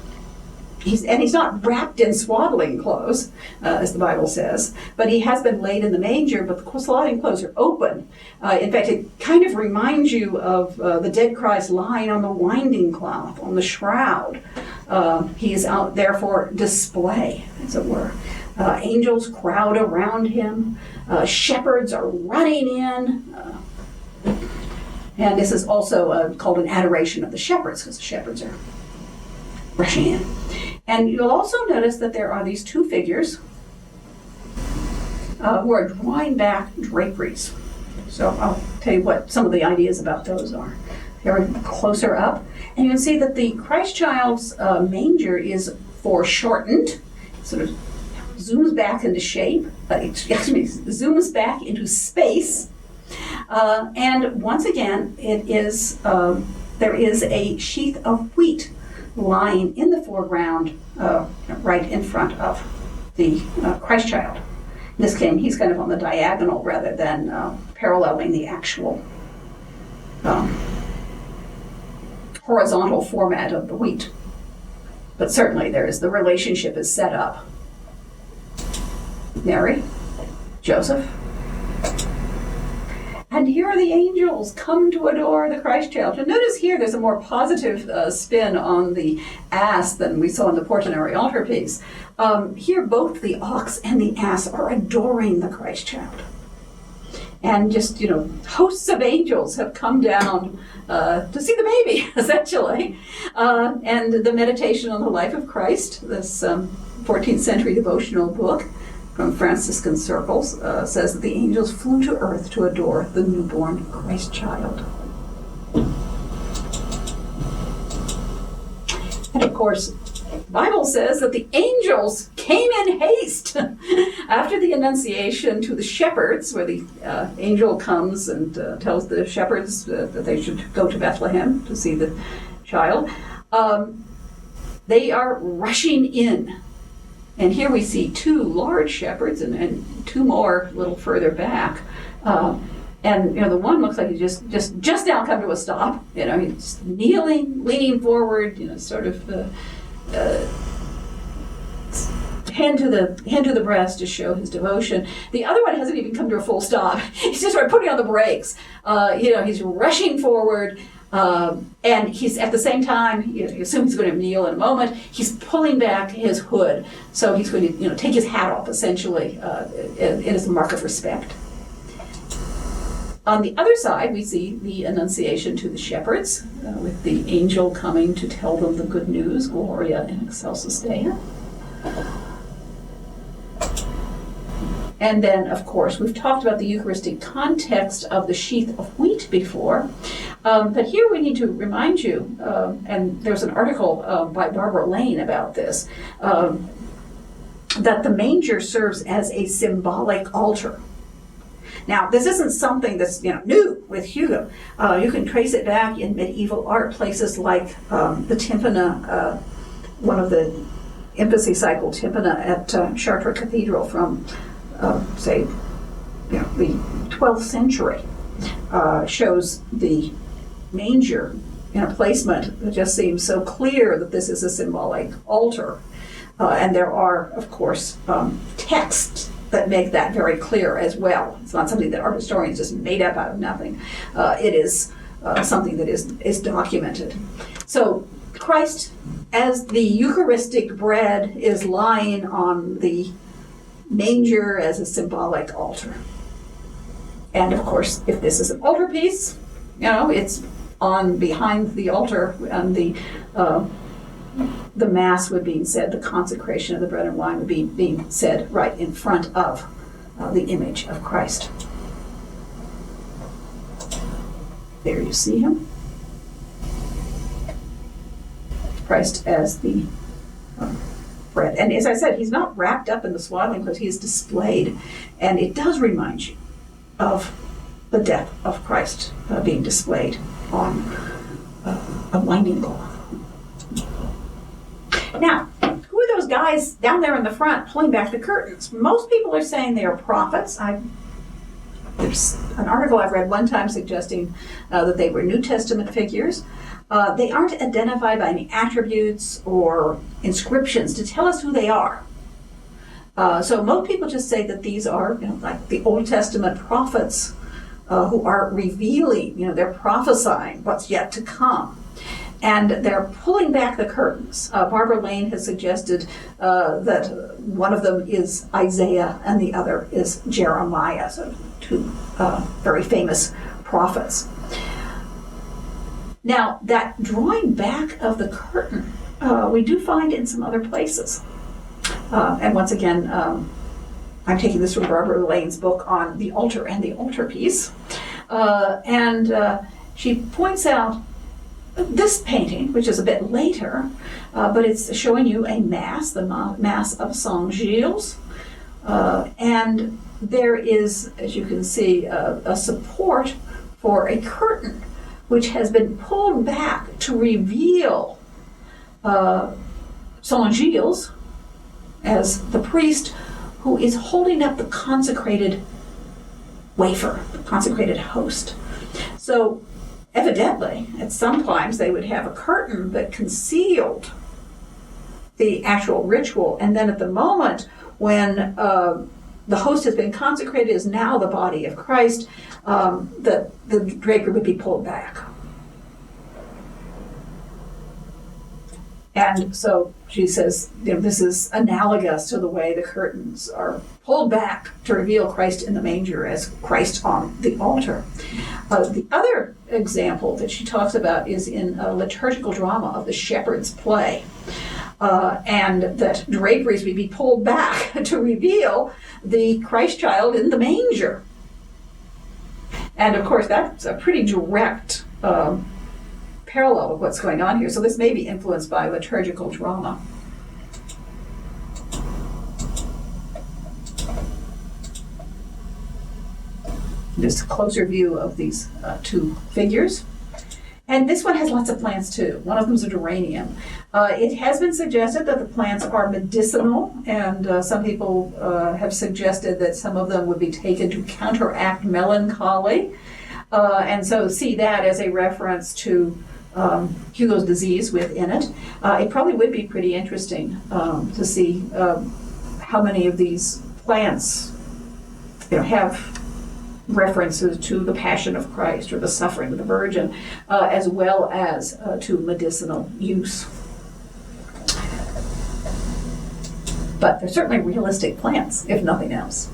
not wrapped in swaddling clothes, as the Bible says, but he has been laid in the manger, but the swaddling clothes are open. In fact, it kind of reminds you of the dead Christ lying on the winding cloth, on the shroud. He is out there for display, as it were. Angels crowd around him. Shepherds are running in. And this is also called an adoration of the shepherds, because the shepherds are rushing in. And you'll also notice that there are these two figures who are drawing back draperies. So I'll tell you what some of the ideas about those are. They're closer up. And you can see that the Christ child's manger is foreshortened, sort of zooms back into shape, zooms back into space. And once again, it is there is a sheath of wheat lying in the foreground, right in front of the Christ child. In this case, he's kind of on the diagonal rather than paralleling the actual horizontal format of the wheat. But certainly the relationship is set up. Mary, Joseph, and here are the angels come to adore the Christ child. And notice here there's a more positive spin on the ass than we saw in the Portinari altarpiece. Here both the ox and the ass are adoring the Christ child. And just, hosts of angels have come down to see the baby, essentially. And the Meditation on the Life of Christ, this 14th century devotional book from Franciscan circles, says that the angels flew to earth to adore the newborn Christ child. And of course, the Bible says that the angels came in haste after the Annunciation to the shepherds, where the angel comes and tells the shepherds that they should go to Bethlehem to see the child. They are rushing in. And here we see two large shepherds and two more a little further back. And the one looks like he's just now come to a stop. He's kneeling, leaning forward, sort of hand to the breast to show his devotion. The other one hasn't even come to a full stop. He's just putting on the brakes. He's rushing forward. And he's at the same time, you assume he's going to kneel in a moment, he's pulling back his hood. So he's going to take his hat off, essentially, as a mark of respect. On the other side, we see the Annunciation to the shepherds, with the angel coming to tell them the good news, Gloria in excelsis Deo. And then, of course, we've talked about the Eucharistic context of the sheath of wheat before. But here we need to remind you, and there's an article by Barbara Lane about this, that the manger serves as a symbolic altar. Now, this isn't something that's new with Hugo. You can trace it back in medieval art, places like the tympana, one of the infancy cycle tympana at Chartres Cathedral from say, the 12th century, shows the manger in a placement that just seems so clear that this is a symbolic altar. And there are, of course, texts that make that very clear as well. It's not something that art historians just made up out of nothing. It is something that is documented. So Christ, as the Eucharistic bread, is lying on the manger as a symbolic altar. And of course, if this is an altarpiece, it's on behind the altar, and the Mass would be said, the consecration of the bread and wine would be being said right in front of the image of Christ. There you see him. Christ as the bread. And as I said, he's not wrapped up in the swaddling clothes, he is displayed. And it does remind you of the death of Christ being displayed on a winding cloth. Now, who are those guys down there in the front pulling back the curtains? Most people are saying they are prophets. There's an article I've read one time suggesting that they were New Testament figures. They aren't identified by any attributes or inscriptions to tell us who they are. So most people just say that these are, like the Old Testament prophets who are revealing, they're prophesying what's yet to come. And they're pulling back the curtains. Barbara Lane has suggested that one of them is Isaiah and the other is Jeremiah, so two very famous prophets. Now, that drawing back of the curtain we do find in some other places. And once again, I'm taking this from Barbara Lane's book on the altar and the altarpiece. And she points out this painting, which is a bit later, but it's showing you a mass, the Mass of Saint Gilles. And there is, as you can see, a support for a curtain which has been pulled back to reveal Saint Gilles as the priest who is holding up the consecrated wafer, the consecrated host. So evidently, at some times they would have a curtain that concealed the actual ritual, and then at the moment when the host has been consecrated as now the body of Christ, the drapery would be pulled back. And so she says, this is analogous to the way the curtains are pulled back to reveal Christ in the manger as Christ on the altar. The other example that she talks about is in a liturgical drama of the shepherd's play. And that draperies would be pulled back to reveal the Christ child in the manger. And of course, that's a pretty direct parallel of what's going on here. So this may be influenced by liturgical drama. Just a closer view of these two figures. And this one has lots of plants too. One of them is a geranium. It has been suggested that the plants are medicinal, and some people have suggested that some of them would be taken to counteract melancholy. And so see that as a reference to Hugo's disease within it. It probably would be pretty interesting to see how many of these plants have references to the Passion of Christ or the suffering of the Virgin, as well as to medicinal use. But they're certainly realistic plants, if nothing else.